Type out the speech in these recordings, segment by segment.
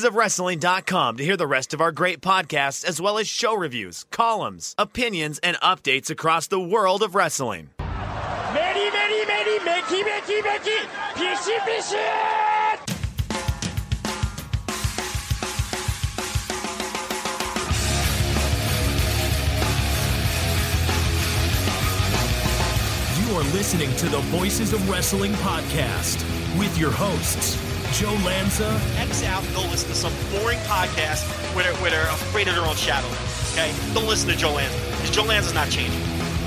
of Wrestling.com to hear the rest of our great podcasts, as well as show reviews, columns, opinions, and updates across the world of wrestling. You are listening to the Voices of Wrestling podcast with your hosts, Joe Lanza. X out and go listen to some boring podcast where they're afraid of their own shadow. Okay? Don't listen to Joe Lanza, because Joe Lanza's not changing.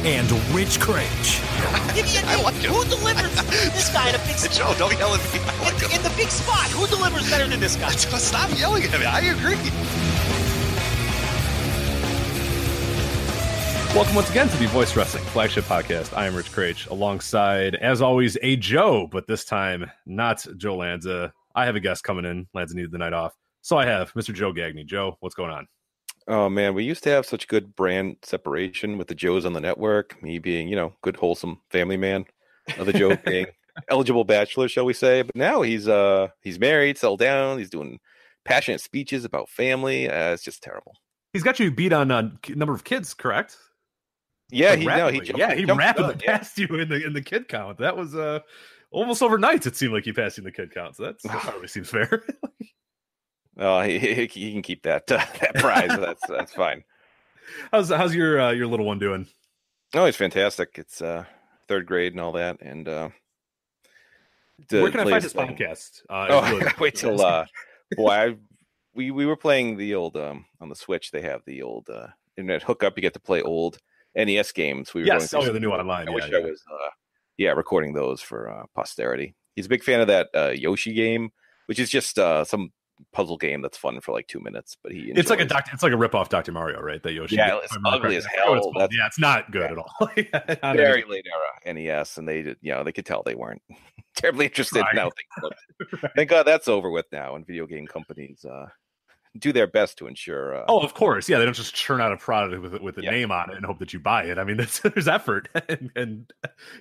And Rich Craig. I like him. Who delivers this guy in a big spot? Joe, don't yell at me. I like him. In the big spot, who delivers better than this guy? Stop yelling at me. I agree. Welcome once again to the Voice Wrestling Flagship podcast. I am Rich Craig, alongside, as always, a Joe, but this time not Joe Lanza. I have a guest coming in. Lanza needed the night off. So I have Mr. Joe Gagne. Joe, what's going on? Oh, man, we used to have such good brand separation with the Joes on the network. Me being, good, wholesome family man. The Joe being eligible bachelor, shall we say. But now he's married, settled down. He's doing passionate speeches about family. It's just terrible. He's got you beat on a number of kids, correct? Yeah, like he jumped rapidly past you in the kid count. That was almost overnight. It seemed like he passed you in the kid count. So that probably seems fair. He can keep that prize. that's fine. How's your little one doing? Oh, he's fantastic. It's third grade and all that. And where can I find this podcast? Really wait till we were playing the old on the Switch. They have the old internet hookup. You get to play old NES games. We were going the new online. I wish I was recording those for posterity. He's a big fan of that Yoshi game, which is just some puzzle game that's fun for like 2 minutes. But it's like a rip-off Dr. Mario, right? That Yoshi. Yeah, it's ugly as hell. It's not good at all. Very late era NES, and they could tell they weren't terribly interested in how things looked. Right. Thank God that's over with now, and video game companies do their best to ensure. Of course, yeah. They don't just churn out a product with a name on it and hope that you buy it. I mean, there's effort, and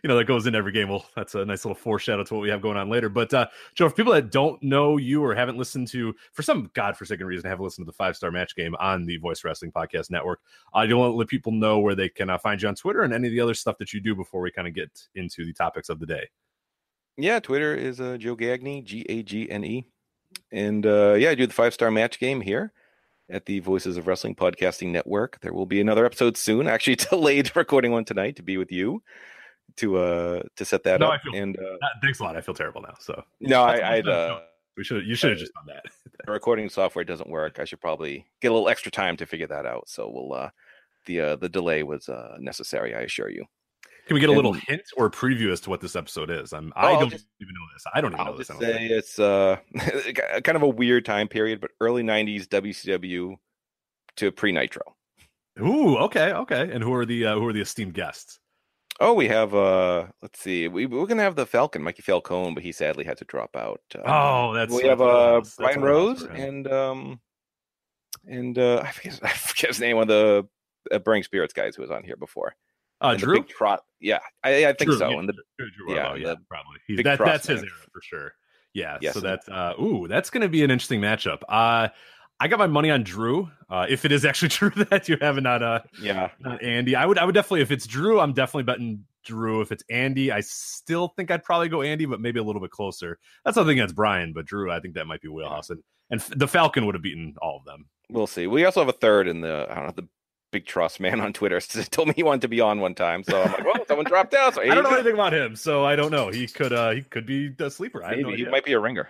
that goes into every game. Well, that's a nice little foreshadow to what we have going on later. But Joe, for people that don't know you or haven't listened to, for some godforsaken reason, haven't listened to the 5-Star Match Game on the Voice Wrestling Podcast Network, I do want to let people know where they can find you on Twitter and any of the other stuff that you do before we kind of get into the topics of the day. Yeah, Twitter is Joe Gagne, Gagne. And I do the 5-Star Match Game here at the Voices of Wrestling Podcasting Network. There will be another episode soon. Actually, delayed recording one tonight to be with you to set that up. Thanks a lot. I feel terrible now. So you should have just done that. The recording software doesn't work. I should probably get a little extra time to figure that out. So we'll the delay was necessary. I assure you. Can we get a little hint or preview as to what this episode is? I don't even know this. I don't even know this. It's kind of a weird time period, but early 90s WCW to pre-Nitro. Ooh, okay. And who are the esteemed guests? Oh, we have let's see. We're gonna have the Falcon, Mikey Falcone, but he sadly had to drop out. We have Brian Rose and I forget his name, one of the Burning Spirits guys who was on here before. Drew? Yeah, I think Drew, so. Yeah, and probably. That's his era for sure. Yeah, yes, so that's that's going to be an interesting matchup. I got my money on Drew. If it is actually true that you have not Andy, I would definitely, if it's Drew, I'm definitely betting Drew. If it's Andy, I still think I'd probably go Andy, but maybe a little bit closer. That's something that's Brian, but Drew, I think that might be wheelhouse, and the Falcon would have beaten all of them. We'll see. We also have a third in the Big Trust man on Twitter told me he wanted to be on one time, so I'm like, well, someone dropped out. So I don't know anything about him, so I don't know. He could be a sleeper. Maybe he might be a ringer.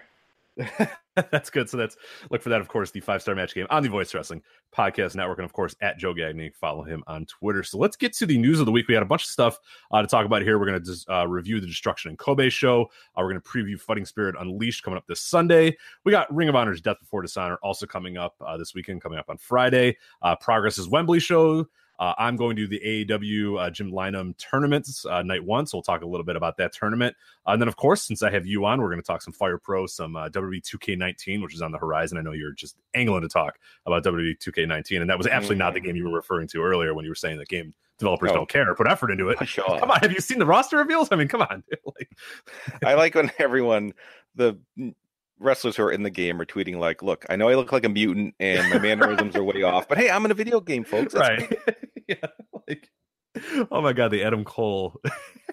That's good. So look for that, of course, the 5-Star Match Game on the Voice Wrestling Podcast Network, and of course at Joe Gagne. Follow him on Twitter. So let's get to the news of the week. We had a bunch of stuff to talk about here. We're going to review the Destruction and Kobe show. We're going to preview Fighting Spirit Unleashed coming up this Sunday. We got Ring of Honor's Death Before Dishonor also coming up this weekend, coming up on Friday. Progress's Wembley show. I'm going to the AEW Jim Lynam tournaments night one, so we'll talk a little bit about that tournament. And then, of course, since I have you on, we're going to talk some Fire Pro, some WWE 2k19, which is on the horizon. I know you're just angling to talk about WWE 2k19, and that was absolutely not the game you were referring to earlier when you were saying that game developers don't care, put effort into it. Come on, have you seen the roster reveals? I mean, come on. I like when everyone, the wrestlers who are in the game are tweeting like, "Look, I know I look like a mutant and my mannerisms are way off, but hey, I'm in a video game, folks." That's Right. Yeah. Like, oh my God, the Adam Cole.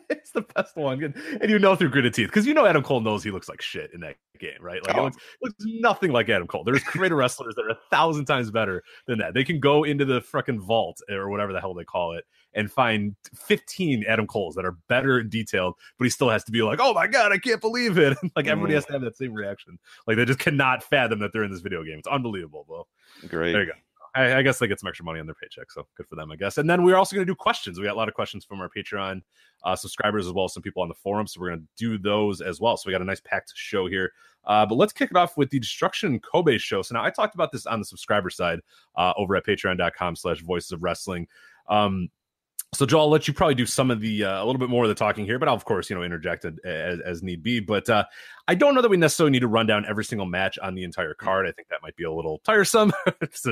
It's the best one. And you know through gritted teeth, because you know Adam Cole knows he looks like shit in that game, right? Like, it looks nothing like Adam Cole. There's creator wrestlers that are 1,000 times better than that. They can go into the fucking vault or whatever the hell they call it and find 15 Adam Coles that are better and detailed, but he still has to be like, oh my God, I can't believe it. Like, everybody has to have that same reaction. Like, they just cannot fathom that they're in this video game. It's unbelievable, bro. Great. There you go. I guess they get some extra money on their paycheck, so good for them, I guess. And then we're also going to do questions. We got a lot of questions from our Patreon subscribers, as well as some people on the forum, so we're going to do those as well. So we got a nice packed show here. But let's kick it off with the Destruction Kobe show. So now I talked about this on the subscriber side over at patreon.com/voices of wrestling. So Joel, I'll let you probably do some of the a little bit more of the talking here, but I'll of course interject as need be. But I don't know that we necessarily need to run down every single match on the entire card. I think that might be a little tiresome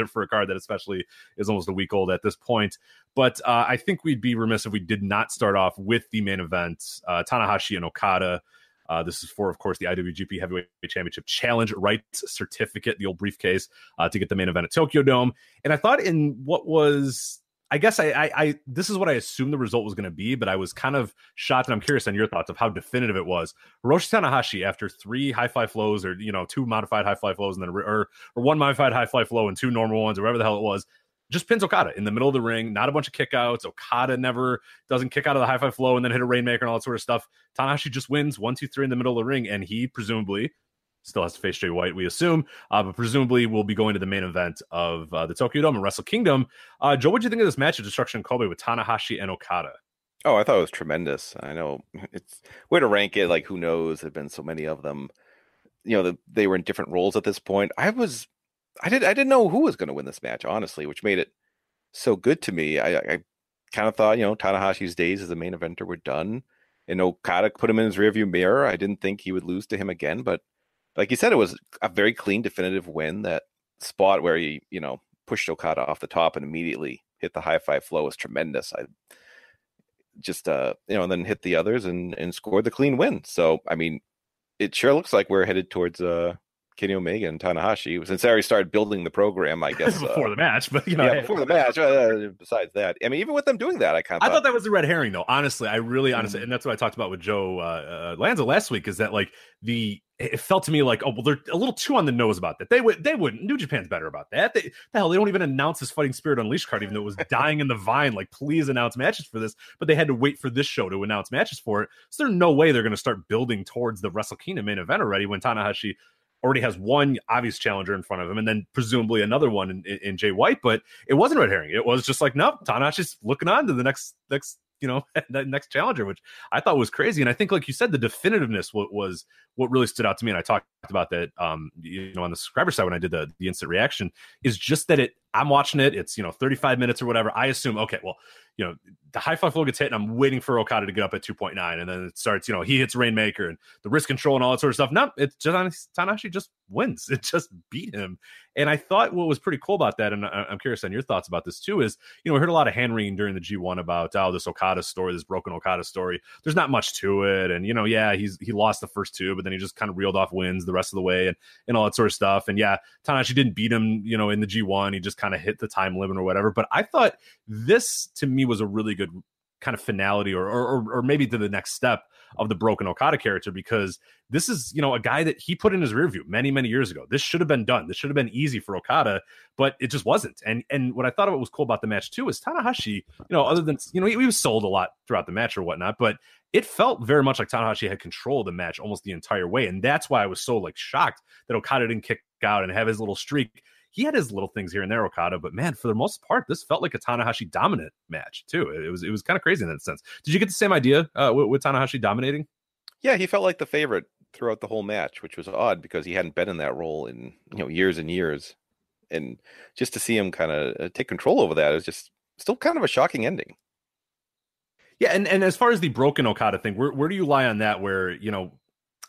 for a card that especially is almost a week old at this point. But I think we'd be remiss if we did not start off with the main event, Tanahashi and Okada. This is for, of course, the IWGP Heavyweight Championship Challenge Rights Certificate, the old briefcase, to get the main event at Tokyo Dome. And I thought in what was, I guess I this is what I assumed the result was going to be, but I was kind of shocked, and I'm curious on your thoughts of how definitive it was. Hiroshi Tanahashi, after 3 high-fly flows, or 2 modified high-fly flows, and then or 1 modified high-fly flow and 2 normal ones, or whatever the hell it was, just pins Okada in the middle of the ring. Not a bunch of kickouts. Okada never doesn't kick out of the high-fly flow and then hit a Rainmaker and all that sort of stuff. Tanahashi just wins 1, 2, 3 in the middle of the ring, and he presumably still has to face Jay White, we assume, but presumably will be going to the main event of the Tokyo Dome and Wrestle Kingdom. Joe, what do you think of this match of Destruction Kobe with Tanahashi and Okada? Oh, I thought it was tremendous. I know it's way to rank it. Like, who knows? There've been so many of them. They were in different roles at this point. I didn't know who was going to win this match, honestly, which made it so good to me. I kind of thought, Tanahashi's days as a main eventer were done, and Okada put him in his rearview mirror. I didn't think he would lose to him again, but like you said, it was a very clean, definitive win. That spot where he, pushed Okada off the top and immediately hit the high-five flow was tremendous. I just, and then hit the others and scored the clean win. So, I mean, it sure looks like we're headed towards Kenny Omega and Tanahashi. Since they already started building the program, I guess. Before the match, but, before the match. Besides that, I mean, even with them doing that, I thought that was a red herring, though. Honestly, honestly, and that's what I talked about with Joe Lanza last week, is that, like, it felt to me like, oh, well, they're a little too on the nose about that. They wouldn't. New Japan's better about that. They don't even announce this Fighting Spirit Unleashed card, even though it was dying in the vine. Like, please announce matches for this. But they had to wait for this show to announce matches for it. So there's no way they're going to start building towards the Wrestle Kingdom main event already when Tanahashi already has one obvious challenger in front of him, and then presumably another one in Jay White. But it wasn't red herring. It was just like, nope, Tanahashi's looking on to the next that next challenger, which I thought was crazy. And I think, like you said, the definitiveness was what really stood out to me. And I talked about that, on the subscriber side when I did the instant reaction, is just that I'm watching it. It's, 35 minutes or whatever. I assume, okay, well, the high five flow gets hit and I'm waiting for Okada to get up at 2.9. And then it starts, he hits Rainmaker and the wrist control and all that sort of stuff. No, it's just Tanahashi just wins. It just beat him. And I thought what was pretty cool about that, and I'm curious on your thoughts about this too, is, we heard a lot of hand-wringing during the G1 about, this Okada story, this broken Okada story. There's not much to it. And, he lost the first 2, but then he just kind of reeled off wins the rest of the way and all that sort of stuff. And yeah, Tanahashi didn't beat him, in the G1. He just kind of hit the time limit or whatever. But I thought this, to me, was a really good kind of finality or maybe to the next step of the broken Okada character, because this is, a guy that he put in his rear view many, many years ago. This should have been done. This should have been easy for Okada, but it just wasn't. And what I thought of what was cool about the match too is Tanahashi, other than, he was sold a lot throughout the match or whatnot, but it felt very much like Tanahashi had control of the match almost the entire way. And that's why I was so shocked that Okada didn't kick out and have his little streak. He had his little things here and there, Okada, but man, for the most part, this felt like a Tanahashi dominant match too. It was kind of crazy in that sense. Did you get the same idea with Tanahashi dominating? Yeah, he felt like the favorite throughout the whole match, which was odd because he hadn't been in that role in years and years, and just to see him kind of take control over that is just still kind of a shocking ending. Yeah, and as far as the broken Okada thing, where do you lie on that? Where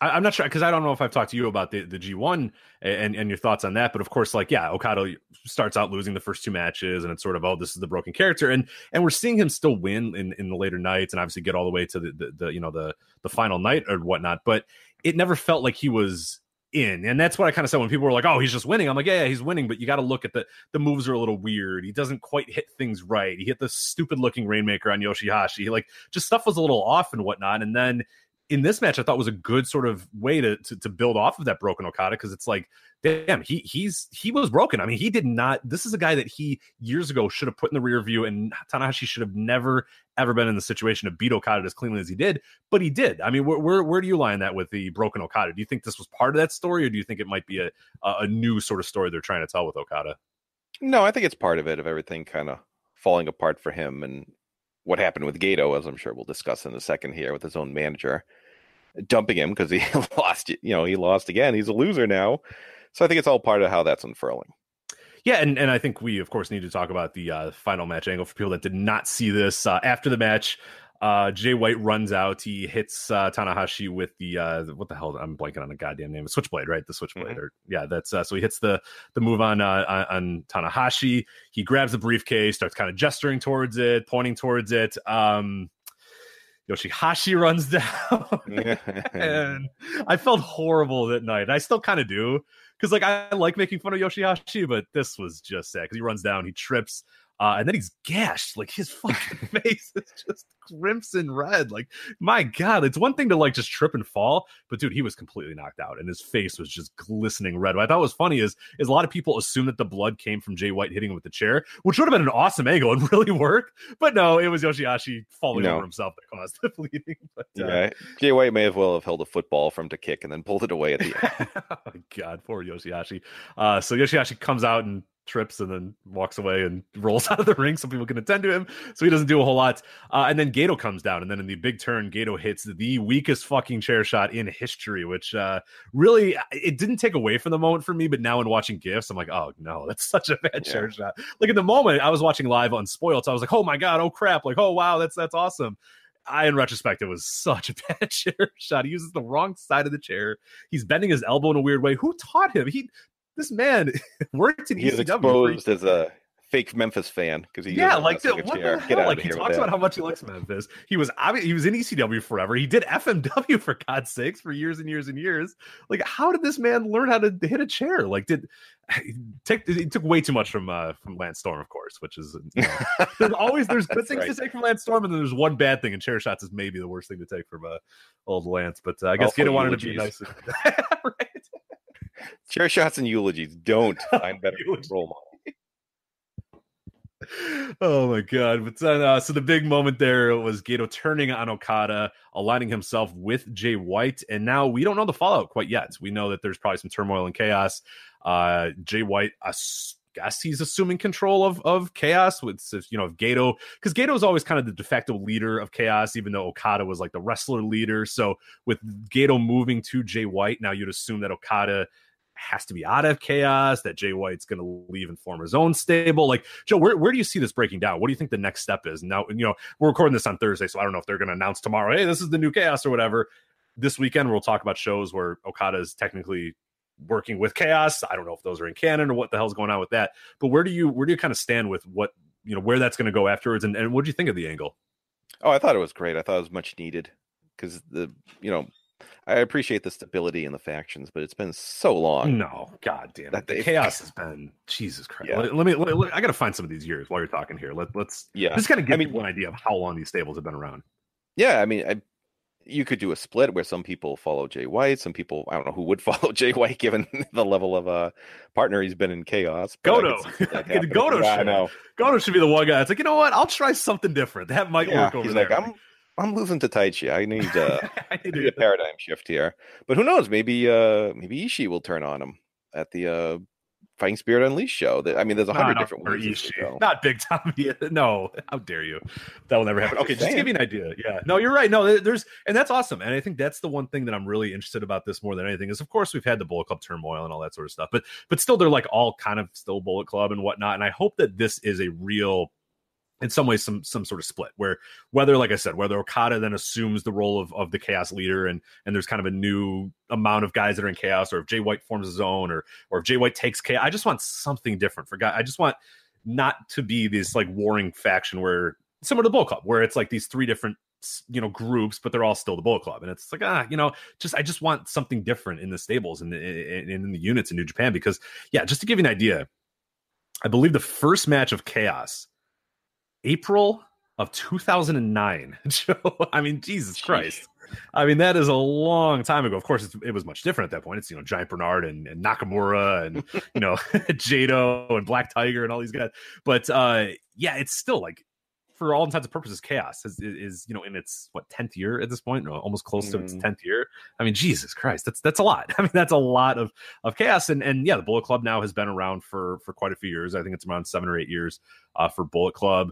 I'm not sure, because I don't know if I've talked to you about the G1 and your thoughts on that. But of course, Okada starts out losing the first 2 matches, and it's sort of, oh, this is the broken character, and we're seeing him still win in the later nights, and obviously get all the way to the final night or whatnot. But it never felt like he was in. And that's what I kind of said when people were like, oh, he's just winning. I'm like, yeah, he's winning, but you got to look at the moves are a little weird. He doesn't quite hit things right. He hit the stupid looking Rainmaker on Yoshihashi. Like, just stuff was a little off and whatnot. And then in this match, I thought was a good sort of way to build off of that broken Okada, because it's like, damn, he was broken. I mean, he did not. This is a guy that he years ago should have put in the rear view, and Tanahashi should have never ever been in the situation to beat Okada as cleanly as he did. But he did. I mean, where do you lie in that with the broken Okada? Do you think this was part of that story, or do you think it might be a new sort of story they're trying to tell with Okada? No, I think it's part of it, of everything kind of falling apart for him, and what happened with Gato, as I'm sure we'll discuss in a second here, with his own manager dumping him because he lost. He lost again. He's a loser now. So I think it's all part of how that's unfurling. Yeah, and I think we, of course, need to talk about the final match angle for people that did not see this. After the match, Jay White runs out. He hits Tanahashi with the what the hell? I'm blanking on the goddamn name. Switchblade, right? The Switchblade. Mm-hmm. That's so he hits the move on Tanahashi. He grabs the briefcase, starts kind of gesturing towards it, pointing towards it. Yoshihashi runs down, and I felt horrible that night. I still kind of do, because like I like making fun of Yoshihashi, but this was just sad because he runs down, he trips, and then he's gashed. Like, his fucking face is just crimson red. Like, my God, it's one thing to like just trip and fall, but dude, he was completely knocked out, and his face was just glistening red. What I thought was funny is a lot of people assume that the blood came from Jay White hitting him with the chair, which would have been an awesome angle and really work. But no, it was Yoshihashi falling over himself that caused the bleeding. But, yeah, Jay White may as well have held a football for him to kick and then pulled it away at the end. Oh my God, poor Yoshihashi. So Yoshihashi comes out and trips and then walks away and rolls out of the ring so people can attend to him, so he doesn't do a whole lot. And then Gato comes down, and then in the big turn, Gato hits the weakest fucking chair shot in history, which really, it didn't take away from the moment for me, but now in watching GIFs, I'm like, oh no, that's such a bad chair shot. Like, in the moment, I was watching live Unspoiled, so I was like, oh my God, oh crap, like, oh wow, that's awesome. In retrospect, it was such a bad chair shot. He uses the wrong side of the chair. He's bending his elbow in a weird way. Who taught him? This man worked in ECW. He's exposed as a fake Memphis fan because he what the hell? Like, he talks about how much he likes Memphis. He was in ECW forever. He did FMW, for God's sakes, for years and years and years. Like, how did this man learn how to hit a chair? Like, he took way too much from Lance Storm, of course, which is, there's good things to take from Lance Storm, and then there's one bad thing, and chair shots is maybe the worst thing to take from old Lance. But I guess Gato wanted to be nice. Right? Chair shots and eulogies. Don't find better role model. Oh my God. But so the big moment there was Gato turning on Okada, aligning himself with Jay White, and now we don't know the fallout quite yet. We know that there's probably some turmoil and chaos. Jay White, I guess he's assuming control of chaos with, Gato, because Gato is always kind of the de facto leader of chaos, even though Okada was like the wrestler leader. So with Gato moving to Jay White, now you'd assume that Okada has to be out of chaos, that Jay White's going to leave and form his own stable. Like, Joe, where do you see this breaking down? What do you think the next step is? Now, we're recording this on Thursday, so I don't know if they're going to announce tomorrow, hey, this is the new chaos or whatever. This weekend, we'll talk about shows where Okada is technically working with chaos. I don't know if those are in canon or what the hell's going on with that. But where do you kind of stand with what, where that's going to go afterwards? And what do you think of the angle? Oh, I thought it was great. I thought it was much needed because I appreciate the stability in the factions, but it's been so long. No, God damn it. The chaos has been, Jesus Christ. Yeah. Let me I got to find some of these years while you're talking here. Let's just kind of get one idea of how long these stables have been around. Yeah. I mean, you could do a split where some people follow Jay White. Some people, I don't know who would follow Jay White given the level of partner he's been in chaos. Goto. Goto should be the one guy. It's like, you know what? I'll try something different. That might work over there. Like, I'm losing to Taichi. I need a paradigm shift here. But who knows? Maybe Ishii will turn on him at the Fighting Spirit Unleashed show. I mean, there's 100 different ways. Not Big Tommy. No, how dare you? That will never happen. Okay, just to give you an idea. Yeah, no, you're right. No, and that's awesome. And I think that's the one thing that I'm really interested about this more than anything is, of course, we've had the Bullet Club turmoil and all that sort of stuff, but still, they're like all kind of still Bullet Club and whatnot. And I hope that this is a real, in some ways, some sort of split where whether Okada then assumes the role of the chaos leader and there's kind of a new amount of guys that are in chaos, or if Jay White forms his own, or if Jay White takes chaos. I just want something different for guys. I just want not to be this like warring faction where similar to Bull Club, where it's like these three different groups, but they're all still the Bullet Club. And it's like, I just want something different in the stables and in the units in New Japan, because just to give you an idea, I believe the first match of Chaos, April of 2009. Joe, I mean, Jesus Christ. I mean, that is a long time ago. Of course, it was much different at that point. It's, Giant Bernard and Nakamura and, Jado and Black Tiger and all these guys. But it's still like, for all intents and purposes, Chaos is in its 10th year at this point, almost close to its 10th year. I mean, Jesus Christ, that's a lot. I mean, that's a lot of Chaos, and the Bullet Club now has been around for quite a few years. I think it's around 7 or 8 years for Bullet Club.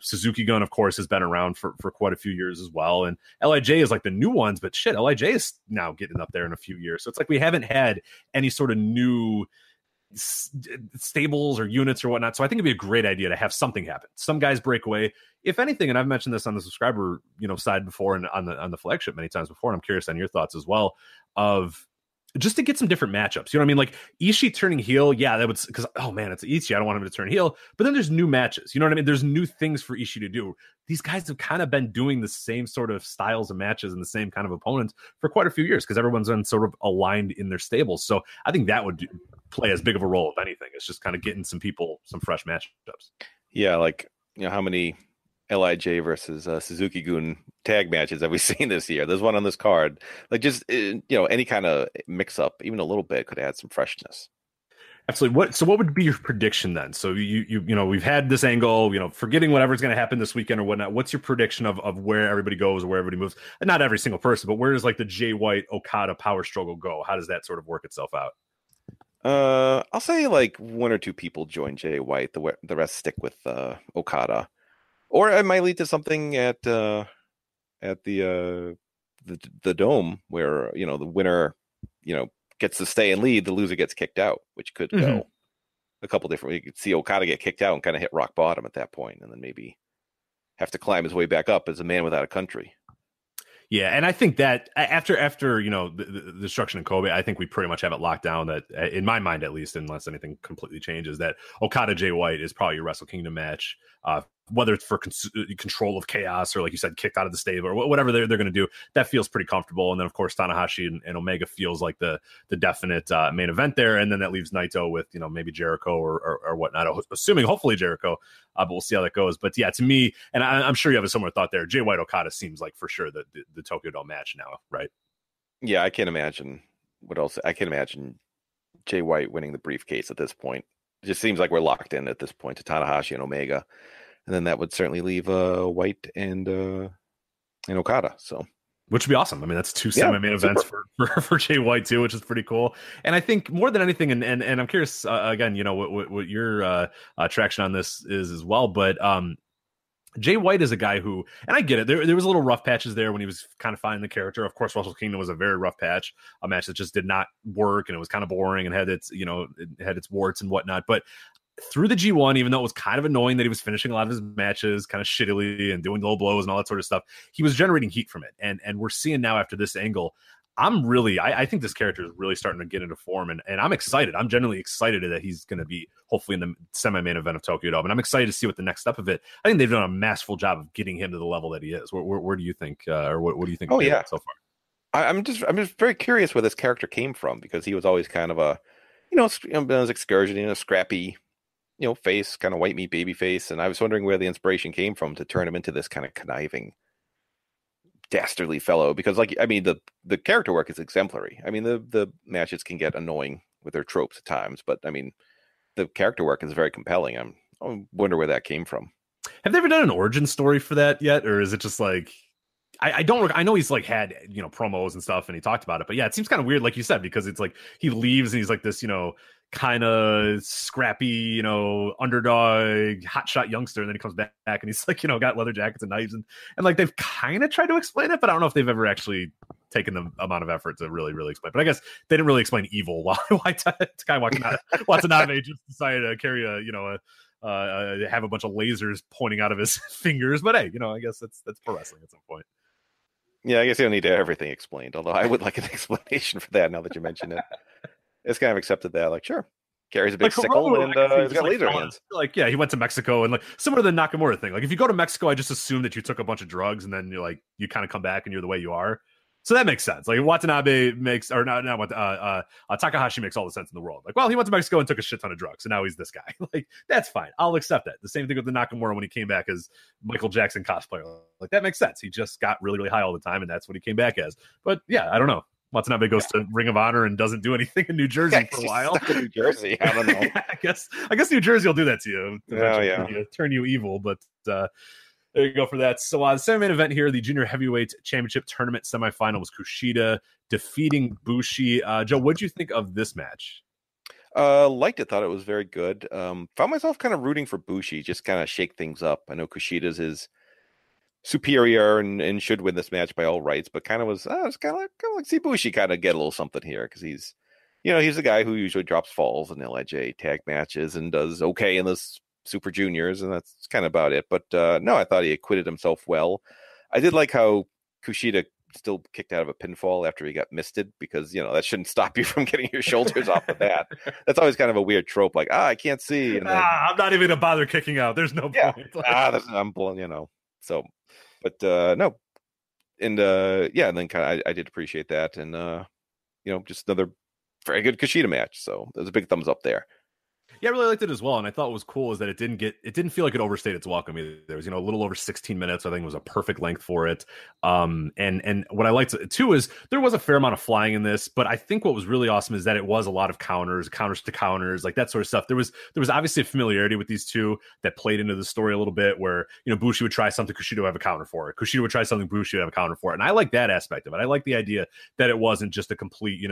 Suzuki Gun, of course, has been around for quite a few years as well, and LIJ is like the new ones, but shit, LIJ is now getting up there in a few years. So it's like we haven't had any sort of new stables or units or whatnot. So I think it'd be a great idea to have something happen. Some guys break away, if anything, and I've mentioned this on the subscriber side before and on the flagship many times before, and I'm curious on your thoughts as well, of just to get some different matchups. You know what I mean? Like Ishii turning heel, that would, because it's Ishii, I don't want him to turn heel, but then there's new matches. You know what I mean? There's new things for Ishii to do. These guys have kind of been doing the same sort of styles of matches and the same kind of opponents for quite a few years, because everyone's been sort of aligned in their stables. So I think that would play as big of a role, if anything. It's just kind of getting some people some fresh matchups. Yeah, like, how many LIJ versus Suzuki Gun tag matches have we seen this year? There's one on this card. Like, just any kind of mix up, even a little bit, could add some freshness. Absolutely. What would be your prediction then? So we've had this angle, forgetting whatever's going to happen this weekend or whatnot. What's your prediction of where everybody goes or where everybody moves? And not every single person, but where does like the Jay White Okada power struggle go? How does that sort of work itself out? I'll say like one or two people join Jay White. The rest stick with Okada. Or it might lead to something at the Dome, where the winner gets to stay and lead, the loser gets kicked out, which could go a couple different. You could see Okada get kicked out and kind of hit rock bottom at that point, and then maybe have to climb his way back up as a man without a country. Yeah, and I think that after the destruction in Kobe, I think we pretty much have it locked down, that in my mind at least, unless anything completely changes, that Okada Jay White is probably your Wrestle Kingdom match, whether it's for control of Chaos or, like you said, kicked out of the stable or whatever they're going to do. That feels pretty comfortable. And then of course Tanahashi and Omega feels like the definite main event there, and then that leaves Naito with maybe Jericho or whatnot, assuming hopefully Jericho, but we'll see how that goes. But yeah, to me, and I'm sure you have a similar thought there, Jay White Okada seems like for sure the Tokyo Dome match now, right? Yeah, I can't imagine what else. I can't imagine Jay White winning the briefcase at this point. It just seems like we're locked in at this point to Tanahashi and Omega, and then that would certainly leave White and Okada. So, which would be awesome. I mean, that's two semi-main events for Jay White too, which is pretty cool. And I think more than anything, and I'm curious again, what your traction on this is as well, but Jay White is a guy who, and I get it, there was a little rough patches there when he was kind of finding the character. Of course, Wrestle Kingdom was a very rough patch, a match that just did not work, and it was kind of boring and had its, it had its warts and whatnot. But through the G1, even though it was kind of annoying that he was finishing a lot of his matches kind of shittily and doing low blows and all that sort of stuff, he was generating heat from it. And we're seeing now after this angle, I think this character is really starting to get into form, and I'm excited. I'm genuinely excited that he's going to be hopefully in the semi-main event of Tokyo Dome, and I'm excited to see what the next step of it. I think they've done a masterful job of getting him to the level that he is. Where do you think, or what do you think? Oh yeah, so far. I'm just very curious where this character came from, because he was always kind of a, his excursion, scrappy, face, kind of white meat baby face, and I was wondering where the inspiration came from to turn him into this kind of conniving, dastardly fellow. Because the character work is exemplary. I mean, the matches can get annoying with their tropes at times, but I mean, the character work is very compelling. I wonder where that came from. Have they ever done an origin story for that yet, or is it just like, I know he's like had promos and stuff and he talked about it, but yeah, it seems kind of weird, like you said, because it's like he leaves and he's like this kind of scrappy, underdog, hotshot youngster, and then he comes back and he's like, got leather jackets and knives, and like they've kind of tried to explain it, but I don't know if they've ever actually taken the amount of effort to really, really explain. But I guess they didn't really explain evil. Why Takai Watanabe just decided to carry have a bunch of lasers pointing out of his fingers. But hey, I guess that's pro wrestling at some point. Yeah, I guess you don't need to have everything explained, although I would like an explanation for that now that you mention it. It's kind of accepted that, like, sure, carries a big sickle, Hiromu, and he's got laser fell hands. Like, yeah, he went to Mexico, and like similar to the Nakamura thing. Like, if you go to Mexico, I just assume that you took a bunch of drugs, and then you're like, you kind of come back and you're the way you are. So that makes sense. Like Watanabe makes, or not Takahashi makes all the sense in the world. Like, well, he went to Mexico and took a shit ton of drugs, and now he's this guy. Like, that's fine. I'll accept that. The same thing with the Nakamura when he came back as Michael Jackson cosplayer. Like, that makes sense. He just got really, really high all the time, and that's what he came back as. But yeah, I don't know. Watanabe goes to Ring of Honor and doesn't do anything in New Jersey for a while. Stuck in New Jersey, I don't know. I guess New Jersey will do that to you. Turn you evil, but. There you go for that. So the semi-main event here, the Junior Heavyweight Championship Tournament semifinal was Kushida defeating Bushi. Joe, what did you think of this match? Liked it. Thought it was very good. Found myself kind of rooting for Bushi, just kind of shake things up. I know Kushida's his superior and should win this match by all rights, but kind of was kind of like see Bushi kind of get a little something here because he's the guy who usually drops falls in LIJ tag matches and does okay in this Super Juniors, and that's kind of about it. But no, I thought he acquitted himself well. I did like how Kushida still kicked out of a pinfall after he got misted, because that shouldn't stop you from getting your shoulders off of that. That's always kind of a weird trope, like I can't see, and then, I'm not even gonna bother kicking out. There's no point. I'm blown, So, but no, and and then kind of I did appreciate that, and just another very good Kushida match. So there's a big thumbs up there. Yeah, I really liked it as well, and I thought what was cool is that it didn't feel like it overstayed its welcome either. There was a little over 16 minutes. I think it was a perfect length for it. And what I liked too is there was a fair amount of flying in this, but I think what was really awesome is that it was a lot of counters to counters, like that sort of stuff. There was obviously a familiarity with these two that played into the story a little bit, where Bushi would try something, Kushida would have a counter for it. Kushida would try something, Bushi would have a counter for it. And I like that aspect of it. I like the idea that it wasn't just a complete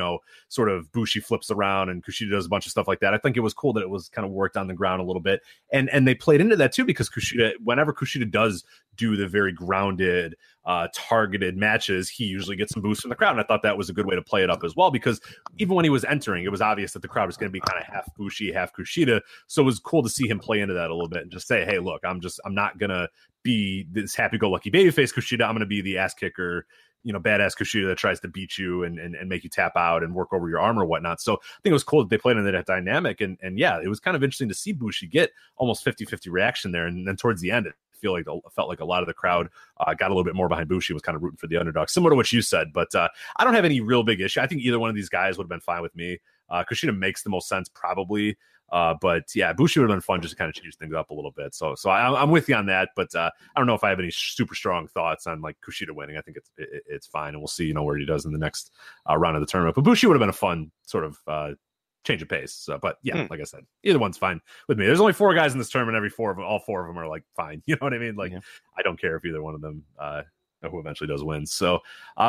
sort of Bushi flips around and Kushida does a bunch of stuff like that. I think it was cool that it was kind of worked on the ground a little bit, and they played into that too, because whenever Kushida does do the very grounded targeted matches, he usually gets some boosts from the crowd, and I thought that was a good way to play it up as well, because even when he was entering, it was obvious that the crowd was going to be kind of half Bushi, half Kushida, so it was cool to see him play into that a little bit and just say, hey, look, I'm not gonna be this happy-go-lucky babyface Kushida, I'm gonna be the ass kicker, badass Kushida that tries to beat you and make you tap out and work over your arm or whatnot. So I think it was cool that they played into that dynamic. And yeah, it was kind of interesting to see Bushi get almost 50-50 reaction there. And then towards the end, it felt like a lot of the crowd got a little bit more behind Bushi, was kind of rooting for the underdog, similar to what you said. But I don't have any real big issue. I think either one of these guys would have been fine with me. Kushida makes the most sense probably. But yeah, Bushi would have been fun just to kind of change things up a little bit. So I'm with you on that, but I don't know if I have any super strong thoughts on like Kushida winning. I think it's fine, and we'll see where he does in the next round of the tournament. But Bushi would have been a fun sort of change of pace. So, but yeah, like I said, either one's fine with me. There's only 4 guys in this tournament. All four of them are like fine. You know what I mean? Like I don't care if either one of them who eventually does win. So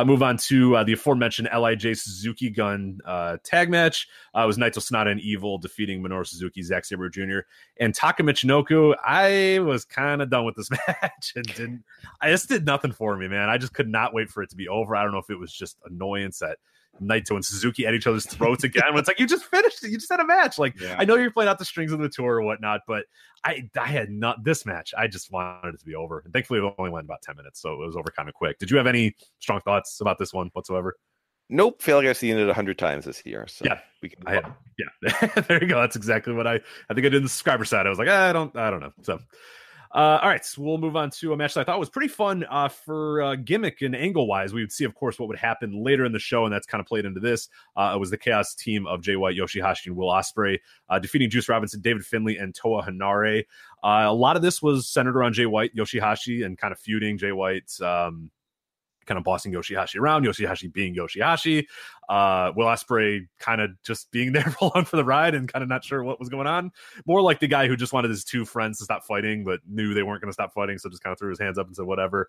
move on to the aforementioned LIJ Suzuki Gun tag match. It was Naito Sonata and Evil defeating Minoru Suzuki, Zack Sabre Jr. and Taka Michinoku. I was kind of done with this match and I just did nothing for me, man. I just could not wait for it to be over. I don't know if it was just annoyance at Naito and Suzuki at each other's throats again. When it's like, you just finished it, you just had a match. Like, I know you're playing out the strings of the tour or whatnot, but I had not this match. I just wanted it to be over. And thankfully, it only went about 10 minutes, so it was over kind of quick. Did you have any strong thoughts about this one whatsoever? Nope. Feel like I've seen it 100 times this year. So yeah, we can. There you go. That's exactly what I think I did in the subscriber side. I was like, I don't know. So. All right, so we'll move on to a match that I thought was pretty fun for gimmick and angle-wise. We would see, of course, what would happen later in the show, and that's kind of played into this. It was the Chaos team of Jay White, Yoshihashi, and Will Ospreay defeating Juice Robinson, David Finlay, and Toa Hanare. A lot of this was centered around Jay White, Yoshihashi, and kind of feuding Jay White's kind of bossing Yoshihashi around, Yoshihashi being Yoshihashi, Will Ospreay kind of just being there along for the ride and kind of not sure what was going on. More like the guy who just wanted his 2 friends to stop fighting, but knew they weren't going to stop fighting, so just kind of threw his hands up and said whatever.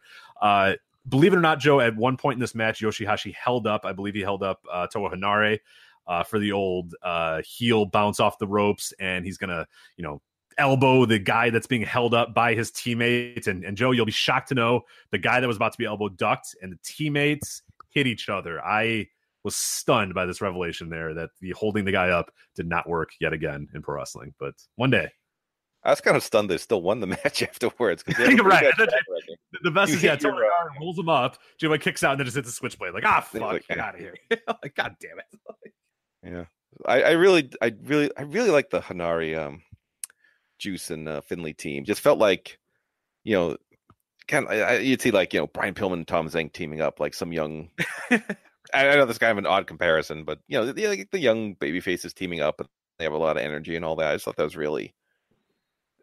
Believe it or not, Joe, at one point in this match, Yoshihashi held up Toa Hanare for the old heel bounce off the ropes, and he's going to, elbow the guy that's being held up by his teammates. And Joe, you'll be shocked to know the guy that was about to be elbowed ducked, and the teammates hit each other. I was stunned by this revelation there that the holding the guy up did not work yet again in pro wrestling. But one day. I was kind of stunned they still won the match afterwards. Right. The best is, Toa rolls him up. Jay White kicks out and then just hits a switchblade. Like, fuck, get out of here. Like, God damn it. Yeah. I really like the Hanari Juice and Finley team. Just felt like, kind of you'd see like Brian Pillman and Tom Zenk teaming up, like some young. I know this is kind of an odd comparison, but the young baby faces teaming up, and they have a lot of energy and all that. I just thought that was really.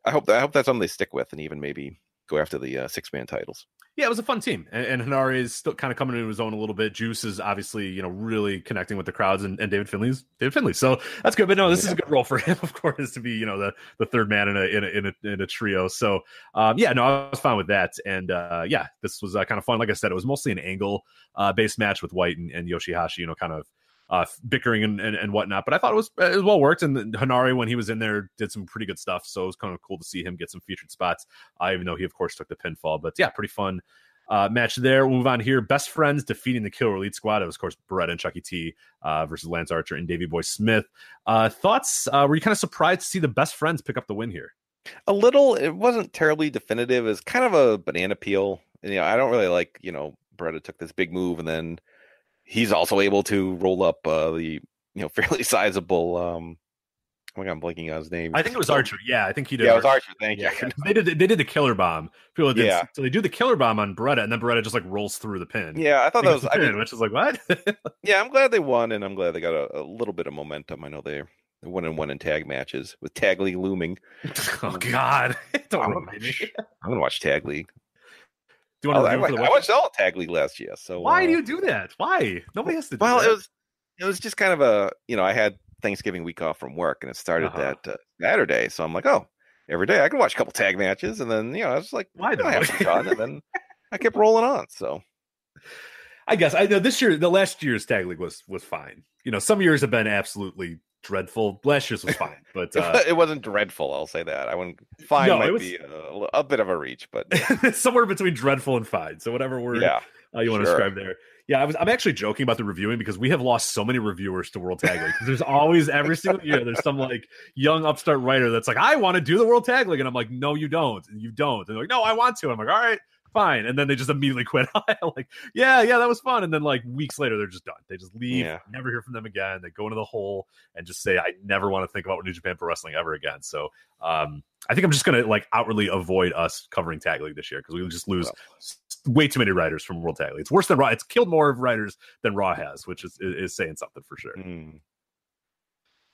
I hope that's something they stick with, and even maybe go after the 6-man titles. Yeah, it was a fun team, and Hanari is still kind of coming into his own a little bit. Juice is obviously, really connecting with the crowds, and David Finley's David Finley, so that's good. But no, this is a good role for him, of course, to be the third man in a trio. So I was fine with that, and this was kind of fun. Like I said, it was mostly an angle based match with White and Yoshihashi, kind of bickering and whatnot, but I thought it was well worked, and Hanari, when he was in there, did some pretty good stuff, so it was kind of cool to see him get some featured spots, even though he of course took the pinfall. But yeah, pretty fun match there. We'll move on here. Best Friends defeating the Killer Elite Squad. It was of course Beretta and Chucky T versus Lance Archer and Davey Boy Smith. Thoughts? Were you kind of surprised to see the Best Friends pick up the win here? A little. It wasn't terribly definitive. It's kind of a banana peel, and I don't really like Beretta took this big move, and then he's also able to roll up the fairly sizable. Oh my God, I'm blanking on his name. I think it was Archer. Yeah, I think he did. Yeah, it was Archer. Thank you. They did the killer bomb. So they do the killer bomb on Beretta, and then Beretta just like rolls through the pin. Yeah, I thought that was which is like what? Yeah, I'm glad they won, and I'm glad they got a little bit of momentum. I know they're 1-1 in tag matches with Tag League looming. Oh God, don't remind me. I'm gonna watch Tag League. Do you want to I watched all Tag League last year. So why do you do that? Why? Nobody has to do that. Well, it was just kind of a I had Thanksgiving week off from work, and it started that Saturday. So I'm like, oh, every day I can watch a couple tag matches, and then I was like, why not? I have some fun, and then I kept rolling on. So I guess I know the last year's Tag League was fine. Some years have been absolutely dreadful. Last year's was fine, but it wasn't dreadful. I'll say that. I wouldn't. Fine might be a bit of a reach, but somewhere between dreadful and fine. So whatever word you want to describe there. Yeah, I'm actually joking about the reviewing because we have lost so many reviewers to World Tag League. There's always every single year there's some like young upstart writer that's like, I want to do the World Tag League, and I'm like, no, you don't, and you don't. And they're like, no, I want to. I'm like, all right, fine, and then they just immediately quit. Like, yeah, that was fun, and then like weeks later they're just done. They just leave, never hear from them again. They go into the hole and just say, I never want to think about New Japan Pro Wrestling ever again. So I think I'm just gonna like outwardly avoid us covering Tag League this year because we will just lose way too many writers from World Tag League. It's worse than Raw. It's killed more of writers than Raw has, which is saying something for sure.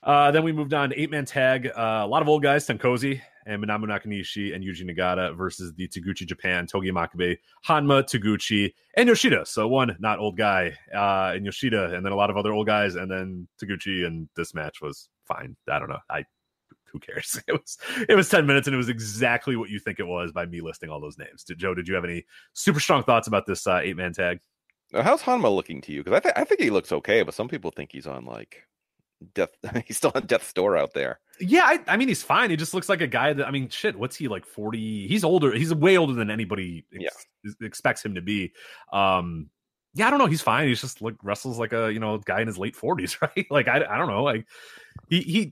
Then we moved on to 8-man tag. A lot of old guys, Tenkozy and Manabu Nakanishi and Yuji Nagata versus the Taguchi Japan, Togi Makabe, Hanma, Taguchi, and Yoshida. So one not old guy and Yoshida, and then a lot of other old guys, and then Taguchi. And this match was fine. I don't know. Who cares? It was 10 minutes, and it was exactly what you think it was by me listing all those names. Joe, did you have any super strong thoughts about this 8-man tag? How's Hanma looking to you? Because I think he looks okay, but some people think he's on like death. He's still on death's door out there. Yeah, I mean he's fine. He just looks like a guy that shit. What's he like? 40? He's older. He's way older than anybody expects him to be. Yeah, I don't know. He's fine. He's just like wrestles like a guy in his late 40s, right? Like I don't know. Like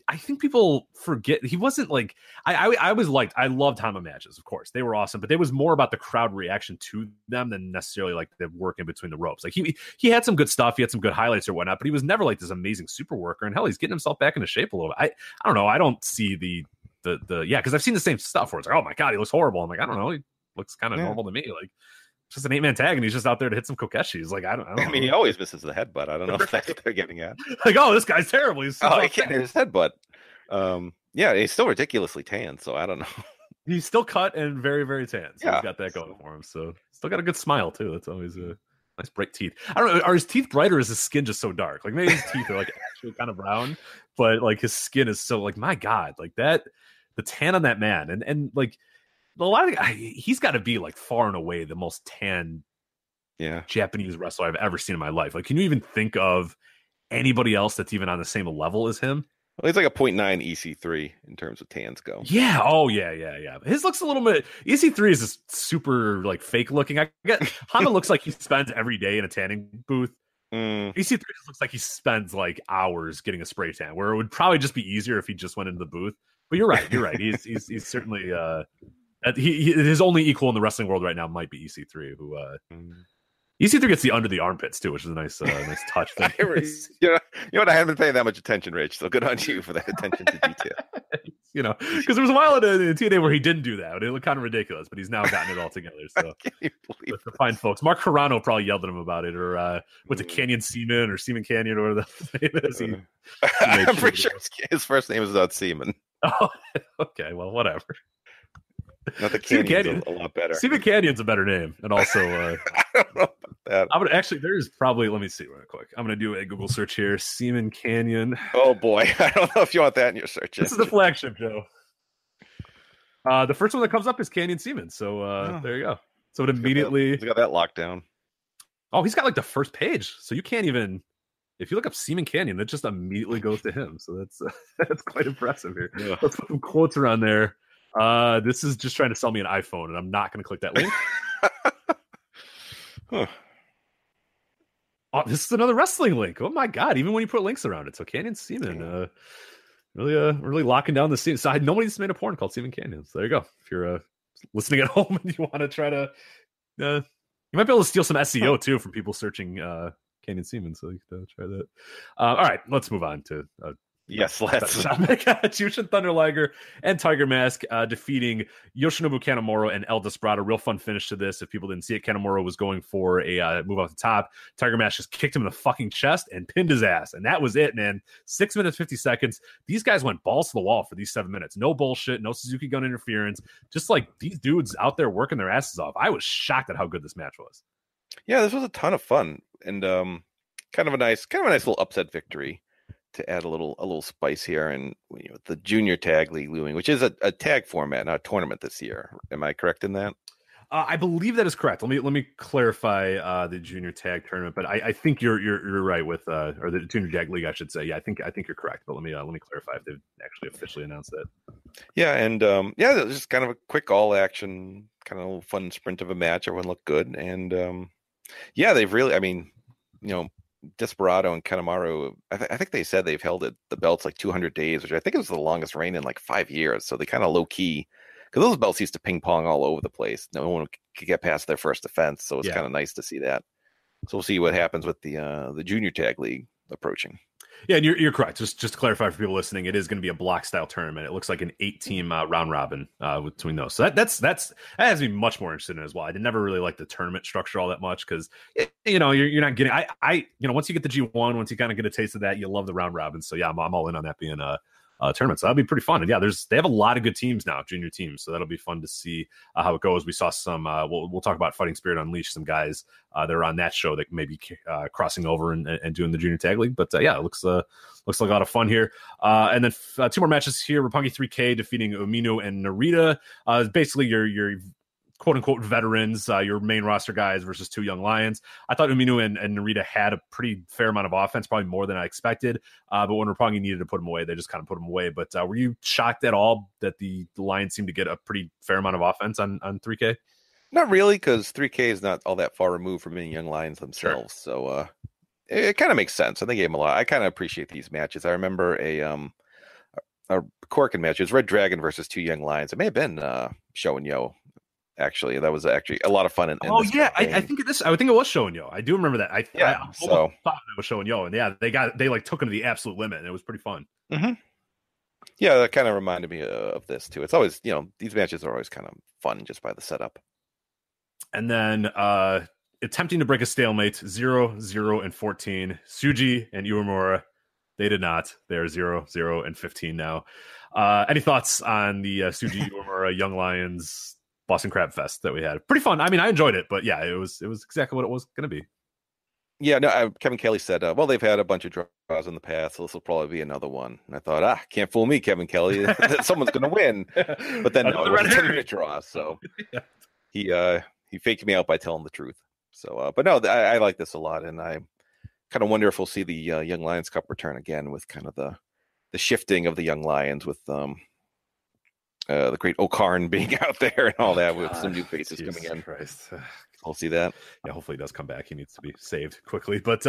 I think people forget he wasn't like I loved Hanma matches, of course. They were awesome, but it was more about the crowd reaction to them than necessarily like the work in between the ropes. Like he had some good stuff, he had some good highlights or whatnot, but he was never like this amazing super worker. And hell, he's getting himself back into shape a little bit. I don't know. I don't see the because I've seen the same stuff where it's like, oh my God, he looks horrible. I'm like, I don't know, he looks kind of normal to me. Like just an 8-man tag, and he's just out there to hit some kokeshis. Like I don't know. I mean, he always misses the headbutt. I don't know if that's what they're getting at. Like, oh, this guy's terrible. He can't hit his headbutt. Yeah, he's still ridiculously tan, so I don't know. He's still cut and very, very tan. So he's got that going for him. So still got a good smile too. That's always a nice bright teeth. I don't know. Are his teeth bright or is his skin just so dark? Like maybe his teeth are like actually kind of brown, but like his skin is so like my God, like that. The tan on that man, and like. A lot of he's got to be like far and away the most tan Japanese wrestler I've ever seen in my life. Like, can you even think of anybody else that's even on the same level as him? Well, he's like a 0.9 EC3 in terms of tans go. Yeah. Oh, yeah. His looks a little bit. EC3 is just super like fake looking. I get Hanma looks like he spends every day in a tanning booth. EC3 just looks like he spends like hours getting a spray tan, where it would probably just be easier if he just went into the booth. But you're right. He's certainly. His only equal in the wrestling world right now might be EC3, who EC3 gets the under the armpits too, which is a nice touch. You know what? I haven't been paying that much attention, Rich. So good on you for that attention to detail. You know, because there was a while in TNA where he didn't do that. It looked kind of ridiculous, but he's now gotten it all together. So the fine folks. Mark Carano probably yelled at him about it, or what's it, Canyon Seaman or Seaman Canyon or whatever the name is. He I'm pretty sure his first name is not Seaman. Oh, okay. Well, whatever. Not the Canyon's a lot better. Seaman Canyon's a better name, and also I don't know about that. I'm gonna actually. There's probably. Let me see real quick. I'm gonna do a Google search here. Seaman Canyon. Oh boy, I don't know if you want that in your search. This is the flagship, Joe. The first one that comes up is Canyon Seaman. So there you go. So it immediately he's got that locked down. Oh, he's got like the first page, so you can't even. If you look up Seaman Canyon, it just immediately goes to him. So that's quite impressive here. Yeah. Let's put some quotes around there. This is just trying to sell me an iPhone, and I'm not going to click that link. Huh. Oh, this is another wrestling link. Oh my god! Even when you put links around it, so Canyon Seaman, really locking down the scene. So nobody just made a porn called Seaman Canyon. So there you go. If you're listening at home and you want to try to, you might be able to steal some SEO too from people searching Canyon Seaman. So you can try that. All right, let's move on to. Yes, let's. Jushin Thunder Liger and Tiger Mask defeating Yoshinobu Kanemaru and El Desperado. Real fun finish to this. If people didn't see it, Kanemaru was going for a move off the top. Tiger Mask just kicked him in the fucking chest and pinned his ass. And that was it, man. 6 minutes, 50 seconds. These guys went balls to the wall for these 7 minutes. No bullshit, no Suzuki gun interference. Just like these dudes out there working their asses off. I was shocked at how good this match was. Yeah, this was a ton of fun. And kind of a nice little upset victory. To add a little spice here, and the Junior Tag League looming, which is a tag format, not a tournament this year. Am I correct in that? I believe that is correct. Let me clarify the Junior Tag Tournament, but I think you're right with or the Junior Tag League, I should say. Yeah, I think you're correct. But let me clarify if they've actually officially announced that. Yeah, and it was just kind of a quick all action, kind of a little fun sprint of a match. Everyone looked good, and they've really, Desperado and Kanemaru, I think they said they've held the belts like 200 days, which I think was the longest reign in like 5 years. So they kind of low key, because those belts used to ping pong all over the place. No one could get past their first defense. So it's kind of nice to see that. So we'll see what happens with the Junior Tag League approaching. Yeah, and you're correct. Just to clarify for people listening, it is going to be a block style tournament. It looks like an 8-team round robin between those. So that has me much more interested in it as well. I never really liked the tournament structure all that much because you're not getting. Once you get the G1, once you kind of get a taste of that, you love the round robin. So yeah, I'm all in on that being a tournament. So that'll be pretty fun. And yeah, they have a lot of good teams now, junior teams. So that'll be fun to see how it goes. We saw some. We'll talk about Fighting Spirit Unleashed. Some guys that are on that show that may be crossing over and doing the junior tag league. But yeah, it looks like a lot of fun here. And then 2 more matches here. Roppongi 3K defeating Umino and Narita. Basically your quote unquote veterans, your main roster guys versus 2 young lions. I thought Umino and Narita had a pretty fair amount of offense, probably more than I expected. But when Roppongi needed to put them away, they just kind of put them away. But were you shocked at all that the Lions seemed to get a pretty fair amount of offense on 3K? Not really, because 3K is not all that far removed from any young lions themselves. Sure. So it kind of makes sense. And they gave them a lot. I kind of appreciate these matches. I remember a Corkin match. It was Red Dragon versus 2 young lions. It may have been Show and Yo. Actually, that was actually a lot of fun. I think it was Show and Yo. I do remember that. I thought it was Show and Yo, and yeah, they took him to the absolute limit, and it was pretty fun. Mm-hmm. Yeah, that kind of reminded me of this too. It's always, these matches are always kind of fun just by the setup. And then attempting to break a stalemate, 0-0 and 14. Tsuji and Uemura, they did not. They're 0-0 and 15 now. Any thoughts on the Tsuji Uemura Young Lions Boston Crab Fest that we had? Pretty fun. I mean, I enjoyed it, but yeah, it was exactly what it was going to be. Yeah, no. Kevin Kelly said, "Well, they've had a bunch of draws in the past, so this will probably be another one." And I thought, can't fool me, Kevin Kelly. Someone's going to win. But then no, it wasn't a draw. So yeah. He faked me out by telling the truth. So, but no, I like this a lot, and I kind of wonder if we'll see the Young Lions Cup return again with kind of the shifting of the Young Lions with the great O'Karn being out there and all that with some new faces coming in. Christ. We'll see that. Yeah, hopefully he does come back. He needs to be saved quickly. But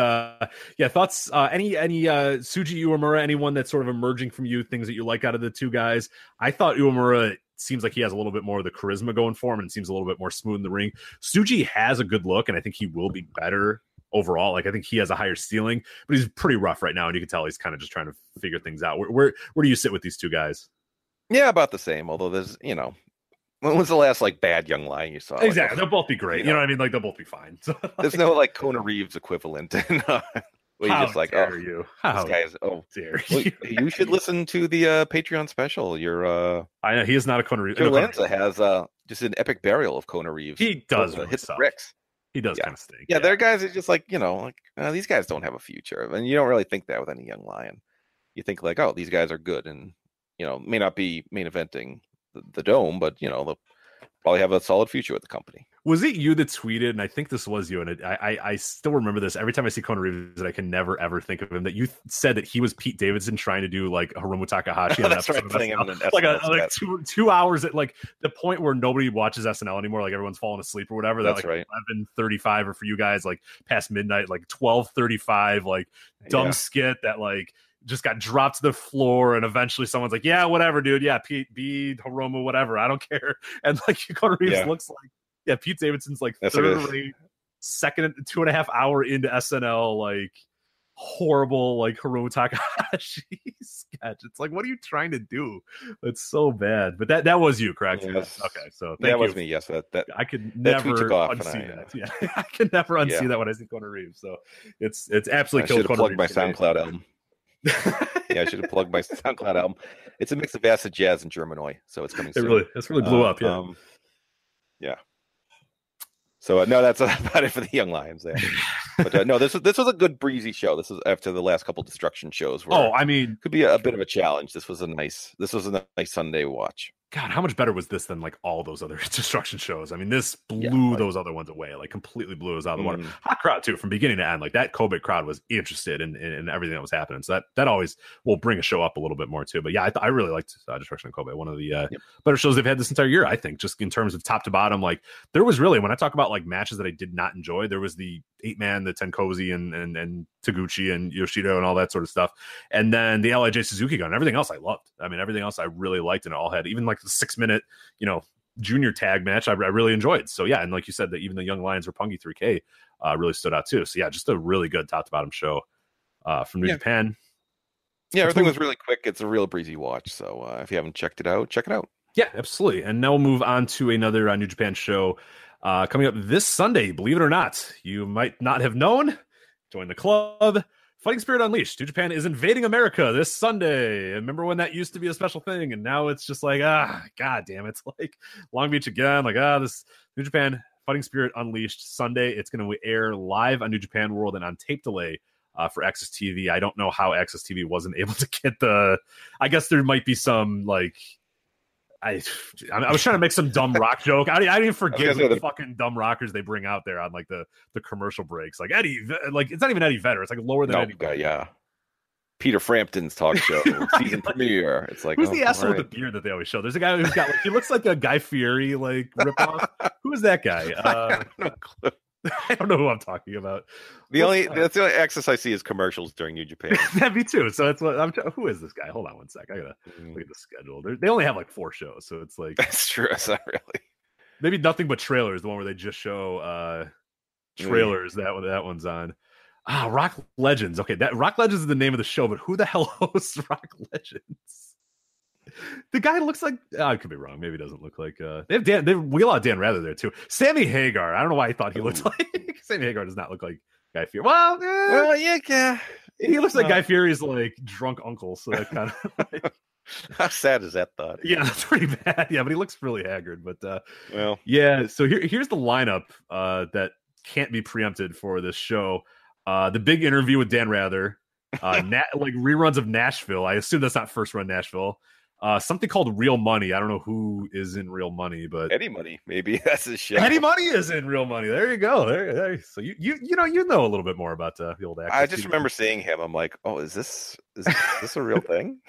yeah, thoughts? Any Tsuji Uemura? Anyone that's sort of emerging from you? Things that you like out of the 2 guys? I thought Uemura seems like he has a little bit more of the charisma going for him, and seems a little bit more smooth in the ring. Tsuji has a good look, and I think he will be better overall. Like I think he has a higher ceiling, but he's pretty rough right now, and you can tell he's kind of just trying to figure things out. Where do you sit with these two guys? Yeah, about the same. Although there's, you know, when was the last like bad young lion you saw? Exactly, like, they'll both be great. You know what I mean? Like they'll both be fine. So, like, there's no like Kona Reeves equivalent. Where you're just like, dare you? How this guy is. Oh, dare well, you? you should listen to the Patreon special. I know he is not a Kona Reeves. Joe Lanza has just an epic burial of Kona Reeves. He does hit hit the bricks. He does kind of stink. Yeah, they're guys that just like, you know, like these guys don't have a future, and you don't really think that with any young lion. You think like, oh, these guys are good, and you know, may not be main eventing the dome, but you know, they'll probably have a solid future with the company. Was it you that tweeted, and I think this was you, and I still remember this every time I see Kona Reeves, and I can never ever think of him, that you said that he was Pete Davidson trying to do like Hiromu Takahashi. That's right, putting him in an SNL like 2 hours at like the point where nobody watches SNL anymore, like everyone's falling asleep or whatever. That's like right. 11:35, or for you guys like past midnight, like 12:35, like dumb skit that like just got dropped to the floor, and eventually someone's like, yeah, whatever, dude, yeah, Pete, be Hiromu, whatever, I don't care. And like Kona Reeves looks like, yeah, Pete Davidson's like third rate, second 2.5 hour into SNL, like horrible, like Hiromu Takahashi sketch. It's like, what are you trying to do? It's so bad. But that was you, correct? Yes. Okay, so that was me. Yes, that I could never unsee that. Yeah, I can never unsee that when I see Kona Reeves. So it's absolutely killed. I should have plugged my SoundCloud album. I should have plugged my SoundCloud album. It's a mix of acid jazz and Germanoid, so it's coming soon. It's really blew up. Yeah. Yeah. So no, that's about it for the Young Lions there. But no, this was a good breezy show. This was after the last couple Destruction shows. Where could be a bit of a challenge. This was a nice Sunday watch. God, how much better was this than like all those other Destruction shows? I mean, this blew those other ones away, like completely blew us out of the water. Hot crowd too, from beginning to end. Like that Kobe crowd was interested in everything that was happening. So that always will bring a show up a little bit more too. But yeah, I really liked Destruction and Kobe. One of the better shows they've had this entire year, I think, just in terms of top to bottom. Like there was really, when I talk about like matches that I did not enjoy, there was the 8-man, the Tenkozy and Taguchi and Yoshida and all that sort of stuff. And then the LIJ Suzuki gun, everything else I loved. I mean, everything else I really liked, and it all had, even like the 6-minute, junior tag match I really enjoyed. So yeah, and like you said, that even the Young Lions Roppongi 3K really stood out too. So yeah, just a really good top to bottom show from New Japan. Yeah, everything was really quick. It's a real breezy watch. So if you haven't checked it out, check it out. Yeah, absolutely. And now we'll move on to another New Japan show coming up this Sunday. Believe it or not, you might not have known. Join the club. Fighting Spirit Unleashed. New Japan is invading America this Sunday. Remember when that used to be a special thing, and now it's just like, god damn, it's like Long Beach again. Like, this New Japan Fighting Spirit Unleashed Sunday. It's going to air live on New Japan World and on tape delay for Access TV. I don't know how Access TV wasn't able to get I guess there might be some like. I was trying to make some dumb rock joke. I didn't forget the fucking dumb rockers they bring out there on like the commercial breaks. Like Eddie, like it's not even Eddie Vedder. It's like lower than Eddie Vedder. Yeah. Peter Frampton's talk show season premiere. It's like, who's the asshole with the beard that they always show? There's a guy who's got he looks like a Guy Fieri like ripoff. Who is that guy? I don't know who I'm talking about. That's the only access I see is commercials during New Japan. That'd be too. So that's what who is this guy? Hold on one sec. I gotta look at the schedule. They only have like 4 shows, so it's like that's true. It's not really. Maybe Nothing But Trailers, the one where they just show trailers. That one's on. Rock Legends. Okay, that Rock Legends is the name of the show, but who the hell hosts Rock Legends? The guy looks like I could be wrong. Maybe he doesn't look like they wheel out Dan Rather there too. Sammy Hagar. I don't know why I thought he looked like Sammy Hagar does not look like Guy Fieri. Well, yeah. He looks like Guy Fieri's like drunk uncle. So that kind of like, how sad is that thought? Yeah, that's pretty bad. Yeah, but he looks really haggard. But yeah. So here's the lineup that can't be preempted for this show. The big interview with Dan Rather, like reruns of Nashville. I assume that's not First Run Nashville. Something called Real Money. I don't know who is in Real Money, but Eddie Money, maybe that's his show. Eddie Money is in Real Money. There you go. There. So you know a little bit more about the old actor. I just remember seeing him. I'm like, oh, is this a real thing?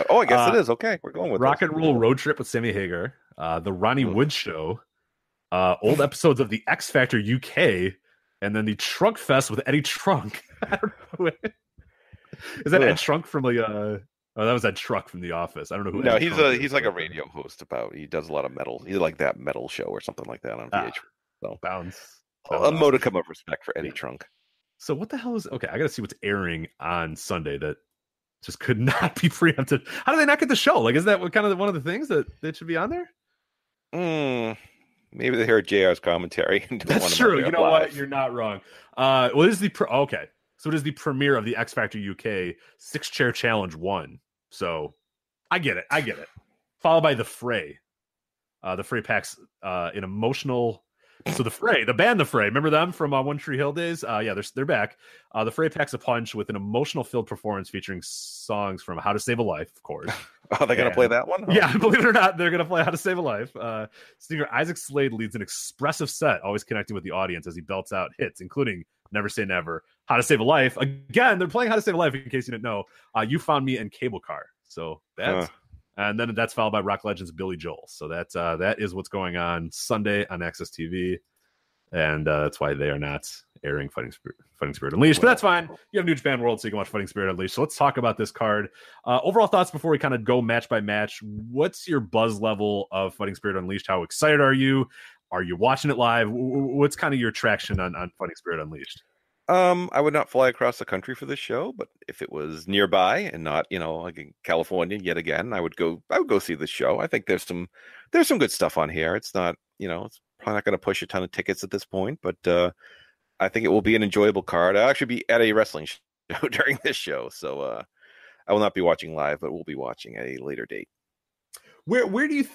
Oh, I guess it is. Okay, we're going with Rock and Roll Road Trip with Sammy Hagar, the Ronnie Wood Show, old episodes of the X Factor UK, and then the Trunk Fest with Eddie Trunk. I don't know. Is that Ed Trunk from like Oh, that was that truck from The Office. I don't know who. No, he's like a radio host he does a lot of metal. He's like that metal show or something like that on VH. So bounce. A modicum of respect for Eddie Trunk. So what the hell is okay? I got to see what's airing on Sunday that just could not be preempted. How do they not get the show? Like, is that one of the things that should be on there? Maybe they heard JR's commentary. And That's true. You know what? You're not wrong. Well, this is okay. So it is the premiere of the X Factor UK 6-chair challenge 1. So I get it. Followed by the Fray. The Fray packs an emotional. So the band The Fray, remember them from One Tree Hill days? Yeah, they're back. The Fray packs a punch with an emotional-filled performance featuring songs from How to Save a Life, of course. Oh, they're going to play that one? Yeah, believe it or not, they're going to play How to Save a Life. Singer Isaac Slade leads an expressive set, always connecting with the audience as he belts out hits, including Never Say Never, How to Save a Life. Again, they're playing How to Save a Life, in case you didn't know. You Found Me and Cable Car. So that's... And then that's followed by Rock Legends Billy Joel. So that is what's going on Sunday on Access TV. And that's why they are not airing Fighting Spirit Unleashed. But that's fine. You have New Japan World, so you can watch Fighting Spirit Unleashed. So let's talk about this card. Overall thoughts before we kind of go match by match. What's your buzz level of Fighting Spirit Unleashed? How excited are you? Are you watching it live? What's kind of your traction on Fighting Spirit Unleashed? I would not fly across the country for this show, but if it was nearby and not, like in California yet again, I would go see the show. I think there's some good stuff on here. It's not, it's probably not going to push a ton of tickets at this point, but I think it will be an enjoyable card. I'll actually be at a wrestling show during this show, so I will not be watching live, but we'll be watching at a later date. Where do you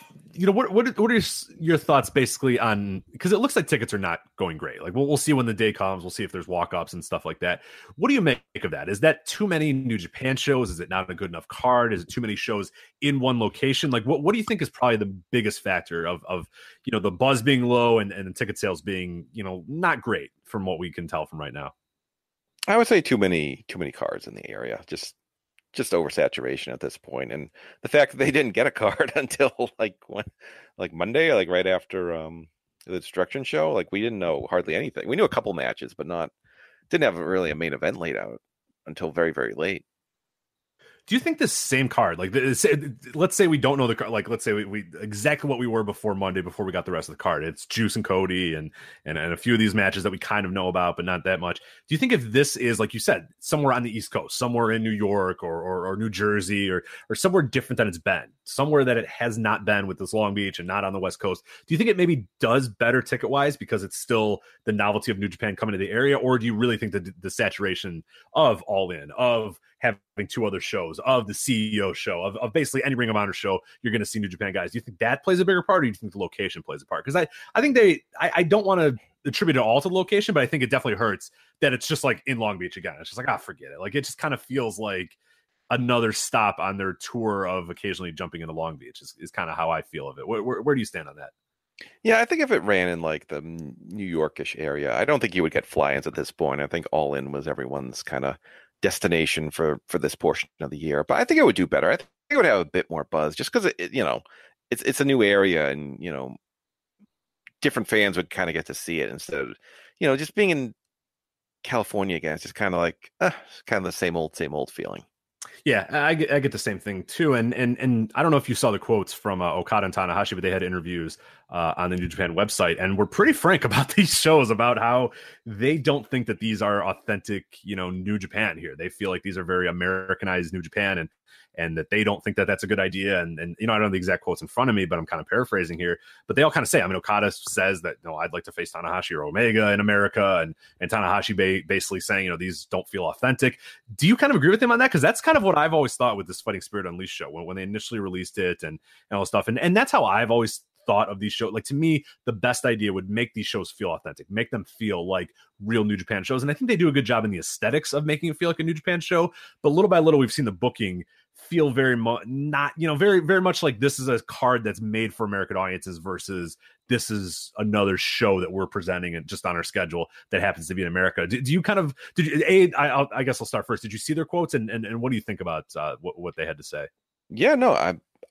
what are your thoughts basically on, because it looks like tickets are not going great. Like we'll see when the day comes. We'll see if there's walk-ups and stuff like that. What do you make of that? Is that too many New Japan shows? Is it not a good enough card? Is it too many shows in one location? Like what do you think is probably the biggest factor of the buzz being low and the ticket sales being not great from what we can tell from right now? I would say too many cards in the area. Just oversaturation at this point, and the fact that they didn't get a card until like Monday, like right after the Destruction show. Like we didn't know hardly anything. We knew a couple matches, but didn't have really a main event laid out until very, very late. Do you think this same card, like let's say we don't know the card, like let's say we exactly what we were before Monday, before we got the rest of the card, it's Juice and Cody and a few of these matches that we kind of know about, but not that much. Do you think if this is, like you said, somewhere on the East Coast, somewhere in New York or New Jersey or somewhere different than it's been, somewhere that it has not been with this Long Beach and not on the West Coast, do you think it maybe does better ticket wise because it's still the novelty of New Japan coming to the area? Or do you really think that the saturation of All In, of having two other shows, of the CEO show, of basically any Ring of Honor show, you're going to see New Japan guys? Do you think that plays a bigger part, or do you think the location plays a part? Because I think I don't want to attribute it all to the location, but I think it definitely hurts that it's just like in Long Beach again. It's just like, forget it. Like it just kind of feels like another stop on their tour of occasionally jumping into Long Beach is kind of how I feel of it. Where do you stand on that? Yeah, I think if it ran in like the New Yorkish area, I don't think you would get fly-ins at this point. I think All In was everyone's kind of destination for this portion of the year, but I think it would do better. I think it would have a bit more buzz just because it's a new area, and different fans would kind of get to see it instead of just being in California again. It's just kind of like kind of the same old feeling. Yeah, I get the same thing too, and I don't know if you saw the quotes from Okada and Tanahashi, but they had interviews on the New Japan website, and were pretty frank about these shows, about how they don't think that these are authentic, New Japan here. They feel like these are very Americanized New Japan, and that they don't think that that's a good idea. And I don't have the exact quotes in front of me, but I'm kind of paraphrasing here. But they all kind of say, Okada says that, I'd like to face Tanahashi or Omega in America, and Tanahashi basically saying, these don't feel authentic. Do you kind of agree with him on that? Because that's kind of what I've always thought with this Fighting Spirit Unleashed show when they initially released it and all this stuff. And that's how I've always thought of these shows. Like, to me, the best idea would make these shows feel authentic, make them feel like real New Japan shows. And I think they do a good job in the aesthetics of making it feel like a New Japan show. But little by little, we've seen the booking feel very much not, very, very much like this is a card that's made for American audiences versus this is another show that we're presenting and just on our schedule that happens to be in America. Do you kind of, I guess I'll start first. Did you see their quotes and what do you think about what they had to say? Yeah, no,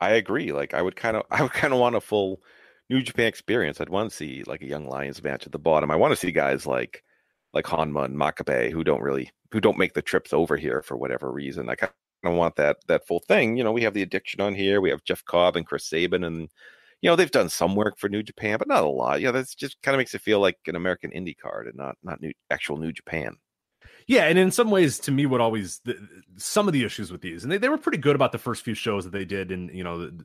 I agree. Like I would kind of want a full New Japan experience. I'd want to see like a Young Lions match at the bottom. I want to see guys like Hanma and Makabe who don't make the trips over here for whatever reason. I kind of want that full thing. We have the Addiction on here. We have Jeff Cobb and Chris Sabin, and they've done some work for New Japan, but not a lot. That's just kind of makes it feel like an American indie card and not actual New Japan. Yeah, and in some ways, to me, what always some of the issues with these, and they were pretty good about the first few shows that they did, and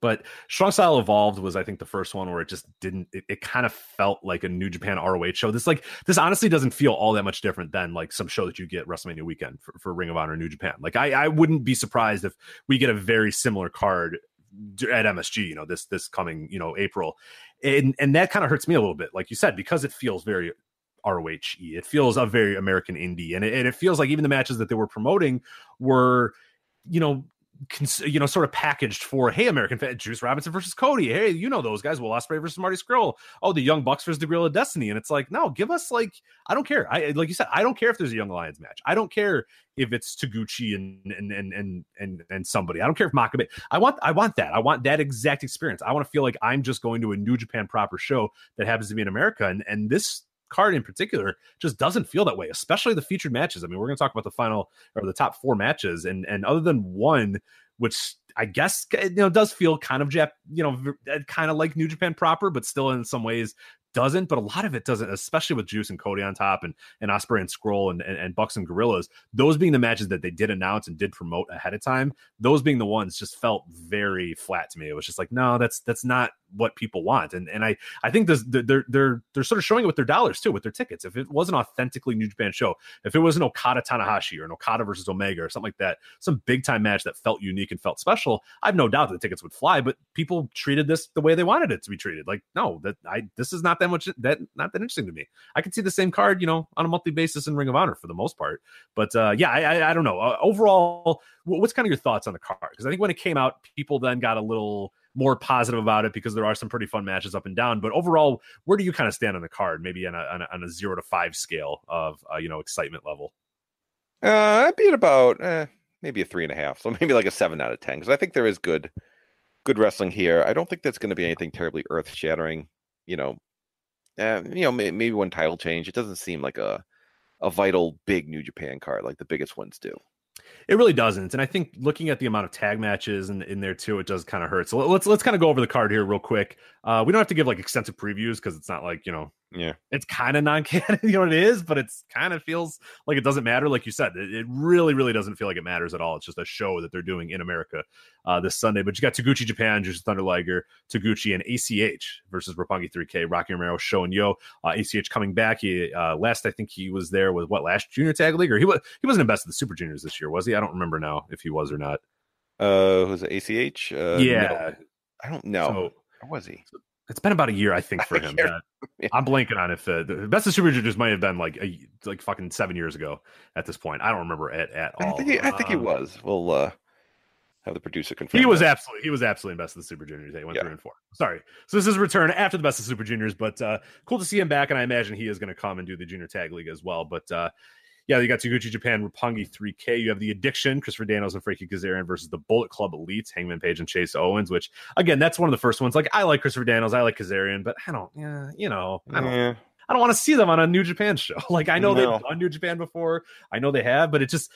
but Strong Style Evolved was, I think, the first one where it just didn't. It kind of felt like a New Japan ROH show. This honestly doesn't feel all that much different than like some show that you get WrestleMania weekend for Ring of Honor New Japan. Like I wouldn't be surprised if we get a very similar card at MSG, this coming April, and that kind of hurts me a little bit, like you said, because it feels very ROH-y. It feels a very American indie, and it feels like even the matches that they were promoting were, sort of packaged for, hey, American fan, Juice Robinson versus Cody, hey, those guys, Will Ospreay versus Marty Scurll, oh, the Young Bucks versus the Guerrilla Destiny, and it's like, no, give us I don't care. Like you said, I don't care if there's a Young Lions match. I don't care if it's Taguchi and somebody. I don't care if Makabe. I want that. I want that exact experience. I want to feel like I'm just going to a New Japan proper show that happens to be in America, and this card in particular just doesn't feel that way, especially the featured matches. I mean, we're going to talk about the final or the top 4 matches, and other than one, which I guess does feel kind of kind of like New Japan proper, but still in some ways doesn't. But a lot of it doesn't, especially with Juice and Cody on top, and Ospreay and Scroll and Bucks and Gorillas. Those being the matches that they did announce and did promote ahead of time. Those being the ones just felt very flat to me. It was just like, no, that's not what people want. And I think they're sort of showing it with their dollars too, with their tickets. If it was an authentically New Japan show, if it was an Okada Tanahashi or an Okada versus Omega or something like that, some big time match that felt unique and felt special, I've no doubt that the tickets would fly. But people treated this the way they wanted it to be treated. Like, no, this is not not that interesting to me. I could see the same card, on a monthly basis in Ring of Honor for the most part. But I don't know. Overall, what's kind of your thoughts on the card? Because I think when it came out, people then got a little more positive about it because there are some pretty fun matches up and down. But overall, where do you kind of stand on the card? Maybe on a 0 to 5 scale of excitement level. I'd be at about maybe a 3.5, so maybe like a 7 out of 10, because I think there is good wrestling here. I don't think that's going to be anything terribly earth shattering. Maybe one title change. It doesn't seem like a vital big New Japan card like the biggest ones do. It really doesn't. And I think looking at the amount of tag matches in there too, it does kind of hurt. So let's kind of go over the card here real quick. We don't have to give like extensive previews because it's not like, it's kind of non-canon, it is, but it's kind of feels like it doesn't matter. Like you said, it really, really doesn't feel like it matters at all. It's just a show that they're doing in America this Sunday. But you got Taguchi Japan, Jushin Thunder Liger, Taguchi, and ACH versus Roppongi 3K, Rocky Romero, Sho, and Yo. ACH coming back. He last I think he was there with last Junior Tag League, or he wasn't in Best of the Super Juniors this year, was he? I don't remember now if he was or not. Was it ACH? Yeah, no, I don't know. So, or was he? It's been about a year, I think, for him. Yeah. I'm blanking on if the Best of Super Juniors might have been like fucking 7 years ago at this point. I don't remember it at all. I think he was. We'll have the producer confirm. He was absolutely in Best of the Super Juniors. He went 3 and 4. Sorry. So this is a return after the Best of Super Juniors, but cool to see him back, and I imagine he is going to come and do the Junior Tag League as well. But you got Taguchi Japan, Roppongi 3K. You have the Addiction, Christopher Daniels and Frankie Kazarian versus the Bullet Club Elites, Hangman Page and Chase Owens, which, again, that's one of the first ones. Like, I like Christopher Daniels, I like Kazarian, but I don't want to see them on a New Japan show. Like, I know they've done New Japan before. I know they have, but it just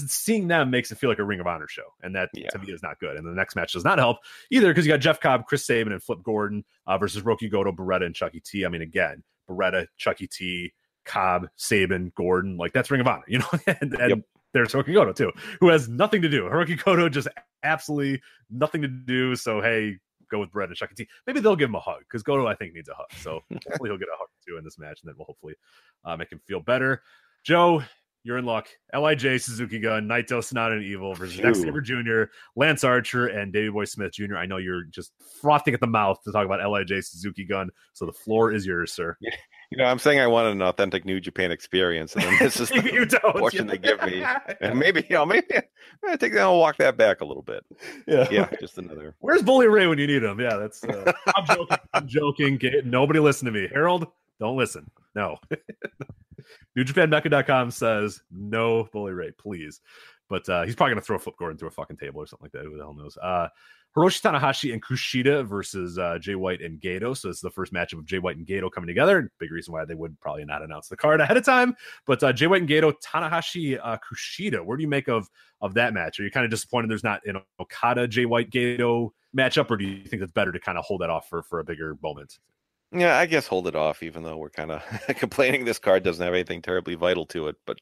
seeing them makes it feel like a Ring of Honor show. And that, to me, is not good. And the next match does not help either, because you got Jeff Cobb, Chris Sabin, and Flip Gordon versus Roki Goto, Beretta, and Chucky T. I mean, again, Beretta, Chucky T, Cobb, Sabin, Gordon, like that's Ring of Honor, and there's Hiroki Goto too, who has nothing to do. Hiroki Goto just absolutely nothing to do. So hey, go with Brett and Chucky T. Maybe they'll give him a hug, because Goto, I think, needs a hug. So hopefully he'll get a hug too in this match, and that will hopefully make him feel better. Joe, you're in luck. LIJ, Suzuki Gun, Naito, Sonata, and Evil versus Zack Sabre Jr., Lance Archer, and Davey Boy Smith Jr. I know you're just frothing at the mouth to talk about LIJ, Suzuki Gun, so the floor is yours, sir. I'm saying I want an authentic New Japan experience, and then this is the portion they give me. And maybe I think I'll walk that back a little bit. Yeah, just another. Where's Bully Ray when you need him? Yeah, that's. I'm joking. Nobody listen to me. Harold, don't listen. No. NewJapanMecca.com says no Bully Ray, please. But he's probably going to throw Flip Gordon through a fucking table or something like that. Who the hell knows? Hiroshi Tanahashi and Kushida versus Jay White and Gato. So it's the first matchup of Jay White and Gato coming together. Big reason why they would probably not announce the card ahead of time. But Jay White and Gato, Tanahashi, Kushida. What do you make of that match? Are you kind of disappointed there's not an Okada Jay White Gato matchup, or do you think it's better to kind of hold that off for a bigger moment? Yeah, I guess hold it off, even though we're kind of complaining this card doesn't have anything terribly vital to it. But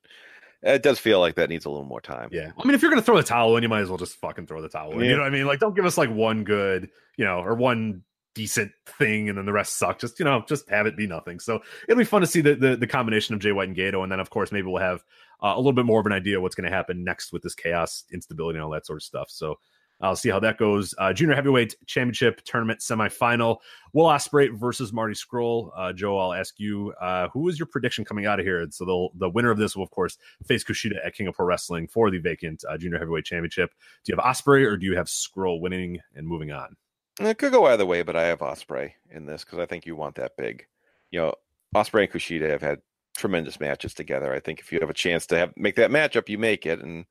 It does feel like that needs a little more time. Yeah. I mean, if you're going to throw the towel in, you might as well just fucking throw the towel in. Yeah. You know what I mean? Like, don't give us like one good, or one decent thing and then the rest suck. Just, just have it be nothing. So it'll be fun to see the combination of Jay White and Gato. And then, of course, maybe we'll have a little bit more of an idea what's going to happen next with this chaos, instability, and all that sort of stuff. So I'll see how that goes. Junior Heavyweight Championship Tournament semifinal. Will Ospreay versus Marty Scurll. Joe, I'll ask you, who is your prediction coming out of here? So the winner of this will, of course, face Kushida at King of Pro Wrestling for the vacant Junior Heavyweight Championship. Do you have Ospreay or do you have Scurll winning and moving on? It could go either way, but I have Ospreay in this because I think you want that big. Ospreay and Kushida have had tremendous matches together. I think if you have a chance to make that matchup, you make it. And,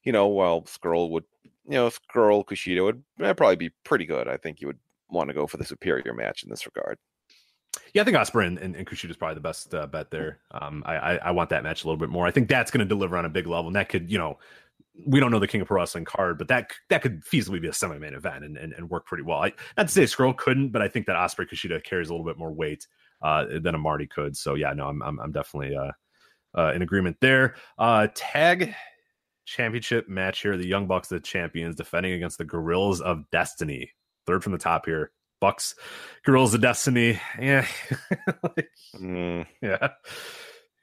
while Scurll, Kushida would probably be pretty good. I think you would want to go for the superior match in this regard. Yeah, I think Ospreay and Kushida is probably the best bet there. I want that match a little bit more. I think that's going to deliver on a big level. And that could, we don't know the King of Pro Wrestling card, but that could feasibly be a semi-main event and work pretty well. Not to say Scurll couldn't, but I think that Ospreay Kushida carries a little bit more weight than a Marty could. So yeah, no, I'm definitely in agreement there. Tag championship match here. The Young Bucks, the champions, defending against the Guerrillas of Destiny. Third from the top here. Bucks, Guerrillas of Destiny. Yeah.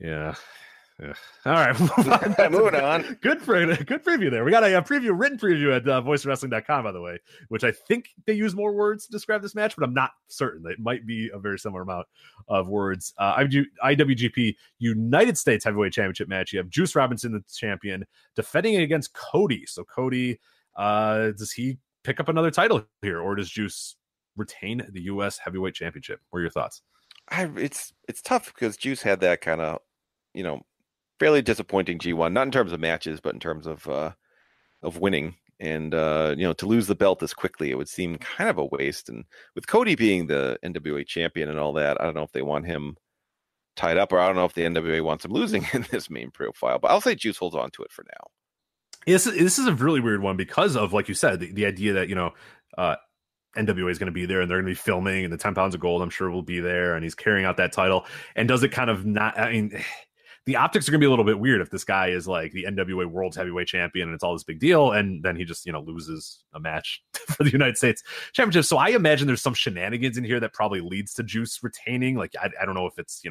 Yeah. All right. Moving on. Good preview there. We got a written preview at voicewrestling.com, by the way, which I think they use more words to describe this match, but I'm not certain. It might be a very similar amount of words. IWGP United States Heavyweight Championship match. You have Juice Robinson, the champion, defending against Cody. So Cody, does he pick up another title here, or does Juice retain the U.S. Heavyweight Championship? What are your thoughts? It's tough because Juice had that kind of, fairly disappointing G1, not in terms of matches, but in terms of winning. And, to lose the belt this quickly, it would seem kind of a waste. And with Cody being the NWA champion and all that, I don't know if they want him tied up, or I don't know if the NWA wants him losing in this main profile. But I'll say Juice holds on to it for now. This is a really weird one because of, like you said, the idea that, NWA is going to be there and they're going to be filming, and the 10 pounds of gold, I'm sure, will be there, and he's carrying out that title. And does it kind of not, the optics are going to be a little bit weird if this guy is like the NWA World's Heavyweight Champion and it's all this big deal, and then he just, loses a match for the United States Championship. So I imagine there's some shenanigans in here that probably leads to Juice retaining. Like, I don't know if it's,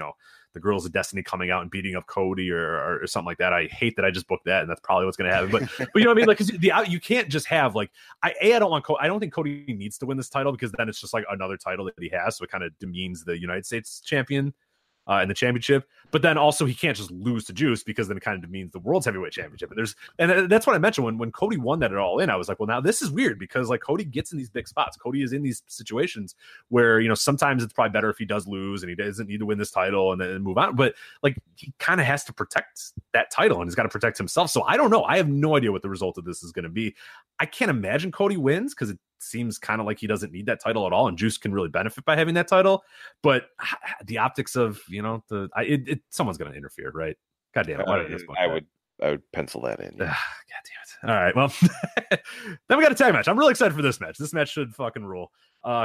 the Girls of Destiny coming out and beating up Cody or something like that. I hate that I just booked that, and that's probably what's going to happen. But you know what I mean? Like, 'cause you can't just have like, I don't think Cody needs to win this title, because then it's just like another title that he has. So it kind of demeans the United States champion in the championship. But then also he can't just lose to Juice, because then it kind of demeans the World's Heavyweight Championship. And that's what I mentioned when Cody won that at All In. I was like, well, now this is weird, because like Cody gets in these big spots. Cody is in these situations where, sometimes it's probably better if he does lose and he doesn't need to win this title and then move on. But like, he kind of has to protect that title, and he's got to protect himself. So I don't know. I have no idea what the result of this is going to be. I can't imagine Cody wins, because it seems kind of like he doesn't need that title at all, and Juice can really benefit by having that title. But the optics of, someone's going to interfere, right? God damn it. I would pencil that in. God damn it. All right. Well, then we got a tag match. I'm really excited for this match. This match should fucking rule.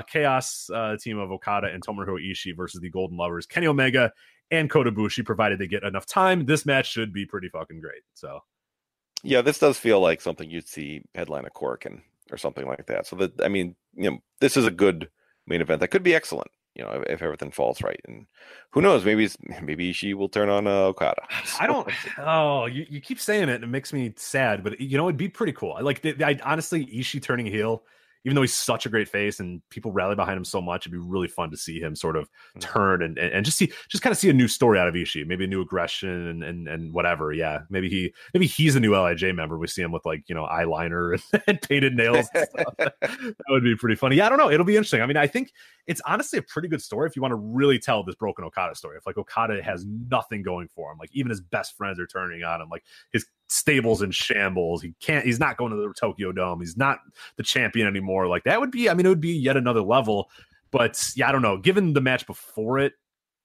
Chaos team of Okada and Tomohiro Ishii versus the Golden Lovers, Kenny Omega and Kota Ibushi, provided they get enough time. This match should be pretty fucking great. So yeah, this does feel like something you'd see headline a Corkin or something like that. So this is a good main event that could be excellent, if everything falls right. And who knows, maybe Ishii will turn on Okada. You keep saying it and it makes me sad, but it'd be pretty cool. I honestly, Ishii turning heel, even though he's such a great face and people rally behind him so much, it'd be really fun to see him sort of turn and just kind of see a new story out of Ishii, maybe a new aggression and whatever. Yeah. Maybe he's a new LIJ member. We see him with eyeliner and painted nails and stuff. That would be pretty funny. Yeah, I don't know. It'll be interesting. I mean, I think it's honestly a pretty good story if you want to really tell this broken Okada story. If Okada has nothing going for him, even his best friends are turning on him, his stable's in shambles. He's not going to the Tokyo Dome. He's not the champion anymore. That would be, it would be yet another level. But yeah, I don't know. Given the match before it,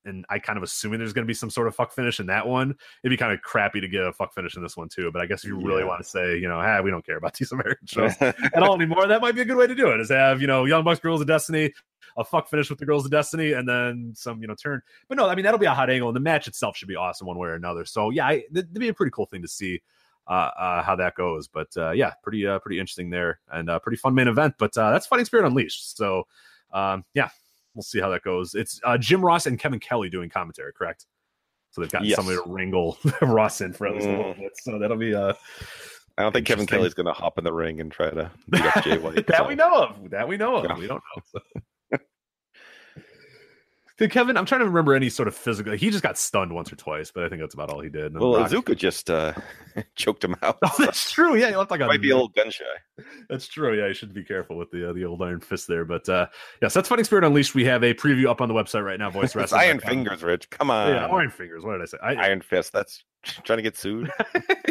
and I kind of assuming there's going to be some sort of fuck finish in that one, it'd be kind of crappy to get a fuck finish in this one too. But I guess if you really want to say, we don't care about these American shows at all anymore, that might be a good way to do it, is have, Young Bucks, Girls of Destiny, a fuck finish with the Girls of Destiny and then some, turn. But no, I mean, that'll be a hot angle, and the match itself should be awesome one way or another. So yeah, that'd be a pretty cool thing to see how that goes. But yeah, pretty interesting there, and pretty fun main event. But that's Fighting Spirit Unleashed. So yeah, we'll see how that goes. It's Jim Ross and Kevin Kelly doing commentary, correct? So they've gotten somebody to wrangle Ross in for at least a little bit. So that'll be I don't think Kevin Kelly's going to hop in the ring and try to beat up Jay White. We know of. Yeah. We don't know. So. Did Kevin? I'm trying to remember any sort of physical. He just got stunned once or twice, but I think that's about all he did. And well, Azuka just choked him out. Oh, that's true. Yeah, he looked like might be a little gun shy. That's true. Yeah, you should be careful with the old iron fist there. But yes, that's Fighting Spirit Unleashed. We have a preview up on the website right now. Voice Wrestling. Iron Fingers, Rich. Come on. Yeah, Iron Fingers. What did I say? Iron Fist. That's trying to get sued.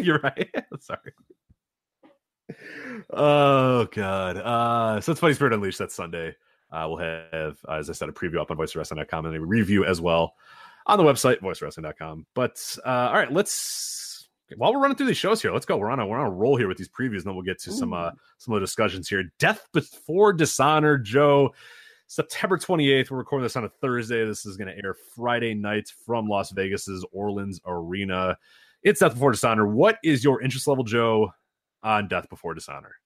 You're right. Sorry. Oh God. So it's Fighting Spirit Unleashed. That's Sunday. We'll have, as I said, a preview up on voicewrestling.com and a review as well on the website, voicewrestling.com. But all right, while we're running through these shows here, let's go. We're on a roll here with these previews, and then we'll get to some of the discussions here. Death Before Dishonor, Joe, September 28th. We're recording this on a Thursday. This is going to air Friday night from Las Vegas's Orleans Arena. It's Death Before Dishonor. What is your interest level, Joe, on Death Before Dishonor?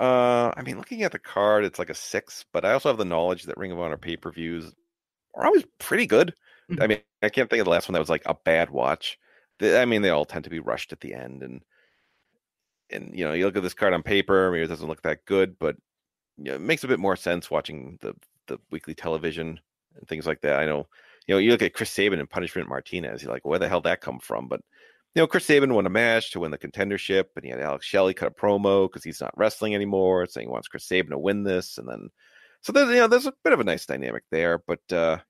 I mean, looking at the card, it's like a 6, but I also have the knowledge that Ring of Honor pay-per-views are always pretty good. I mean, I can't think of the last one that was like a bad watch. I mean, they all tend to be rushed at the end, and you look at this card on paper, maybe it doesn't look that good, but it makes a bit more sense watching the weekly television and things like that. I know, you look at Chris Sabin and Punishment Martinez, you're like, where the hell did that come from? But Chris Sabin won a match to win the contendership, and he had Alex Shelley cut a promo because he's not wrestling anymore, saying he wants Chris Sabin to win this. And then, so there's a bit of a nice dynamic there. But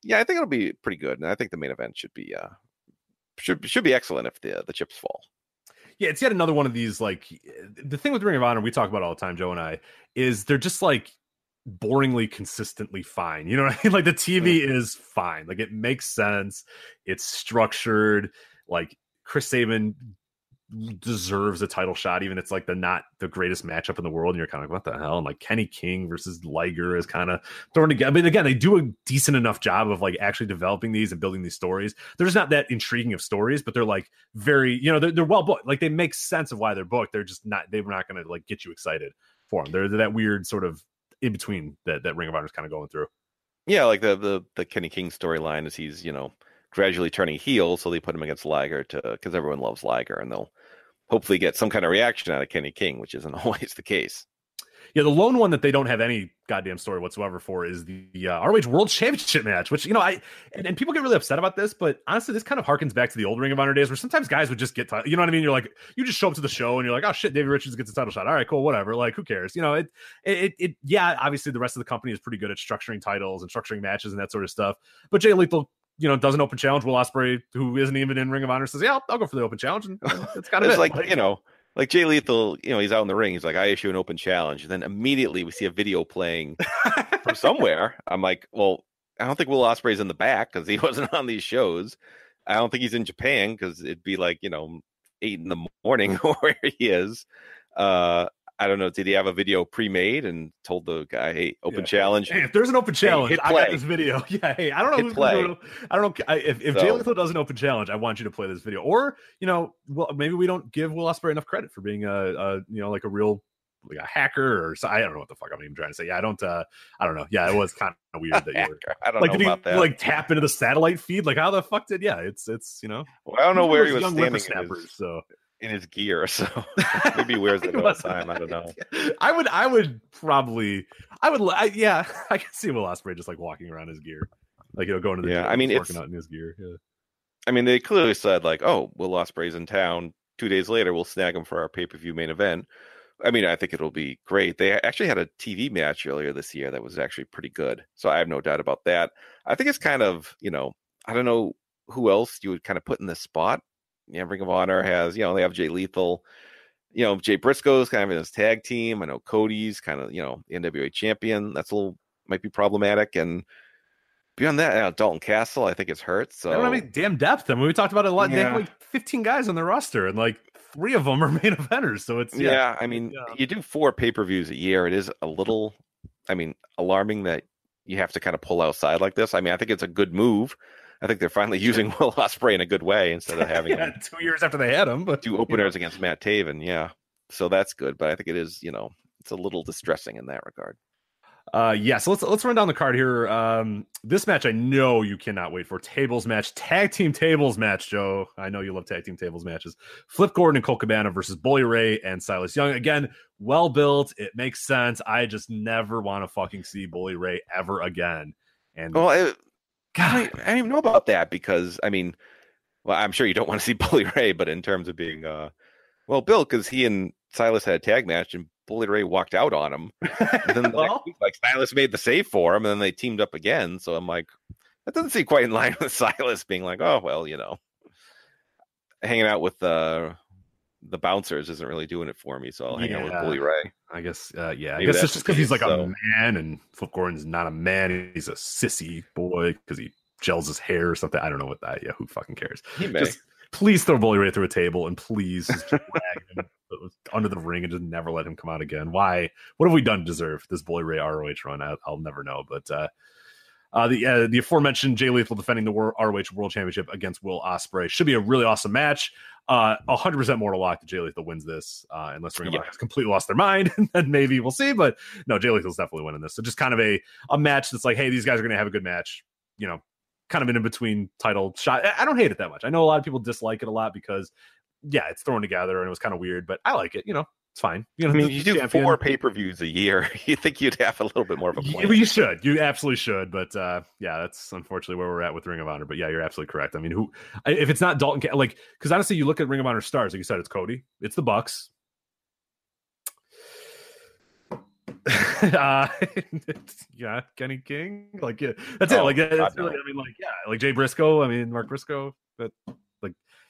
yeah, I think it'll be pretty good, and I think the main event should be excellent if the chips fall. Yeah, it's yet another one of these, like, the thing with Ring of Honor we talk about all the time, Joe and I, is they're just like boringly consistently fine. You know what I mean? Like the TV is fine. Like it makes sense. It's structured. Like Chris Sabin deserves a title shot, even if it's like not the greatest matchup in the world, and you're kind of like, what the hell? And like Kenny King versus Liger is kind of thrown together. I mean, again, they do a decent enough job of like actually developing these and building these stories. They're just not that intriguing of stories, but they're like very, they're well booked. Like they make sense of why they're booked. They're just not, they're not going to like get you excited for them. They're that weird sort of in between that Ring of Honor is kind of going through. Yeah, like the Kenny King storyline is he's gradually turning heel, so they put him against Liger because everyone loves Liger, and they'll hopefully get some kind of reaction out of Kenny King, which isn't always the case. Yeah, the lone one that they don't have any goddamn story whatsoever for is the ROH World Championship match, which, and people get really upset about this, but honestly, this kind of harkens back to the old Ring of Honor days where sometimes guys would just get, you know what I mean? You're like, you just show up to the show and you're like, oh shit, Davey Richards gets a title shot. All right, cool, whatever. Like, who cares? Yeah, obviously the rest of the company is pretty good at structuring titles and structuring matches and that sort of stuff. But Jay Lethal, does an open challenge. Will Ospreay, who isn't even in Ring of Honor, says, yeah, I'll go for the open challenge. And it's kind of like Jay Lethal, he's out in the ring. He's like, I issue an open challenge. And then immediately we see a video playing from somewhere. I'm like, well, I don't think Will Ospreay's in the back because he wasn't on these shows. I don't think he's in Japan because it'd be like, 8 in the morning where he is. I don't know. Did he have a video pre-made and told the guy, "Hey, open challenge"? Hey, if there's an open challenge, I got this video. Yeah, hey, I don't know who's going to. I don't know if Jay Lethal does an open challenge. I want you to play this video, or well, maybe we don't give Will Ospreay enough credit for being like a real like a hacker or so. I don't know what the fuck I'm even trying to say. Yeah, I don't know. Yeah, it was kind of weird that you were. I don't know about that. Like tap into the satellite feed. Like how the fuck did? Yeah, it's Well, I don't know where he was standing. In his gear, so maybe he wears it all the time. I don't know. I can see Will Ospreay just like walking around his gear, like going to the gym, working out in his gear. Yeah, I mean, they clearly said like, "Oh, Will Ospreay's in town. 2 days later, we'll snag him for our pay-per-view main event." I mean, I think it'll be great. They actually had a TV match earlier this year that was actually pretty good, so I have no doubt about that. I think it's kind of I don't know who else you would kind of put in this spot. Yeah, Ring of Honor has, they have Jay Lethal, Jay Briscoe's kind of in his tag team. I know Cody's kind of, the NWA champion. That's might be problematic. And beyond that, Dalton Castle, I think is hurt. So I don't have any damn depth. I mean, we talked about it a lot. Yeah. They have like 15 guys on their roster, and like 3 of them are main eventers. So it's I mean, you do 4 pay-per-views a year. It is a little, alarming that you have to kind of pull outside like this. I mean, I think it's a good move. I think they're finally using Will Ospreay in a good way instead of having 2 years after they had him, but 2 openers against Matt Taven. Yeah. So that's good. But I think it is, it's a little distressing in that regard. So let's run down the card here. This match I know you cannot wait for. Tables match, tag team tables match, Joe. I know you love tag team tables matches. Flip Gordon and Colt Cabana versus Bully Ray and Silas Young. Again, well built. It makes sense. I just never want to fucking see Bully Ray ever again. And I don't even know about that because I'm sure you don't want to see Bully Ray, but in terms of being well built, because he and Silas had a tag match and Bully Ray walked out on him. And then the next week, Silas made the save for him, and then they teamed up again. So I'm like, that doesn't seem quite in line with Silas being like, oh well, hanging out with the bouncers isn't really doing it for me. So I'll hang out with Bully Ray. I guess, I guess it's just because he's like a man, and Flip Gordon's not a man. He's a sissy boy because he gels his hair or something. I don't know what that. Yeah, who fucking cares? Just please throw Bully Ray through a table and please just drag him under the ring and just never let him come out again. Why? What have we done to deserve this Bully Ray ROH run? I'll never know. But the aforementioned Jay Lethal defending the ROH World Championship against Will Ospreay should be a really awesome match. 100% mortal lock that Jay Lethal wins this, unless Ring of Honor has completely lost their mind, and then maybe we'll see. But no, Jay Lethal's definitely winning this. So just kind of a match that's like, hey, these guys are going to have a good match. Kind of an in-between title shot. I don't hate it that much. I know a lot of people dislike it a lot because, it's thrown together and it was kind of weird, but I like it. It's fine. You do 4 pay-per-views a year. You think you'd have a little bit more of a plan. You should. You absolutely should. But that's unfortunately where we're at with Ring of Honor. But yeah, you're absolutely correct. I mean, if it's not Dalton, because honestly, you look at Ring of Honor stars, like you said, it's Cody, it's the Bucks. Kenny King, that's it. Like Jay Briscoe. Mark Briscoe. But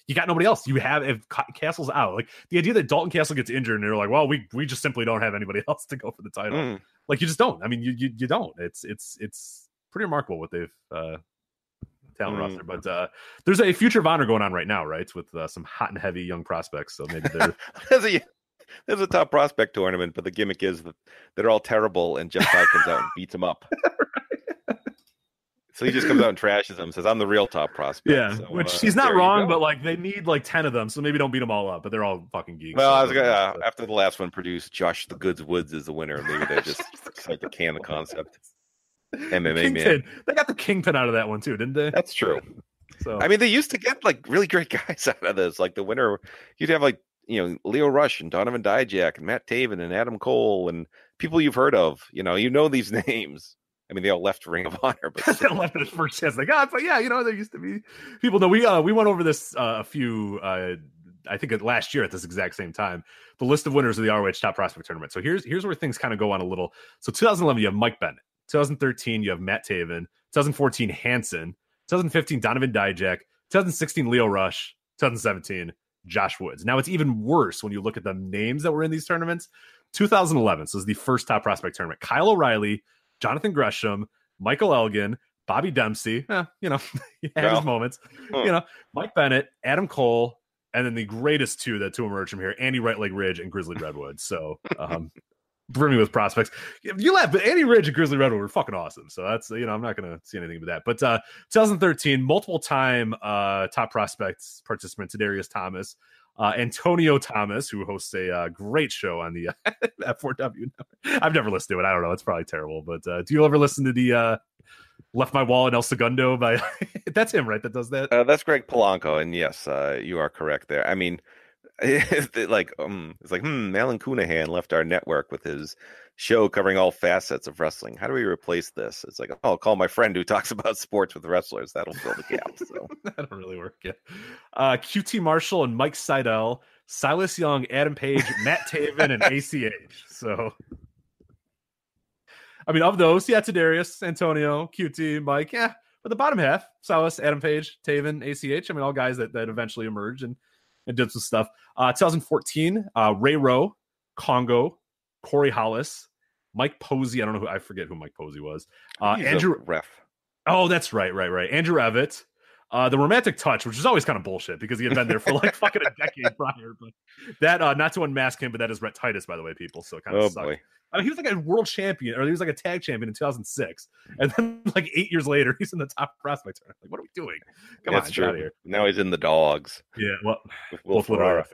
you got nobody else. You have if Castle's out. Like the idea that Dalton Castle gets injured and they're like, well, we just simply don't have anybody else to go for the title. Like you just don't. You don't. It's pretty remarkable what they've talent roster. But there's a Future of Honor going on right now, right? With some hot and heavy young prospects. So maybe they're. There's a top prospect tournament, but the gimmick is that they're all terrible, and Jeff Dye comes out and beats them up. So he just comes out and trashes them, says, I'm the real top prospect. Yeah, so, which he's not wrong, but they need 10 of them, so maybe don't beat them all up, but they're all fucking geeks. Well, I was gonna, after the last one produced, Josh the Goods Woods is the winner. Maybe they just start to can the concept. MMA Kingpin. Man. They got the Kingpin out of that one, too, didn't they? That's true. So they used to get really great guys out of this. Like the winner, you'd have Leo Rush and Donovan Dijak and Matt Taven and Adam Cole and people you've heard of. These names. They all left Ring of Honor, but they left it as first chance they got. But yeah, there used to be people. No, we went over this a few. I think last year at this exact same time. The list of winners of the ROH Top Prospect Tournament. So here's where things kind of go on a little. So 2011, you have Mike Bennett. 2013, you have Matt Taven. 2014, Hanson. 2015, Donovan Dijak. 2016, Leo Rush. 2017. Josh Woods. Now it's even worse when you look at the names that were in these tournaments. 2011, so this is the first Top Prospect Tournament. Kyle O'Reilly, Jonathan Gresham, Michael Elgin, Bobby Dempsey. He had his moments. Mike Bennett, Adam Cole, and then the greatest two to emerge from here: Andy Right Leg Ridge and Grizzly Redwood. So, brimming with prospects. You laugh, but Andy Ridge and Grizzly Redwood were fucking awesome. So that's I'm not going to see anything but that. But 2013, multiple time Top Prospects participant Tadarius Thomas, Antonio Thomas, who hosts a great show on the F4W. I've never listened to it. I don't know. It's probably terrible. But do you ever listen to the Left My Wallet El Segundo by? That's him, right? That does that. That's Greg Polanco, and yes, you are correct there. It's like Alan Cunahan left our network with his show covering all facets of wrestling. How do we replace this? It's like, I'll call my friend who talks about sports with wrestlers. That'll fill the gap. So that'll really work. Yeah. QT Marshall and Mike Seidel, Silas Young, Adam Page, Matt Taven, and ACH. So, of those, Tadarius, Antonio, QT, Mike, but the bottom half, Silas, Adam Page, Taven, ACH. All guys that eventually emerged and did some stuff. 2014, Ray Rowe, Congo, Corey Hollis, Mike Posey. I don't know I forget who Mike Posey was. Andrew Ref. Oh, that's right. Andrew Evett. The Romantic Touch, which is always kind of bullshit because he had been there for fucking a decade prior. But that, not to unmask him, but that is Rhett Titus, by the way, people. So it kind of sucked. Boy. I mean, he was like a world champion, or he was like a tag champion in 2006, and then like 8 years later, he's in the top prospect tournament. Like, what are we doing? Come on, get out of here. Now he's in the dogs. Yeah, well, with Will Ferrara.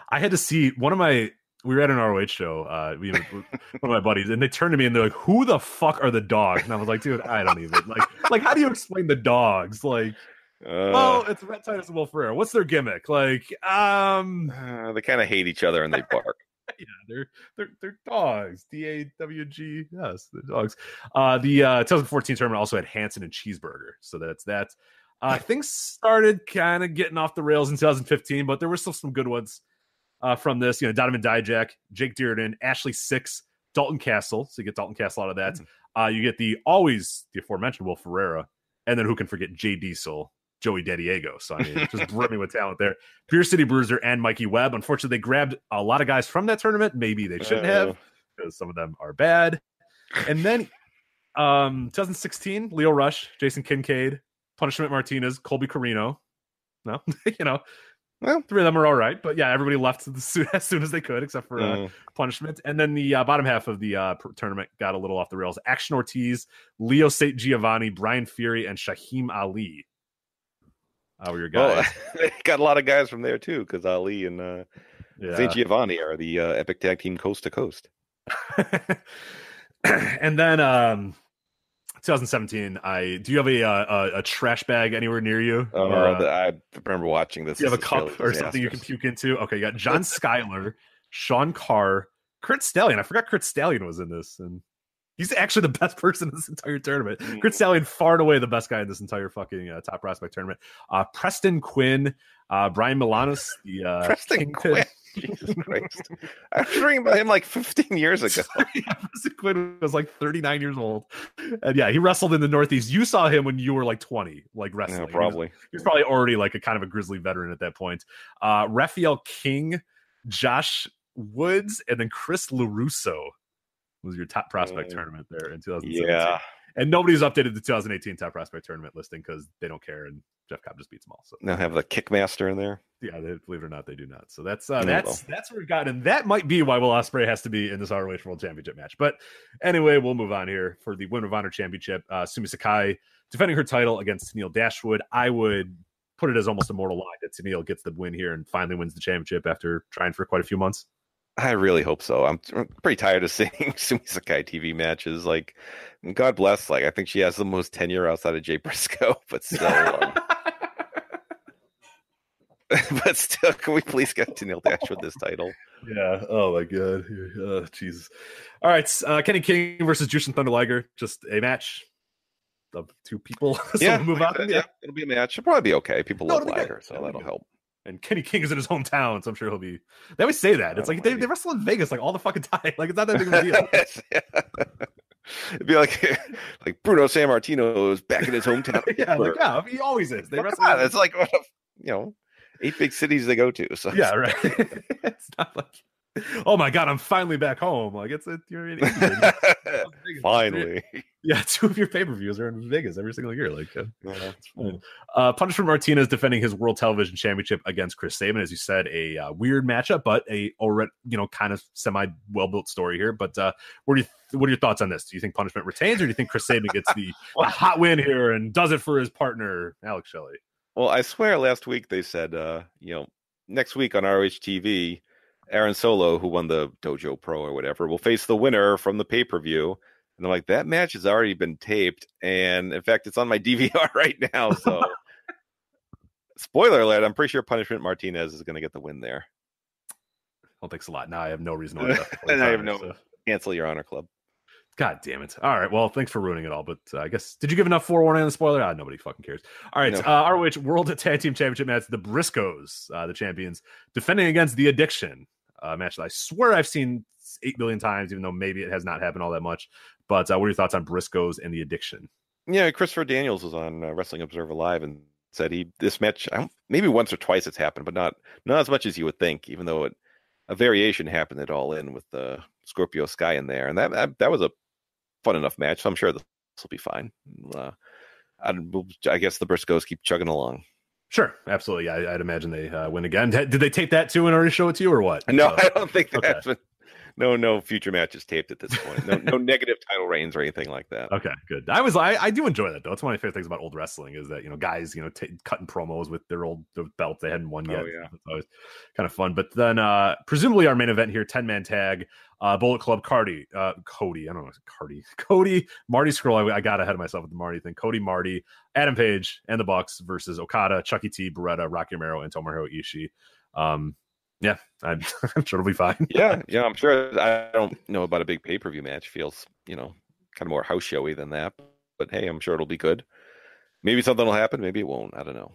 I had to see one of my. We were at an ROH show, one of my buddies, and they turned to me and they're like, "Who the fuck are the dogs?" And I was like, "Dude, I don't even like. How do you explain the dogs? Like, well, it's Rhett Titus and Will Ferrara. What's their gimmick? Like, they kind of hate each other and they bark. Yeah, they're dogs. DAWG. Yes, the dogs. The 2014 tournament also had Hanson and Cheeseburger, so that's that. Things started kind of getting off the rails in 2015, but there were still some good ones from this. You know, Donovan Dijak, Jake Dearden, Ashley Six, Dalton Castle. So you get Dalton Castle out of that. You get the aforementioned Will Ferrara, and then who can forget Jay Diesel, Joey Diego. So I mean, just brimming with talent there. Beer City Bruiser and Mikey Webb. Unfortunately, they grabbed a lot of guys from that tournament. Maybe they shouldn't have, because some of them are bad. And then 2016, Leo Rush, Jason Kincaid, Punishment Martinez, Colby Carino. No, well, 3 of them are all right, but yeah, everybody left as soon as they could, except for Punishment. And then the bottom half of the tournament got a little off the rails. Action Ortiz, Leo St. Giovanni, Brian Fury, and Shaheem Ali. Were your guys? Well, they got a lot of guys from there too, because Ali and St. Giovanni are the epic tag team coast to coast. And then 2017, do you have a trash bag anywhere near you? I remember watching this. Do you have a cup or something you can puke into? Okay, you got John Schuyler, Sean Carr, Kurt Stallion. I forgot Kurt Stallion was in this, and he's actually the best person in this entire tournament. Kurt Stallion, far and away the best guy in this entire fucking top prospect tournament. Preston Quinn, Brian Milanos, the Preston Kingpin. Quinn. Jesus Christ. I was reading about him like 15 years ago. Preston Quinn was like 39 years old. And yeah, he wrestled in the Northeast. You saw him when you were like 20, like wrestling. Yeah, probably. He was probably already like a kind of a grizzly veteran at that point. Raphael King, Josh Woods, and then Chris LaRusso was your top prospect tournament there in 2017. Yeah. And nobody's updated the 2018 top prospect tournament listing because they don't care, and Jeff Cobb just beats them all. So now have the Kickmaster in there. Yeah, believe it or not, they do not. So that's what we've got, and that might be why Will Ospreay has to be in this ROH World Championship match. But anyway, we'll move on here for the Women of Honor Championship. Sumi Sakai defending her title against Tennille Dashwood. I would put it as almost a mortal line that Tennille gets the win here and finally wins the championship after trying for quite a few months. I really hope so. I'm pretty tired of seeing Sumi Sakai TV matches. Like, God bless. Like, I think she has the most tenure outside of Jay Briscoe, but still. But still, can we please get Tennille Dashwood this title? Yeah. Oh my God. Jesus. All right. Kenny King versus Jushin Thunder Liger. Just a match of two people. So yeah. We'll move on. Yeah. It'll be a match. It'll probably be okay. People love Liger, so that'll help. And Kenny King is in his hometown, so I'm sure he'll be. They always say that. It's like they wrestle in Vegas like all the fucking time. Like it's not that big of a deal. It'd be like Bruno Sammartino is back in his hometown. Yeah, he always is. They wrestle. It's like 8 big cities they go to. So yeah, right. It's not like, oh my God, I'm finally back home. Like you're in England. Finally. Yeah, 2 of your pay-per-views are in Vegas every single year. Like, it's fine. Punishment Martinez defending his World Television Championship against Chris Sabin. As you said, a weird matchup, but a already kind of semi well-built story here. But what are your thoughts on this? Do you think Punishment retains, or do you think Chris Sabin gets the hot win here and does it for his partner Alex Shelley? Well, I swear last week they said, next week on ROH TV, Aaron Solo, who won the Dojo Pro or whatever, will face the winner from the pay-per-view. And I'm like, that match has already been taped. And in fact, it's on my DVR right now. So spoiler alert, I'm pretty sure Punishment Martinez is going to get the win there. Well, thanks a lot. Now I have no reason to and I have cancel your honor club. God damn it. All right. Well, thanks for ruining it all. But I guess, did you give enough forewarning on the spoiler? Nobody fucking cares. All right. No. ROH World Tag Team Championship match. The Briscoes, the champions, defending against The Addiction. Match that I swear I've seen 8 billion times, even though maybe it has not happened all that much. But what are your thoughts on Briscoes and The Addiction? Yeah, Christopher Daniels was on Wrestling Observer Live and said this match, maybe once or twice it's happened, but not as much as you would think, even though a variation happened at All In with the Scorpio Sky in there. And that was a fun enough match, so I'm sure this will be fine. I guess the Briscoes keep chugging along. Sure, absolutely. Yeah, I'd imagine they win again. Did they tape that too and already show it to you, or what? No, I don't think Okay. that's been. No future matches taped at this point. No negative title reigns or anything like that. Okay, good. I do enjoy that though. It's one of my favorite things about old wrestling is that guys cutting promos with their old belts they hadn't won yet. Oh, yeah. It's always kind of fun. But then presumably our main event here, 10-man tag, Bullet Club Cody. I don't know, Cody, Marty Scurll. I got ahead of myself with the Marty thing. Cody, Marty, Adam Page, and the Bucks versus Okada, Chucky T, Beretta, Rocky Romero, and Tomohiro Ishii. Yeah, I'm sure it'll be fine. Yeah, I'm sure. I don't know about a big pay-per-view match. Feels, kind of more house showy than that. But hey, I'm sure it'll be good. Maybe something will happen. Maybe it won't. I don't know.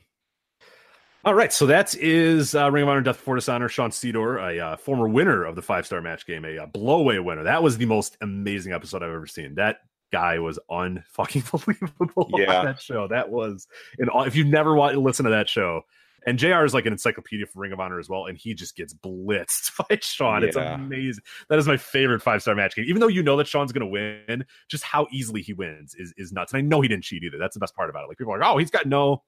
All right, so that is Ring of Honor Death Before Dishonor. Sean Sidor, a former winner of the 5-star match game, a blow-away winner. That was the most amazing episode I've ever seen. That guy was unfucking believable on that show. That was, if you've never listened to that show, and JR is like an encyclopedia for Ring of Honor as well, and he just gets blitzed by Sean. Yeah. It's amazing. That is my favorite 5-star match game. Even though that Sean's going to win, just how easily he wins is nuts. And I know he didn't cheat either. That's the best part about it. Like people are like, oh, he's got no.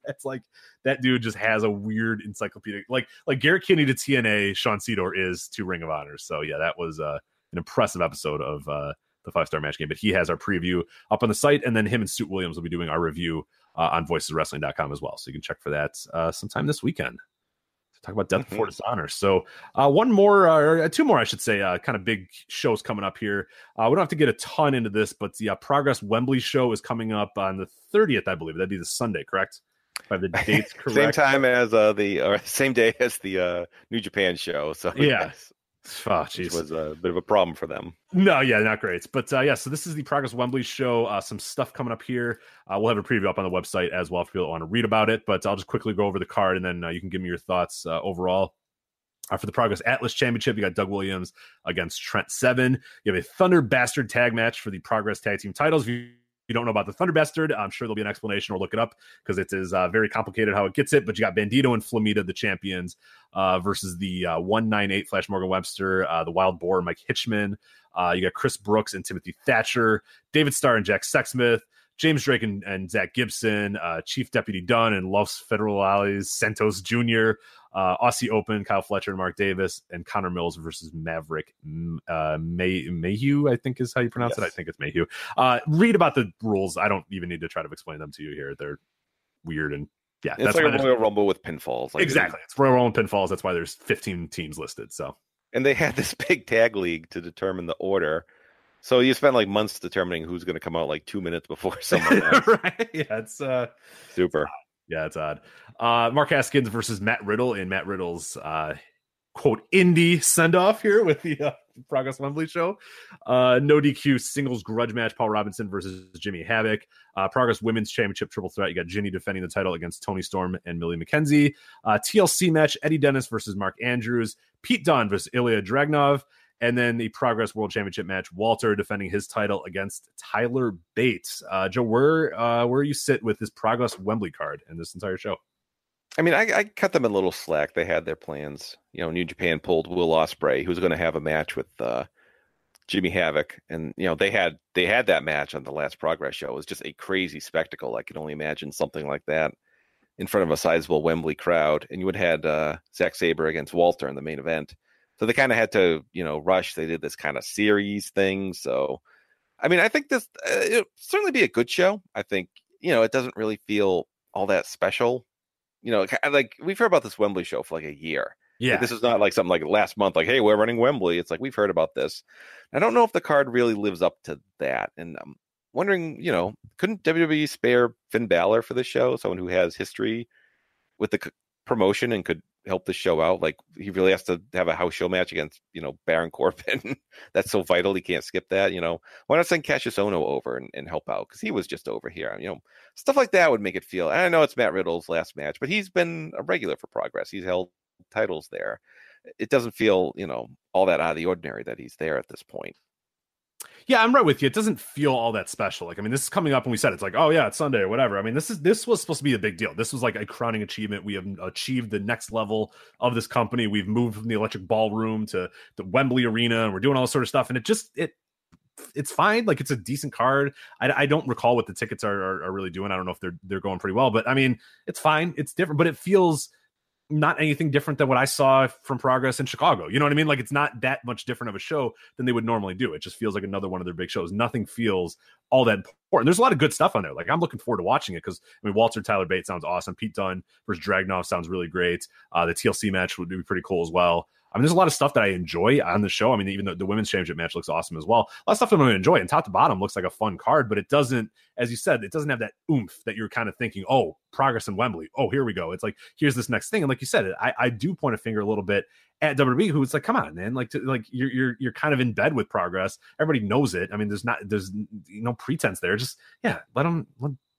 That's like that dude just has a weird encyclopedia. Like Garrett Kinney to TNA, Sean Sidor is to Ring of Honor. So yeah, that was an impressive episode of the 5-star match game. But he has our preview up on the site, and then him and Stuart Williams will be doing our review on voiceswrestling.com as well. So you can check for that sometime this weekend. So talk about Death Before Dishonor. So one more, or two more, I should say, kind of big shows coming up here. We don't have to get a ton into this, but the Progress Wembley show is coming up on the 30th, I believe. That'd be the Sunday, correct? If I have the dates correct. Same day as the New Japan show. So yeah. Oh, geez. Which was a bit of a problem for them. No, yeah, not great. But so this is the Progress Wembley show. Some stuff coming up here. We'll have a preview up on the website as well if people want to read about it. But I'll just quickly go over the card, and then you can give me your thoughts overall. For the Progress Atlas Championship, you got Doug Williams against Trent Seven. You have a Thunder Bastard tag match for the Progress Tag Team titles. If you don't know about the Thunder Bastard, I'm sure there'll be an explanation or look it up because it is very complicated how it gets it. But you got Bandito and Flamita, the champions, versus the 198 Flash Morgan Webster, the Wild Boar, Mike Hitchman. You got Chris Brooks and Timothy Thatcher, David Starr and Jack Sexsmith, James Drake and Zach Gibson, Chief Deputy Dunn and Los Federales Santos Jr., Aussie Open, Kyle Fletcher and Mark Davis, and Connor Mills versus Maverick Mayhew, I think is how you pronounce it. I think it's Mayhew. Read about the rules. I don't even need to try to explain them to you here. They're weird and yeah. It's like a Royal Rumble with pinfalls. Exactly. It's Royal Rumble and pinfalls. That's why there's 15 teams listed. So. And they had this big tag league to determine the order. So you spend like months determining who's going to come out like 2 minutes before someone else. Right? Yeah, it's super. Yeah, it's odd. Mark Haskins versus Matt Riddle in Matt Riddle's quote indie send off here with the Progress Wembley show. No DQ singles grudge match. Paul Robinson versus Jimmy Havoc. Progress Women's Championship triple threat. You got Ginny defending the title against Toni Storm and Millie McKenzie. TLC match. Eddie Dennis versus Mark Andrews. Pete Dunne versus Ilya Dragunov. And then the Progress World Championship match, Walter defending his title against Tyler Bates. Joe, where you sit with this Progress Wembley card and this entire show? I mean, I cut them a little slack. They had their plans. New Japan pulled Will Ospreay, who was going to have a match with Jimmy Havoc, and they had that match on the last Progress show. It was just a crazy spectacle. I can only imagine something like that in front of a sizable Wembley crowd. And you would have had Zack Sabre against Walter in the main event. So they kind of had to, rush. They did this kind of series thing. So, I mean, I think this it'll certainly be a good show. I think, it doesn't really feel all that special. Like we've heard about this Wembley show for like a year. Yeah. Like, this is not like something like last month, like, hey, we're running Wembley. It's like, we've heard about this. I don't know if the card really lives up to that. And I'm wondering, couldn't WWE spare Finn Balor for this show? Someone who has history with the promotion and could help the show out. Like, he really has to have a house show match against Baron Corbin. That's so vital, he can't skip that. Why not send Cassius Ohno over and help out, because he was just over here. Stuff like that would make it feel, I know it's Matt Riddle's last match, but he's been a regular for Progress. He's held titles there. It doesn't feel all that out of the ordinary that he's there at this point. Yeah, I'm right with you. It doesn't feel all that special. Like, I mean, this is coming up and we said it's like, oh yeah, it's Sunday or whatever. I mean, this was supposed to be a big deal. This was like a crowning achievement. We have achieved the next level of this company. We've moved from the Electric Ballroom to the Wembley Arena, and we're doing all this sort of stuff. And it it's fine. Like, it's a decent card. I don't recall what the tickets are really doing. I don't know if they're going pretty well, but I mean, it's fine. It's different, but it feels not anything different than what I saw from Progress in Chicago. You know what I mean? Like, it's not that much different of a show than they would normally do. It just feels like another one of their big shows. Nothing feels all that important. There's a lot of good stuff on there. Like, I'm looking forward to watching it because, I mean, Walter Tyler Bate sounds awesome. Pete Dunne versus Dragunov sounds really great. The TLC match would be pretty cool as well. I mean, there's a lot of stuff that I enjoy on the show. I mean, even the women's championship match looks awesome as well. A lot of stuff I'm going to enjoy, and top to bottom looks like a fun card, but it doesn't, as you said, it doesn't have that oomph that you're kind of thinking, oh, Progress in Wembley. Oh, here we go. It's like, here's this next thing. And like you said, I do point a finger a little bit at WWE, who it's like, come on, man. Like, you're kind of in bed with Progress. Everybody knows it. I mean, there's no pretense there. Just, yeah, let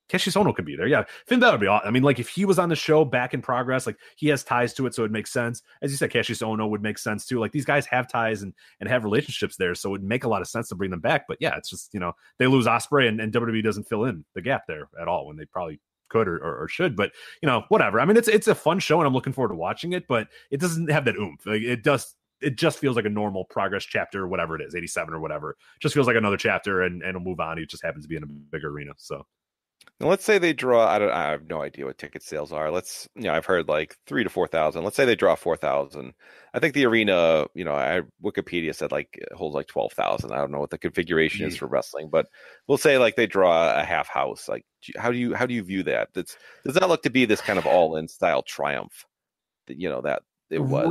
Kassius Ohno could be there. Yeah. Finn Balor would be awesome. I mean, like, if he was on the show back in Progress, like, he has ties to it, so it makes sense. As you said, Kassius Ohno would make sense too. Like, these guys have ties and have relationships there, so it would make a lot of sense to bring them back. But yeah, it's just, they lose Ospreay and WWE doesn't fill in the gap there at all when they probably could or should. But, whatever. I mean, it's a fun show and I'm looking forward to watching it, but it doesn't have that oomph. Like, it just feels like a normal Progress chapter, whatever it is, 87 or whatever. It just feels like another chapter and it'll move on. It just happens to be in a bigger arena. So. Now, let's say they draw. I have no idea what ticket sales are. I've heard like 3,000 to 4,000. Let's say they draw 4,000. I think the arena, Wikipedia said like it holds like 12,000. I don't know what the configuration is for wrestling, but we'll say like they draw a half house. Like, how do you view that? Does that look to be this kind of all-in style triumph? That it was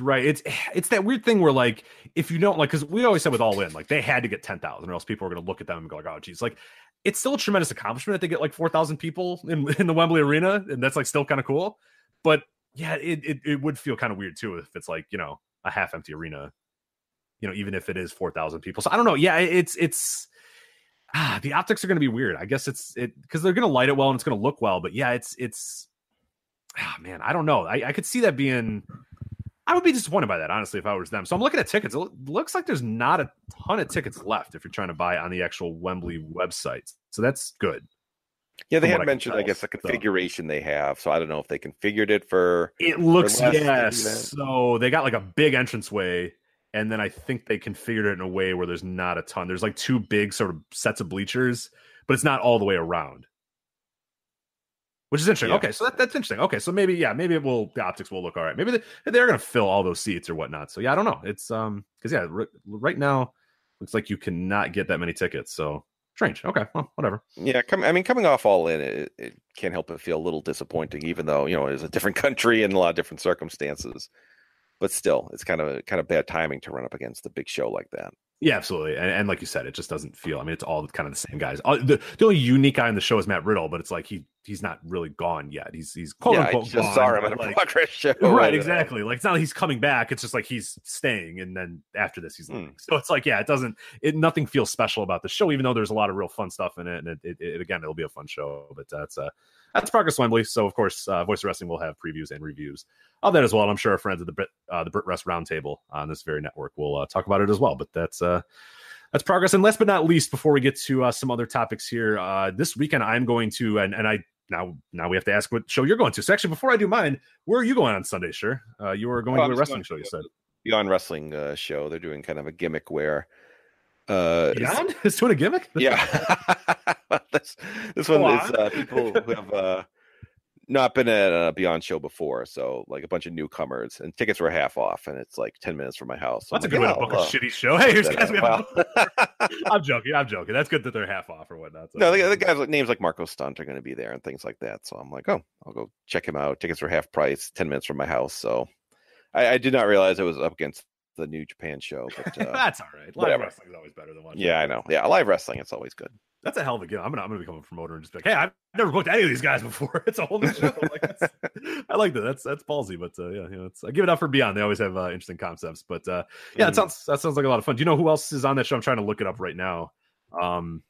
right. It's that weird thing where, like, if you don't, like, because we always said with All In, like, they had to get 10,000 or else people are going to look at them and go like, oh geez, like, it's still a tremendous accomplishment that they get like 4,000 people in the Wembley arena, and that's like still kind of cool. But yeah, it would feel kind of weird too if it's like, a half empty arena, even if it is 4,000 people. So I don't know. Yeah, it's the optics are going to be weird. I guess it's because they're going to light it well and it's going to look well. But yeah, it's man, I don't know. I could see that being. I would be disappointed by that, honestly, if I was them. So I'm looking at tickets. It looks like there's not a ton of tickets left if you're trying to buy on the actual Wembley website. So that's good. Yeah, they had mentioned, I guess, the configuration they have. So I don't know if they configured it for. It looks, yes. So they got like a big entranceway, and then I think they configured it in a way where there's not a ton. There's like two big sort of sets of bleachers, but it's not all the way around. Which is interesting. Yeah. Okay, so that's interesting. Okay, so maybe the optics will look all right. Maybe they're going to fill all those seats or whatnot. So yeah, I don't know. It's because right now looks like you cannot get that many tickets. So strange. Okay, well, whatever. Yeah, coming off All In, it can't help but feel a little disappointing, even though it's a different country and a lot of different circumstances. But still, it's kind of bad timing to run up against a big show like that. Yeah, absolutely. And like you said, it just doesn't feel. I mean, it's all kind of the same guys. The only unique guy in the show is Matt Riddle, but it's like he's not really gone yet. He's quote unquote I just saw him at a Progress show. Right, exactly. Like, it's not like he's coming back. It's just like he's staying, and then after this he's leaving. So it's like, yeah, nothing feels special about the show, even though there's a lot of real fun stuff in it. And it'll be a fun show. But that's Progress Wembley. So of course, Voice of Wrestling will have previews and reviews of that as well. And I'm sure our friends at the Brit Rest Roundtable on this very network will talk about it as well. But that's Progress. And last but not least, before we get to some other topics here, this weekend I'm going to, and I now we have to ask what show you're going to. So actually, before I do mine, where are you going on Sunday? Sure, you are going to a wrestling show. You said Beyond Wrestling show. They're doing kind of a gimmick where Beyond is doing a gimmick. Yeah, this one is people who have not been at a Beyond show before, so like a bunch of newcomers, and tickets were half off, and it's like 10 minutes from my house. So that's a good way to book a shitty show. Hey, here's guys. I'm joking. That's good that they're half off or whatnot. So. No, the guys with names like Marco Stunt are going to be there and things like that. So I'm like, oh, I'll go check him out. Tickets were half price, 10 minutes from my house. So I did not realize it was up against the New Japan show. But that's all right. Live wrestling is always better than watching. Yeah, I know. Yeah, live wrestling, it's always good. That's a hell of a game. I'm gonna become a promoter and just be like, hey, I've never booked any of these guys before. It's a whole new show. I like that. That's ballsy, but I give it up for Beyond. They always have interesting concepts. But that sounds like a lot of fun. Do you know who else is on that show? I'm trying to look it up right now. I'm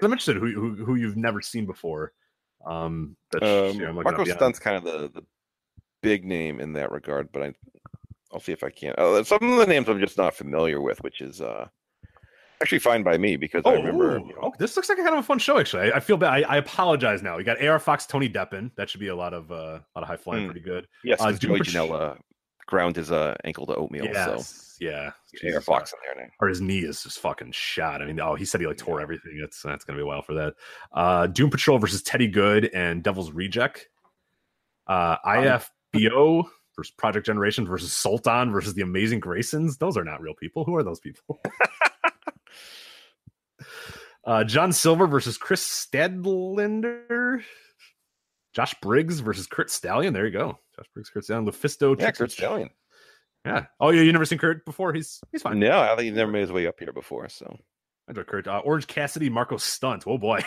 interested who you've never seen before. Marco Stunt's kind of the big name in that regard, but I'll see if I can. Some of the names I'm just not familiar with, which is actually fine by me because I remember. This looks like a kind of a fun show. Actually, I feel bad. I apologize now. You got AR Fox, Tony Deppen. That should be a lot of high flying, pretty good. Yes, Joey Janela ground his ankle to oatmeal. So yeah. Air Fox in there now. Or his knee is just fucking shot. I mean, he said he like tore everything. That's gonna be a while for that. Doom Patrol versus Teddy Good and Devil's Reject. IFBO versus Project Generation versus Sultan versus the Amazing Graysons. Those are not real people. Who are those people? John Silver versus Chris Stadlander. Josh Briggs versus Kurt Stallion. There you go. Josh Briggs, Kurt Stallion. Lufisto. Yeah, Kurt Stallion. Yeah. Oh, yeah. You never seen Kurt before? He's fine. No, I think he never made his way up here before. So I enjoy Kurt. Orange Cassidy, Marco Stunt. Oh boy.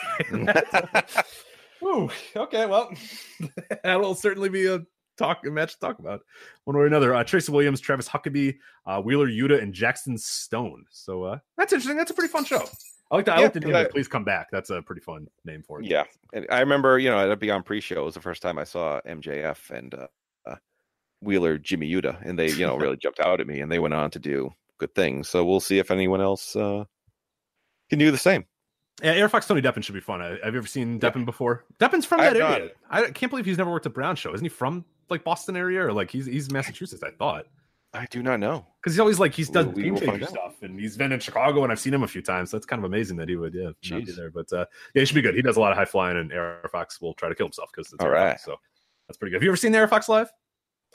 Ooh. Okay. Well, that will certainly be a match to talk about one way or another. Tracy Williams, Travis Huckabee, Wheeler Yuta, and Jackson Stone. So that's interesting. That's a pretty fun show. I like the name. Please come back. That's a pretty fun name for it. Yeah, and I remember, at Beyond Pre-Show, it was the first time I saw MJF and Wheeler Jimmy Yuta, and they, really jumped out at me, and they went on to do good things. So we'll see if anyone else can do the same. Yeah, Air Fox Tony Deppen should be fun. Have you ever seen Deppen before? Deppen's from that area. I can't believe he's never worked a Brown show. Isn't he from like Boston area, or like he's Massachusetts? I thought. I do not know, because he's always he's done game changer stuff, and he's been in Chicago, and I've seen him a few times. So it's kind of amazing that he would not be there. But he should be good. He does a lot of high flying, and Air Fox will try to kill himself because it's Air Fox, so that's pretty good. Have you ever seen Air Fox live?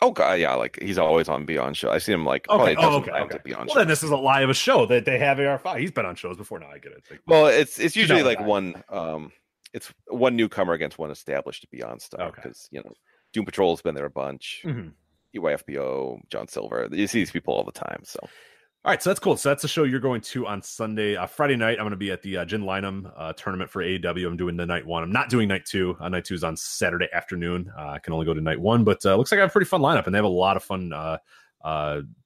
Oh god, yeah, he's always on Beyond show. I see him probably okay. Beyond show. Then this is a live a show that they have Air Fox. He's been on shows before. Now I get it. Well, it's usually one. It's one newcomer against one established Beyond stuff because Doom Patrol has been there a bunch. Mm-hmm. EYFBO, John Silver. You see these people all the time. So, all right, so that's cool. So that's the show you're going to on Sunday. Friday night, I'm going to be at the Jin Lynam tournament for AEW. I'm doing the night one. I'm not doing night two. Night two is on Saturday afternoon. I can only go to night one, but looks like I have a pretty fun lineup, and they have a lot of fun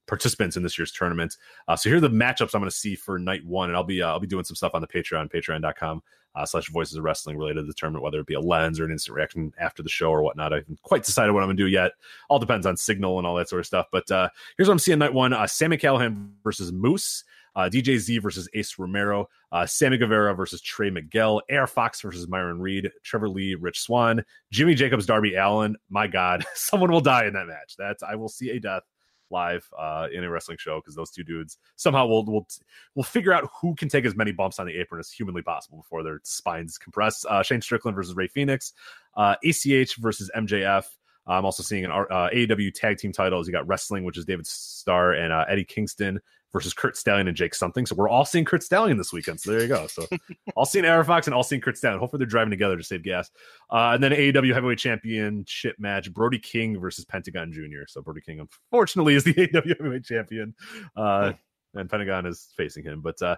participants in this year's tournament. So here are the matchups I'm going to see for night one, and I'll be doing some stuff on the Patreon, patreon.com/Voices of Wrestling related to the tournament, whether it be a lens or an instant reaction after the show or whatnot. I haven't quite decided what I'm going to do yet. All depends on signal and all that sort of stuff. But here's what I'm seeing night one. Sami Callihan versus Moose. DJ Z versus Ace Romero. Sammy Guevara versus Trey Miguel. Air Fox versus Myron Reed. Trevor Lee, Rich Swann. Jimmy Jacobs, Darby Allin. My God, someone will die in that match. I will see a death live in a wrestling show, because those two dudes somehow will figure out who can take as many bumps on the apron as humanly possible before their spines compress. Shane Strickland versus Ray Phoenix. ACH versus MJF. I'm also seeing an AEW tag team titles. You got wrestling, which is David Starr and Eddie Kingston versus Kurt Stallion and Jake Something. So we're all seeing Kurt Stallion this weekend. So there you go. So all seeing Air Fox and all seeing Kurt Stallion. Hopefully they're driving together to save gas. And then AEW Heavyweight Championship match, Brody King versus Pentagon Jr. So Brody King, unfortunately, is the AEW Heavyweight Champion. And Pentagon is facing him. But so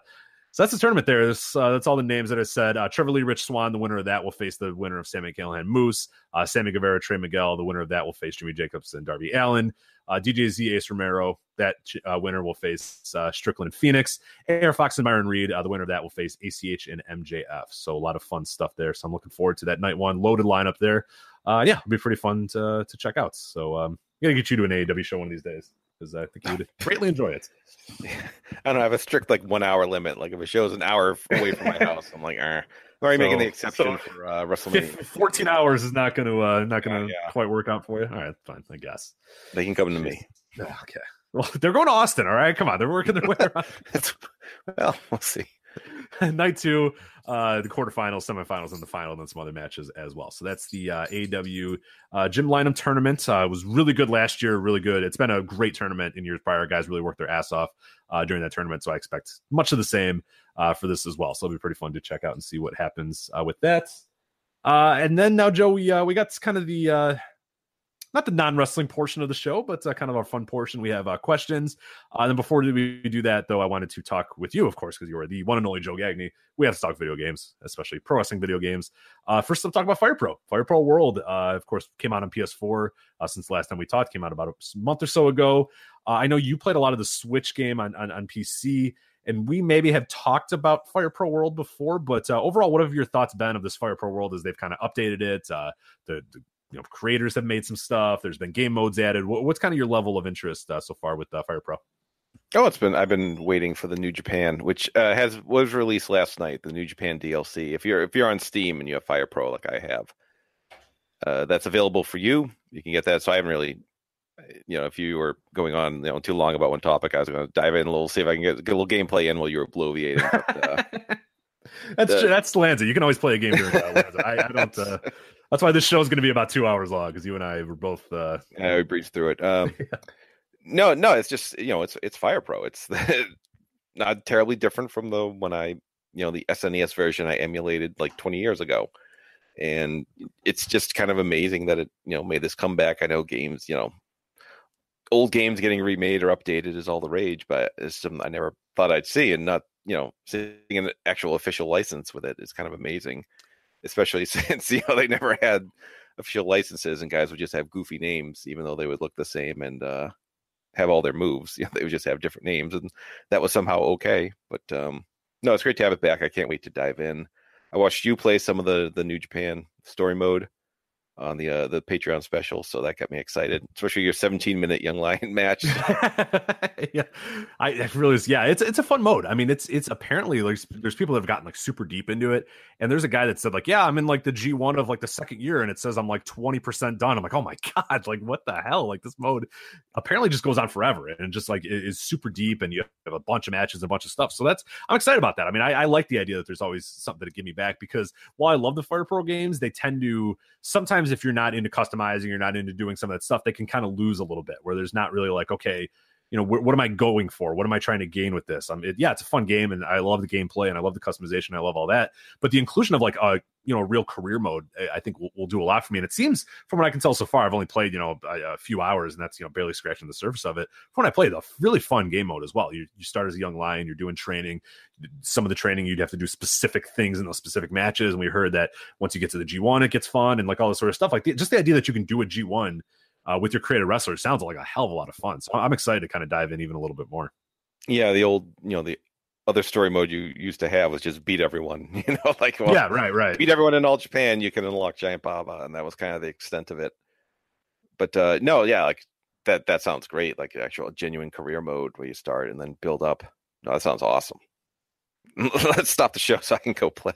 that's the tournament there. That's all the names that I said. Trevor Lee, Rich Swann, the winner of that will face the winner of Sami Callihan, Moose. Sammy Guevara, Trey Miguel, the winner of that will face Jimmy Jacobs and Darby Allin. DJ Z, Ace Romero, that winner will face Strickland and Phoenix. Air Fox and Myron Reed, the winner of that will face ACH and MJF. So a lot of fun stuff there. So I'm looking forward to that night one loaded lineup there. It'll be pretty fun to check out. So I'm going to get you to an AEW show one of these days, because I think you would greatly enjoy it. I don't know. I have a strict 1 hour limit. If a show's an hour away from my house, I'm I'm already making the exception for WrestleMania. 14 hours is not going to quite work out for you. All right, fine, I guess. They can come to me. Okay. Well, they're going to Austin. All right, come on. They're working their way around. Well, we'll see. Night two, the quarterfinals, semifinals, and the final, and then some other matches as well. So that's the AEW Jim Lynam tournament. It was really good last year, really good. It's been a great tournament in years prior. Guys really worked their ass off during that tournament, so I expect much of the same for this as well. So it'll be pretty fun to check out and see what happens with that. And then now, Joe, we got kind of the not the non-wrestling portion of the show, but kind of our fun portion. We have questions. And then before we do that, though, I wanted to talk with you, of course, because you are the one and only Joe Gagne. We have to talk video games, especially pro wrestling video games. First, let's talk about Fire Pro. Fire Pro World, of course, came out on PS4 since the last time we talked. Came out about a month or so ago. I know you played a lot of the Switch game on PC, and we maybe have talked about Fire Pro World before, but overall, what have your thoughts been of this Fire Pro World as they've kind of updated it? The creators have made some stuff. There's been game modes added. What's kind of your level of interest so far with Fire Pro? I've been waiting for the New Japan, which was released last night. The New Japan DLC. If you're on Steam and you have Fire Pro like I have, that's available for you. You can get that. So I haven't really if you were going on too long about one topic, I was going to dive in a little, see if I can get a little gameplay in while you were bloviating. But, that's true. That's Lanza. You can always play a game during Lanza. I don't. That's why this show is going to be about 2 hours long, because you and I were both. We breezed through it. No, it's just it's Fire Pro. It's not terribly different from the SNES version I emulated like 20 years ago, and it's just kind of amazing that it made this comeback. I know games, old games getting remade or updated is all the rage, but it's something I never thought I'd see, and not seeing an actual official license with it is kind of amazing, especially since they never had official licenses and guys would just have goofy names even though they would look the same and have all their moves. They would just have different names, and that was somehow okay. But no, it's great to have it back. I can't wait to dive in. I watched you play some of the New Japan story mode on the Patreon special, so that got me excited, especially your 17-minute Young Lion match. Yeah, I really, it's a fun mode. I mean, it's apparently like there's people that have gotten like super deep into it, and there's a guy that said like, yeah, I'm in like the G1 of like the second year, and it says I'm like 20% done. I'm like, oh my god, like what the hell? Like this mode apparently just goes on forever, and just like it is super deep, and you have a bunch of matches, and a bunch of stuff. So I'm excited about that. I mean, I like the idea that there's always something to give me back, because while I love the Fire Pro games, they tend to sometimes, if you're not into customizing, you're not into doing some of that stuff, they can kind of lose a little bit, where there's not really like, okay, what am I going for? What am I trying to gain with this? It's a fun game, and I love the gameplay, and I love the customization. I love all that. But the inclusion of like a real career mode, I think will do a lot for me. And it seems, from what I can tell so far, I've only played a few hours, and that's barely scratching the surface of it. From when I played, a really fun game mode as well. You start as a young lion, you're doing training. Some of the training you'd have to do specific things in those specific matches, and we heard that once you get to the G1, it gets fun, and like all this sort of stuff. Like just the idea that you can do a G1 with your created wrestler sounds like a hell of a lot of fun. So I'm excited to kind of dive in even a little bit more. Yeah, the old, the other story mode you used to have was just beat everyone. Right. Beat everyone in All Japan, you can unlock Giant Baba, and that was kind of the extent of it. But like that sounds great, like actual genuine career mode where you start and then build up. No, that sounds awesome. Let's stop the show so I can go play.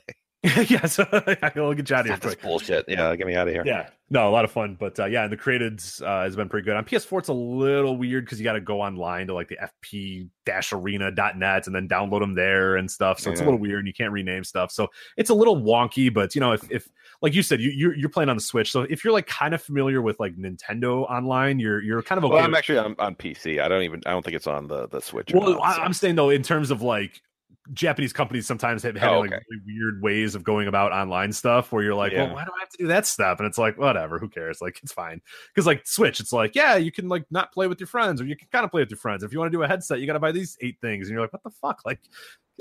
Yeah, so I'll get you out of here quick. Bullshit. Yeah, get me out of here. Yeah, no, a lot of fun, but and the createds has been pretty good. On PS4, it's a little weird because you got to go online to like the fp-arena.net and then download them there and stuff. So it's a little weird, and you can't rename stuff. So it's a little wonky. But if like you said, you're playing on the Switch, so if you're like kind of familiar with like Nintendo Online, you're kind of okay. Well, I'm actually on PC. I don't think it's on the Switch. Well, I'm saying though, in terms of like, Japanese companies sometimes have like really weird ways of going about online stuff where you're like, well, why do I have to do that stuff? And it's like, whatever, who cares? Like, it's fine. Because like Switch, it's like, yeah, you can like not play with your friends, or you can kind of play with your friends. If you want to do a headset, you got to buy these 8 things. And you're like, what the fuck? Like,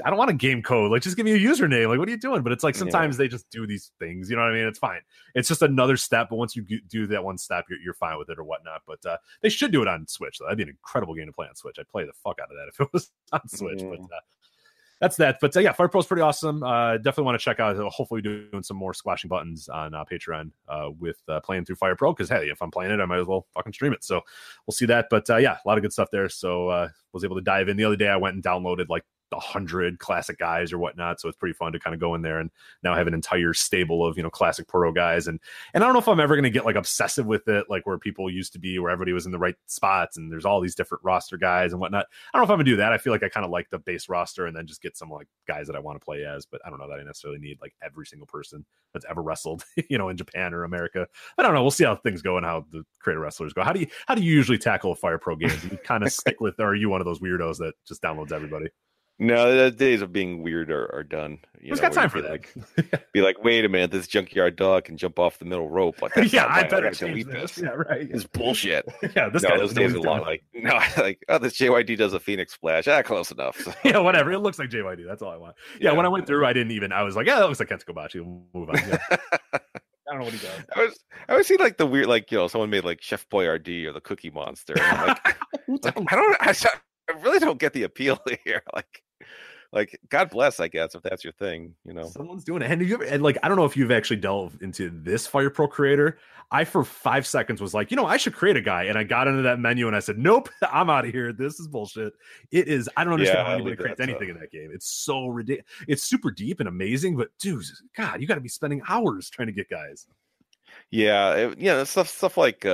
I don't want a game code. Like, just give me a username. Like, what are you doing? But it's like, sometimes they just do these things. You know what I mean? It's fine. It's just another step. But once you do that one step, you're fine with it or whatnot. But they should do it on Switch. That'd be an incredible game to play on Switch. I'd play the fuck out of that if it was on Switch. But that's that. But Fire Pro's pretty awesome. Definitely want to check out. Hopefully doing some more squashing buttons on Patreon with playing through Fire Pro, because hey, if I'm playing it, I might as well fucking stream it. So we'll see that. But a lot of good stuff there. So was able to dive in. The other day I went and downloaded like 100 classic guys or whatnot, so it's pretty fun to kind of go in there and now have an entire stable of classic pro guys. And I don't know if I'm ever going to get like obsessive with it, like where people used to be, where everybody was in the right spots and there's all these different roster guys and whatnot. I don't know if I'm gonna do that. I feel like I kind of like the base roster and then just get some like guys that I want to play as, but I don't know that I necessarily need like every single person that's ever wrestled in Japan or America. I don't know, we'll see how things go and how the creator wrestlers go. How do you usually tackle a Fire Pro game? Do you kind of stick with, or are you one of those weirdos that just downloads everybody? No, the days of being weird are done. Who's got time for that? Be like, wait a minute, this junkyard dog can jump off the middle rope. Like, I better delete this. Yeah, right. It's bullshit. This guy. Those days are long. Like, this JYD does a Phoenix splash. Close enough. So. Yeah, whatever. It looks like JYD. That's all I want. Yeah, when I went through, I was like, that looks like Kensuke Kobashi. We'll move on. Yeah. I don't know what he does. I always see like the weird, like, someone made like Chef Boyardee or the Cookie Monster. And I'm like, I really don't get the appeal here. Like, God bless, I guess, if that's your thing, Someone's doing it. And I don't know if you've actually delved into this Fire Pro creator. I, for 5 seconds, was like, I should create a guy. And I got into that menu and I said, nope, I'm out of here. This is bullshit. It is. I don't understand how anybody creates anything in that game. It's so ridiculous. It's super deep and amazing, but dude, God, you got to be spending hours trying to get guys. Yeah. Stuff like,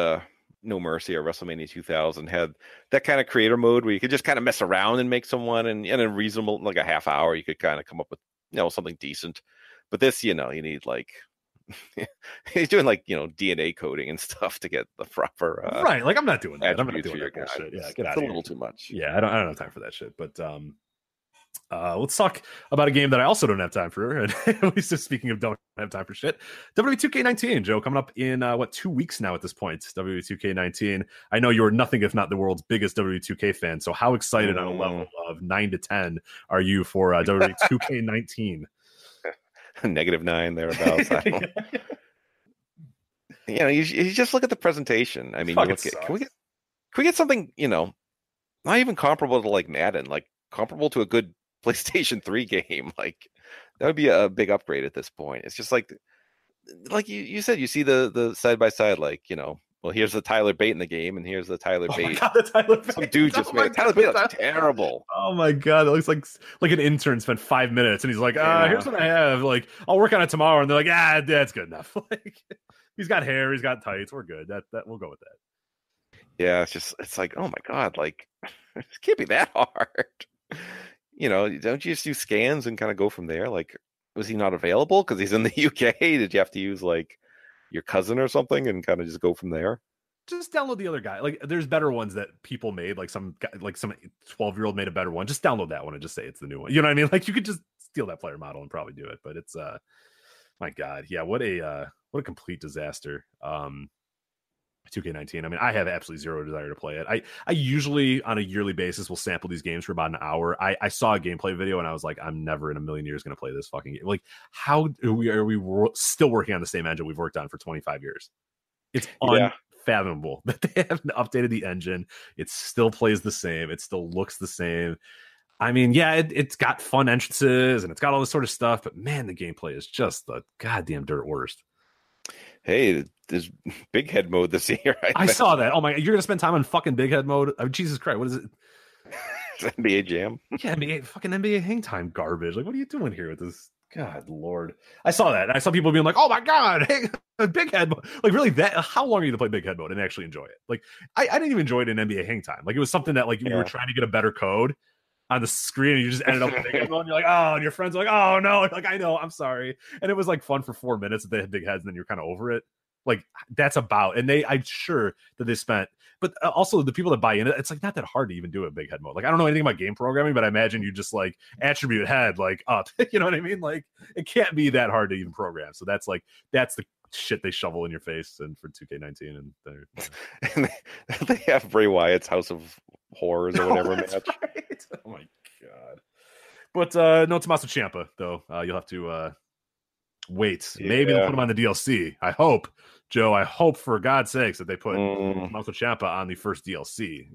No Mercy or WrestleMania 2000 had that kind of creator mode where you could just kind of mess around and make someone, and in a reasonable, like a half hour, you could kind of come up with, something decent. But this, you need like, he's doing like, DNA coding and stuff to get the proper right. Like I'm not doing that. I'm not attributes doing for your that guy. bullshit. Yeah, It's get out a of here. little too much. Yeah, I don't have time for that shit. But let's talk about a game that I also don't have time for. And at least speaking of don't have time for shit, WWE 2k19, Joe, coming up in 2 weeks now at this point. WWE 2k19. I know you're nothing if not the world's biggest WWE 2k fan. So how excited on a level of 9 to 10 are you for WWE 2k19? -9 thereabouts. You just look at the presentation. I mean, you look at, can we get something, not even comparable to like Madden, like comparable to a good PlayStation 3 game. Like that would be a big upgrade at this point. It's just like you said, you see the side by side, like, well, here's the Tyler Bate in the game, and here's the Tyler Bate. God, the Tyler Bate. Some dude just made Tyler Bate looks terrible. Oh my God, it looks like an intern spent 5 minutes, and he's like, here's what I have. Like, I'll work on it tomorrow, and they're like, that's good enough. Like, he's got hair, he's got tights, we're good. That we'll go with that. Yeah, it's like, oh my God, like it can't be that hard. Don't you just do scans and kind of go from there? Like, was he not available because he's in the UK? Did you have to use like your cousin or something and kind of just go from there? Just download the other guy. Like, there's better ones that people made. Like some 12-year-old made a better one. Just download that one and just say it's the new one. You know what I mean? Like, you could just steal that player model and probably do it. But it's my God, yeah, what a complete disaster. 2K19. I mean, I have absolutely zero desire to play it. I usually on a yearly basis will sample these games for about an hour. I saw a gameplay video and I was like, I'm never in a million years going to play this fucking game. Like, how are we still working on the same engine we've worked on for 25 years? It's unfathomable that they haven't updated the engine. It still plays the same. It still looks the same. I mean, yeah, it's got fun entrances and it's got all this sort of stuff, but man, the gameplay is just the goddamn dirt worst. Hey, there's big head mode this year. I saw that. Oh my, you're gonna spend time on fucking big head mode? Oh, Jesus Christ, what is it? NBA Jam. Yeah, fucking NBA hang time garbage. Like, what are you doing here with this? God Lord, I saw that. I saw people being like, "Oh my God, hey, big head mode!" Like, really? That? How long are you to play big head mode and actually enjoy it? Like, I didn't even enjoy it in NBA hang time. Like, it was something that like you were trying to get a better code on the screen and you just ended up with big head mode and you're like, oh, and your friends are like, oh no, like, I know, I'm sorry. And it was like fun for 4 minutes that they had big heads and then you're kind of over it. Like, that's about, and I'm sure that they spent, but also the people that buy in it, it's like not that hard to even do a big head mode. Like, I don't know anything about game programming, but I imagine you just like attribute head like up, you know what I mean? Like, it can't be that hard to even program. So that's the shit they shovel in your face and for 2K19 and they're they have Bray Wyatt's House of Horrors or whatever match. Right. Oh my God. But no Tommaso Ciampa though. You'll have to wait. Maybe they'll put him on the DLC. I hope, Joe. I hope for God's sakes that they put Tommaso Ciampa on the first DLC.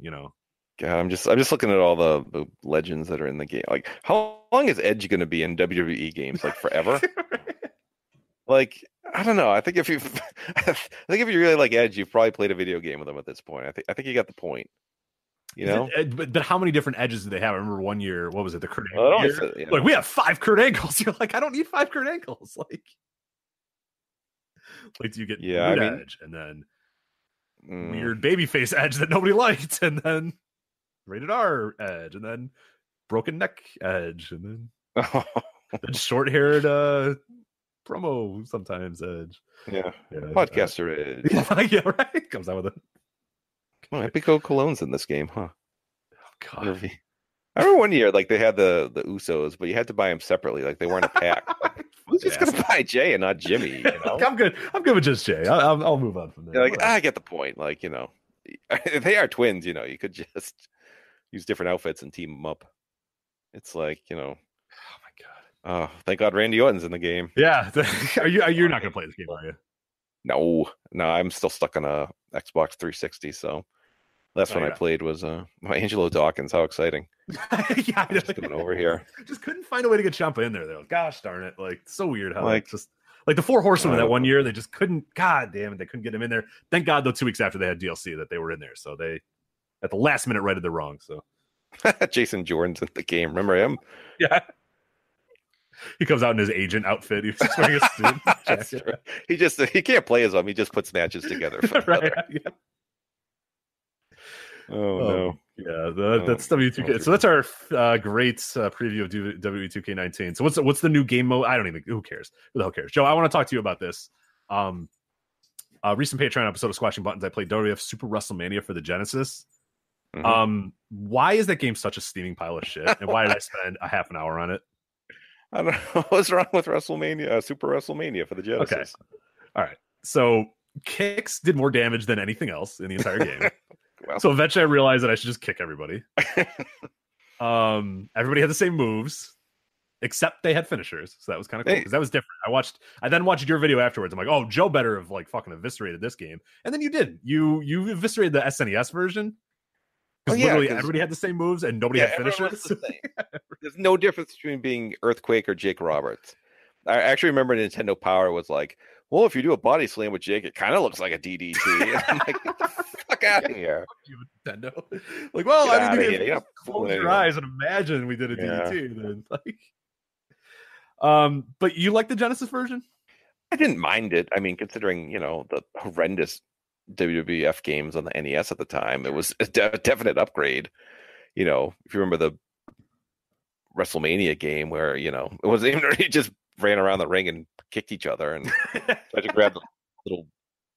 God, I'm just looking at all the legends that are in the game. Like, how long is Edge going to be in WWE games? Like, forever? Like, I don't know. I think if you really like Edge, you've probably played a video game with him at this point. I think you got the point. But how many different edges do they have? I remember one year, what was it, the Kurt Angle year? Like, we have 5 Kurt Angles. You're like, I don't need 5 Kurt Angles. Like do you get Edge and then weird babyface Edge that nobody liked, and then rated R Edge, and then broken neck Edge, and then short haired promo sometimes Edge. Yeah. Podcaster Edge. Yeah, right. Comes out with it. Oh, Epico Cologne's in this game, huh? Oh God. I remember one year, like, they had the Usos, but you had to buy them separately. Like, they weren't a pack. Like, who's just gonna buy Jay and not Jimmy? I'm good with just Jay. I'll move on from there. Like, I get the point. Like, if they are twins, you could just use different outfits and team them up. It's like, oh my God. Oh, thank God Randy Orton's in the game. Yeah. You're not gonna play this game, are you? No, I'm still stuck on a Xbox 360. So last one I played was my Angelo Dawkins. How exciting! Yeah, just coming over here. Just couldn't find a way to get Ciampa in there. Though, gosh darn it! Like, so weird how just like the 4 Horsemen that one year, they just couldn't. God damn it, they couldn't get him in there. Thank God, though, 2 weeks after they had DLC, that they were in there. So they at the last minute righted the wrong. So Jason Jordan's in the game. Remember him? Yeah. He comes out in his agent outfit. He's just wearing a suit. He can't play as him. He just puts matches together. Right. Yeah. Oh no. Yeah, that's W2K. So that's our great preview of WWE 2k19. So what's the new game mode? I don't even. Who cares? Who the hell cares? Joe, I want to talk to you about this. Recent Patreon episode of Squashing Buttons, I played WWF Super WrestleMania for the Genesis. Mm-hmm. Why is that game such a steaming pile of shit? And why did I spend a half an hour on it? I don't know what's wrong with WrestleMania, Super WrestleMania for the Genesis. Okay. All right. So kicks did more damage than anything else in the entire game. Well. So eventually I realized that I should just kick everybody. Everybody had the same moves, except they had finishers. So that was kind of cool because that was different. I then watched your video afterwards. I'm like, oh, Joe better have like fucking eviscerated this game. And then you did. You eviscerated the SNES version. Because literally everybody had the same moves and nobody had finishers. There's no difference between being Earthquake or Jake Roberts. I actually remember Nintendo Power was like, well, if you do a body slam with Jake, it kind of looks like a DDT. I'm like, get the fuck out of here. Nintendo. Like, well, Get I mean, you close your eyes and imagine we did a DDT. Then, but you like the Genesis version? I didn't mind it. I mean, considering, the horrendous WWF games on the NES at the time, it was a definite upgrade. If you remember the WrestleMania game where, it wasn't even, he just ran around the ring and kicked each other and tried to grab the little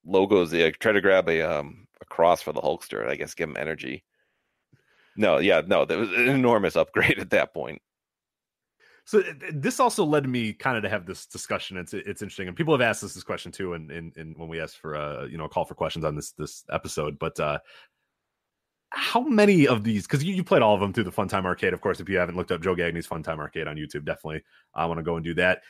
logos. They tried to grab a cross for the Hulkster, I guess, give him energy. No, there was an enormous upgrade at that point. So this also led me kind of to have this discussion. It's interesting, and people have asked us this question too, and when we asked for a call for questions on this episode. But how many of these? Because you played all of them through the Funtime Arcade, of course. If you haven't looked up Joe Gagne's Funtime Arcade on YouTube, definitely I want to go and do that.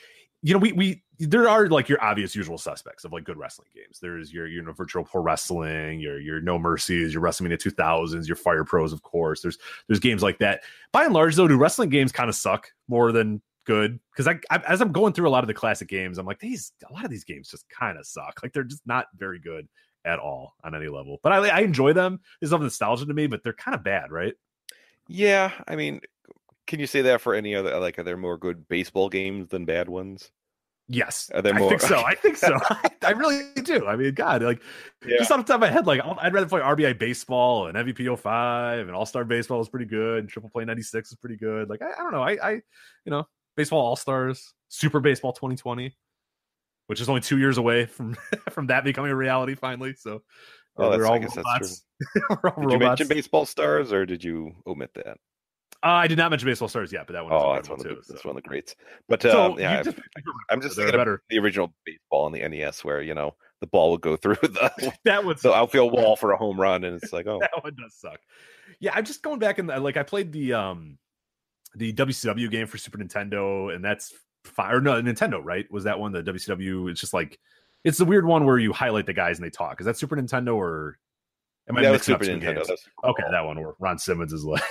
There are like your obvious usual suspects of like good wrestling games. There's your virtual pro wrestling, your No Mercies, your WrestleMania 2000s, your Fire Pros, of course. There's games like that. By and large, though, do wrestling games kind of suck more than good? Because I as I'm going through a lot of the classic games, I'm like, a lot of these games just kind of suck. Like they're just not very good at all on any level. But I enjoy them. There's some nostalgia to me, but they're kind of bad, right? Yeah, I mean, can you say that for any other? Like, are there more good baseball games than bad ones? Yes, I think so. I really do. I mean, God, just off the top of my head, like I'd rather play RBI baseball and MVP 05 and All Star baseball is pretty good. Triple Play 96 is pretty good. Like I don't know, I baseball All Stars, Super Baseball 2020, which is only 2 years away from that becoming a reality finally. So we're all robots. That's true. We're all did you mention Baseball Stars or did you omit that? I did not mention Baseball Stars yet, but that one. That's one of the greats. But I'm just thinking of the original baseball on the NES, where the ball would go through the outfield wall for a home run, and it's like, oh, that one does suck. Yeah, I'm just going back and I played the WCW game for Super Nintendo, and that's fine. Or no, Nintendo, right? Was that one the WCW? It's just like it's the weird one where you highlight the guys and they talk. Is that Super Nintendo or? That was Super Nintendo. Okay, that one where Ron Simmons is like,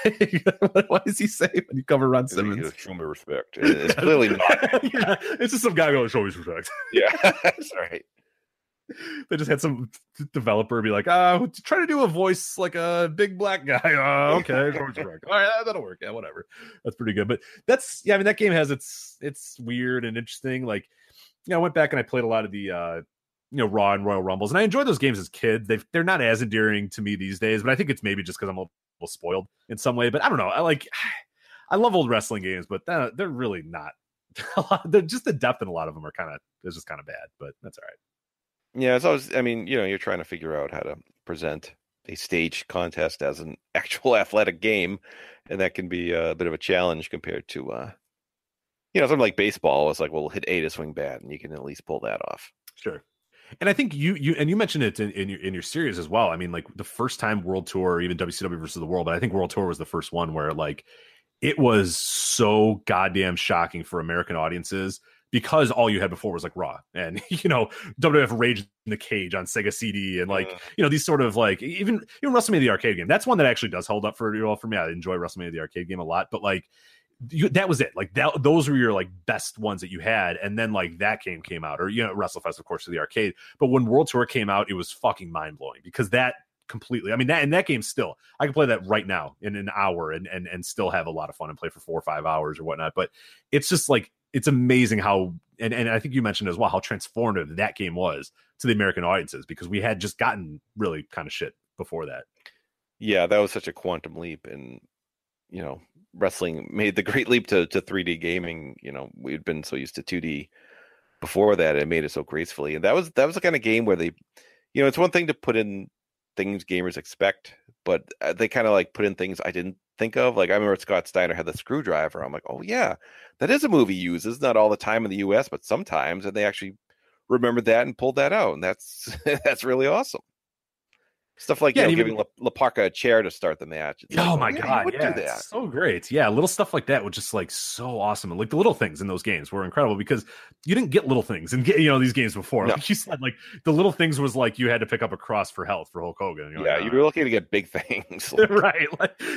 what does he say when you cover Ron Simmons? Show me respect. It's clearly not. Yeah, it's just some guy going, show me respect. Yeah, that's right. They just had some developer be like, try to do a voice like a big black guy. Okay, show me respect. All right, that'll work. Yeah, whatever. That's pretty good. But I mean, that game has it's weird and interesting. Like, I went back and I played a lot of the Raw and Royal Rumbles, and I enjoyed those games as kids. They're not as endearing to me these days, but I think it's maybe just because I'm a little spoiled in some way. But I don't know. I love old wrestling games, but they're really not. They're just the depth in a lot of them is just kind of bad. But that's all right. Yeah, it's always. I mean, you're trying to figure out how to present a stage contest as an actual athletic game, and that can be a bit of a challenge compared to something like baseball. It's like, well, hit A to swing bat, and you can at least pull that off. Sure. And I think you mentioned it in your series as well. I mean, like the first time World Tour, or even WCW versus the World, but I think World Tour was the first one where like it was so goddamn shocking for American audiences because all you had before was like Raw and WWF Rage in the Cage on Sega CD and like these sort of like even WrestleMania the arcade game. That's one that actually does hold up for me. I enjoy WrestleMania the arcade game a lot, but like. That was it. Like those were your like best ones that you had, and then like that game came out, or WrestleFest, of course, to the arcade. But when World Tour came out, it was fucking mind blowing because that completely. I mean, that game still, I can play that right now in an hour and still have a lot of fun and play for 4 or 5 hours or whatnot. But it's just like it's amazing how, and I think you mentioned as well how transformative that game was to the American audiences because we had just gotten really kind of shit before that. Yeah, that was such a quantum leap, and wrestling made the great leap to 3D gaming. We'd been so used to 2D before that, it made it so gracefully. And that was the kind of game where they, it's one thing to put in things gamers expect, but they kind of like put in things I didn't think of. Like I remember Scott Steiner had the screwdriver. I'm like, oh yeah, that is a movie uses, not all the time in the US, but sometimes, and they actually remembered that and pulled that out, and that's that's really awesome. Stuff like giving La Parca a chair to start the match. It's my God, yeah, do that. It's so great. Yeah, little stuff like that was just like so awesome. And like the little things in those games were incredible because you didn't get little things in these games before. No. Like you said, like the little things was like you had to pick up a cross for health for Hulk Hogan. You were looking to get big things, right?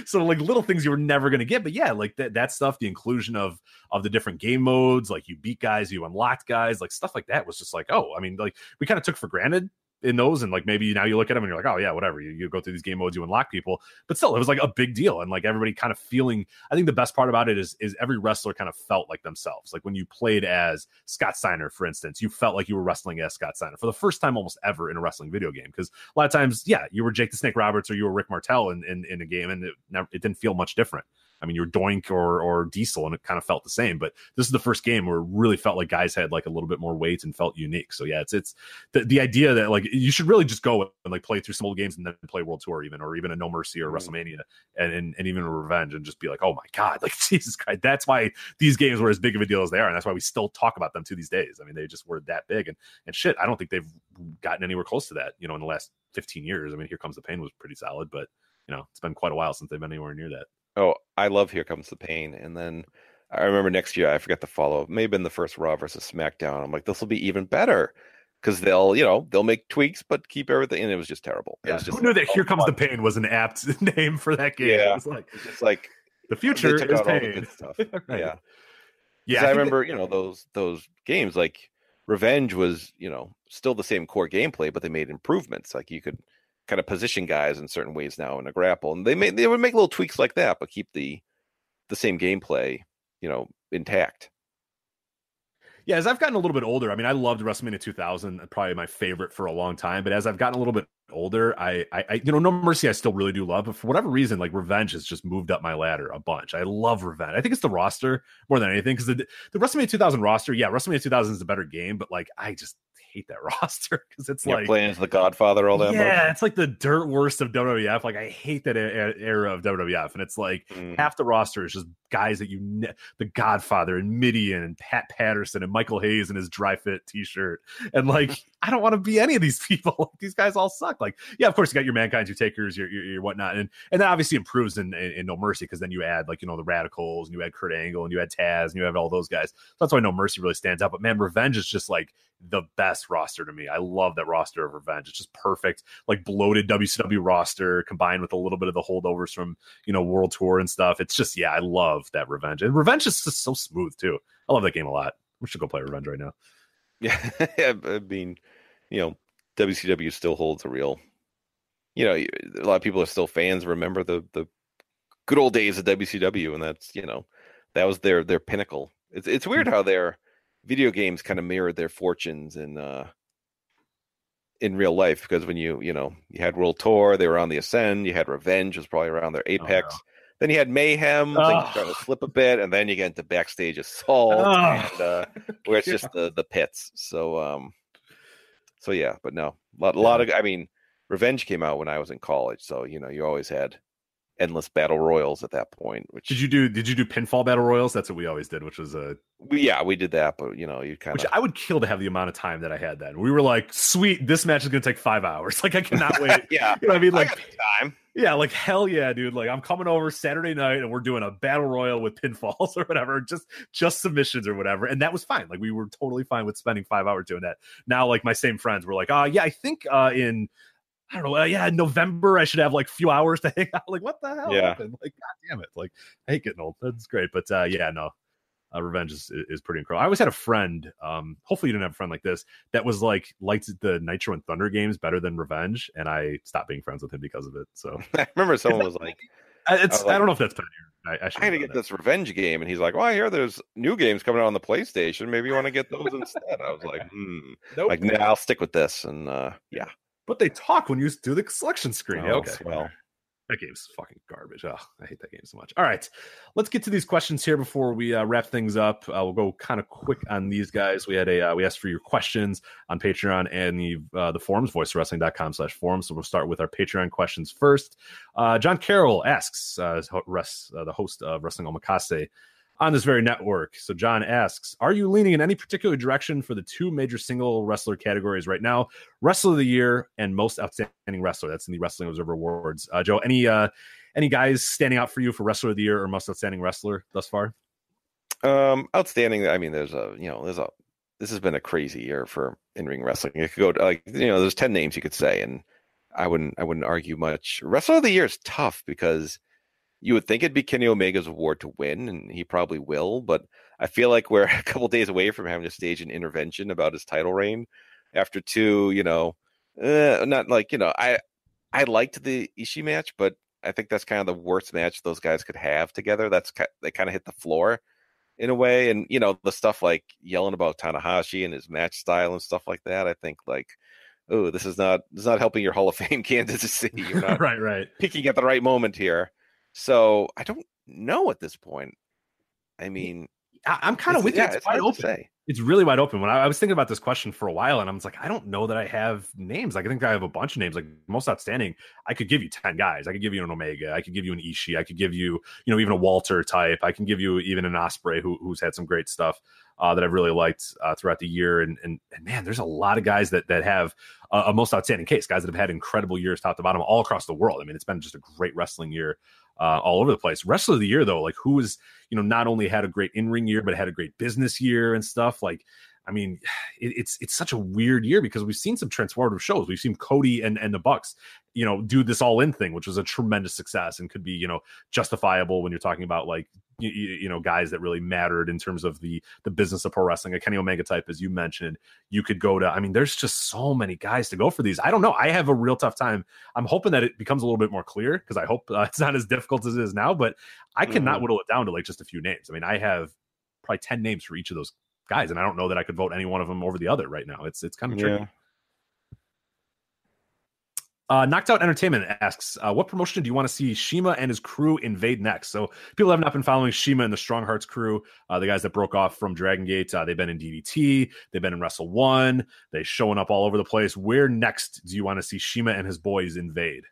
So little things you were never going to get, but yeah, like that stuff, the inclusion of the different game modes, like you beat guys, you unlocked guys, like stuff like that was just like, oh, I mean, like we kind of took for granted in those, and like maybe now you look at them and you're like, oh yeah, whatever, you go through these game modes, you unlock people, but still it was like a big deal. And like everybody kind of feeling, I think the best part about it is every wrestler kind of felt like themselves. Like when you played as Scott Steiner, for instance, you felt like you were wrestling as Scott Steiner for the first time almost ever in a wrestling video game, because a lot of times you were Jake the Snake Roberts or you were Rick Martel in a game, and it didn't feel much different. I mean, you were Doink or Diesel, and it kind of felt the same. But this is the first game where it really felt like guys had like a little bit more weight and felt unique. So yeah, it's the idea that like you should really just go and like play through some old games and then play World Tour or even a No Mercy or WrestleMania and even a Revenge, and just be like, oh my God, like Jesus Christ. That's why these games were as big of a deal as they are, and that's why we still talk about them to these days. I mean, they just were that big, and shit, I don't think they've gotten anywhere close to that. In the last 15 years. I mean, Here Comes the Pain was pretty solid, but it's been quite a while since they've been anywhere near that. Oh, I love Here Comes the Pain. And then I remember next year, I forgot to follow, maybe in the first Raw versus SmackDown. I'm like, this will be even better because they'll make tweaks, but keep everything. And it was just terrible. Yeah, it was just who knew that Here Comes the Pain was an apt name for that game? Yeah. It was it's like the future is pain. All the good stuff. Right. Yeah. Yeah. I remember, those games like Revenge was, still the same core gameplay, but they made improvements. Like you could kind of position guys in certain ways now in a grapple, and they would make little tweaks like that, but keep the same gameplay, intact. Yeah, as I've gotten a little bit older, I mean, I loved WrestleMania 2000, probably my favorite for a long time. But as I've gotten a little bit older, I No Mercy I still really do love, but for whatever reason, like Revenge has just moved up my ladder a bunch. I love Revenge. I think it's the roster more than anything, because the WrestleMania 2000 roster, yeah, WrestleMania 2000 is a better game, but like I just hate that roster because it's like playing as the Godfather all that much. Yeah, it's like the dirt worst of WWF. Like I hate that era of WWF, and it's like half the roster is just guys that the Godfather and Midian and Pat Patterson and Michael Hayes in his dry fit t-shirt, and like I don't want to be any of these people. These guys all suck. Like, yeah, of course you got your Mankind's, your Takers, your whatnot, and that obviously improves in No Mercy, because then you add like the Radicals, and you add Kurt Angle, and you add Taz, and you have all those guys. So that's why No Mercy really stands out. But man, Revenge is just like the best roster to me. I love that roster of Revenge. It's just perfect, like bloated WCW roster combined with a little bit of the holdovers from World Tour and stuff. It's just, yeah, I love that Revenge, and Revenge is just so smooth too. I love that game a lot. We should go play Revenge right now. Yeah, I mean, WCW still holds a real. A lot of people are still fans. Remember the good old days of WCW, and that's that was their pinnacle. It's weird how their video games kind of mirrored their fortunes in real life, because when you had World Tour, they were on the ascend. You had Revenge, was probably around their apex. Oh, then you had Mayhem, things starting to slip a bit, and then you get into Backstage Assault, and where it's just the pits. So yeah, but no, a lot of. I mean, Revenge came out when I was in college, so you always had endless battle royals at that point. Which did you do pinfall battle royals? That's what we always did, which was we did that, but you kind of, which I would kill to have the amount of time that I had then. We were like, sweet, this match is gonna take 5 hours. Like I cannot wait. Yeah, what I mean, like time. Yeah, like hell yeah, dude. Like I'm coming over Saturday night and we're doing a battle royal with pinfalls or whatever, just submissions or whatever. And that was fine. Like we were totally fine with spending 5 hours doing that. Now, like my same friends were like, yeah, I think in in November I should have like a few hours to hang out. Like what the hell happened? Like, God damn it. Like I hate getting old. That's great. But Revenge is pretty incredible. I always had a friend, hopefully you didn't have a friend like this, that was liked the Nitro and Thunder games better than Revenge, and I stopped being friends with him because of it. So I remember someone was like, I don't know if that's been here. I had to get this Revenge game, and he's like, well, I hear there's new games coming out on the PlayStation. Maybe you want to get those instead. I was like, Nope. Like, nah, I'll stick with this. And yeah. But they talk when you do the selection screen. Oh, okay. Well, That game's fucking garbage. Oh, I hate that game so much. All right, let's get to these questions here before we wrap things up. We'll go kind of quick on these guys. We asked for your questions on Patreon and the forums, voicewrestling.com/forums. So we'll start with our Patreon questions first. John Carroll asks, the host of Wrestling Omakase on this very network. So John asks, are you leaning in any particular direction for the two major single wrestler categories right now? Wrestler of the Year and Most Outstanding Wrestler. That's in the Wrestling Observer Awards. Joe, any guys standing out for you for Wrestler of the Year or Most Outstanding Wrestler thus far? Outstanding. I mean, this has been a crazy year for in-ring wrestling. It could go to, there's 10 names you could say, and I wouldn't argue much. Wrestler of the Year is tough because you would think it'd be Kenny Omega's award to win, and he probably will, but I feel like we're a couple days away from having to stage an intervention about his title reign after two, not like, I liked the Ishii match, but I think that's kind of the worst match those guys could have together. They kind of hit the floor in a way, and, the stuff like yelling about Tanahashi and his match style and stuff like that, I think like, oh, this is not helping your Hall of Fame candidacy. You're not right. Picking at the right moment here. So I don't know at this point. I mean, I'm kind of with you. It's wide open. It's really wide open. When I was thinking about this question for a while, and I was like, I don't know that I have names. Like, I think I have a bunch of names. Like, Most Outstanding, I could give you 10 guys. I could give you an Omega. I could give you an Ishii. I could give you, even a Walter type. I can give you even an Ospreay who's had some great stuff that I've really liked throughout the year. And man, there's a lot of guys that have a Most Outstanding case. Guys that have had incredible years, top to bottom, all across the world. I mean, it's been just a great wrestling year. All over the place. Wrestler of the Year, though, like who is, not only had a great in-ring year, but had a great business year and stuff. Like, I mean, it's such a weird year because we've seen some transformative shows. We've seen Cody and the Bucks, do this all-in thing, which was a tremendous success and could be, justifiable when you're talking about like, guys that really mattered in terms of the business of pro wrestling. A Kenny Omega type, as you mentioned, you could go to. I mean, there's just so many guys to go for these. I don't know. I have a real tough time. I'm hoping that it becomes a little bit more clear because I hope it's not as difficult as it is now. But I cannot whittle it down to like just a few names. I mean, I have probably 10 names for each of those guys, and I don't know that I could vote any one of them over the other right now. It's kind of tricky. Knocked Out Entertainment asks, what promotion do you want to see CIMA and his crew invade next? So people have not been following CIMA and the Strong Hearts crew, the guys that broke off from Dragon Gate. They've been in DDT. They've been in Wrestle One. They're showing up all over the place. Where next do you want to see CIMA and his boys invade?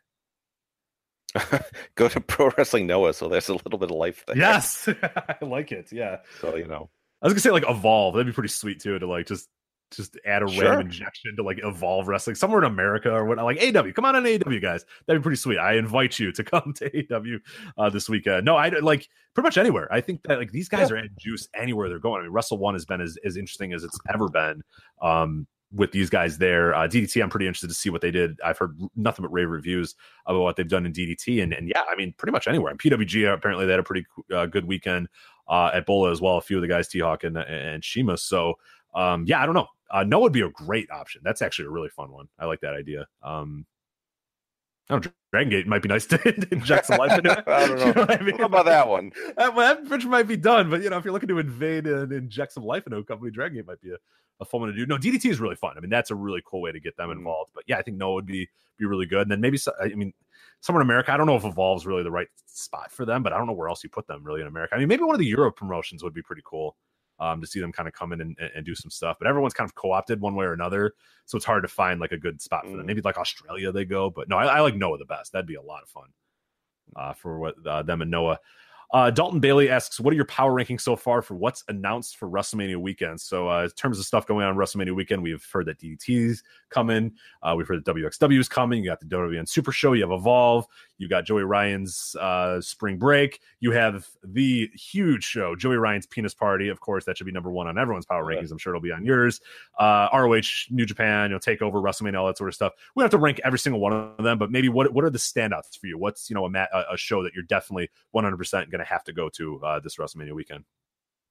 Go to Pro Wrestling Noah, so there's a little bit of life there. Yes, I like it. Yeah. So, I was gonna say like Evolve. That'd be pretty sweet too, to like just add a random injection to like Evolve Wrestling somewhere in America or what, like AW. Come on AW, guys. That'd be pretty sweet. I invite you to come to AW this weekend. No, I like pretty much anywhere. I think that like these guys are adding juice anywhere they're going. I mean, Wrestle One has been as interesting as it's ever been with these guys there. DDT, I'm pretty interested to see what they did. I've heard nothing but rave reviews about what they've done in DDT, and yeah, I mean, pretty much anywhere. And PWG apparently they had a pretty good weekend at Bola as well. A few of the guys, T-Hawk and Shima. So yeah, I don't know. No would be a great option. That's actually a really fun one. I like that idea. I don't know, Dragon Gate might be nice to inject some life into it. I don't know. What about that one? That bridge might be done, but if you're looking to invade and inject some life into a company, Dragon Gate might be a fun one to do. No, DDT is really fun. I mean, that's a really cool way to get them involved. But yeah, I think no would be really good. And then maybe somewhere in America, I don't know if Evolve's really the right spot for them, but I don't know where else you put them really in America. I mean, maybe one of the Europe promotions would be pretty cool. To see them kind of come in and do some stuff, but everyone's kind of co-opted one way or another, so it's hard to find like a good spot for them. Maybe like Australia they go, but no, I like Noah the best. That'd be a lot of fun for what them and Noah. Dalton Bailey asks, what are your power rankings so far for what's announced for WrestleMania weekend? So in terms of stuff going on WrestleMania weekend, we've heard that DDT's coming. We've heard that WXW is coming. You got the WWN Super Show. You have Evolve. You got Joey Ryan's Spring Break. You have the huge show, Joey Ryan's Penis Party. Of course, that should be number one on everyone's power rankings. I'm sure it'll be on yours. ROH, New Japan, TakeOver, WrestleMania, all that sort of stuff. We don't have to rank every single one of them, but maybe what are the standouts for you? What's a show that you're definitely 100% going to have to go to this WrestleMania weekend?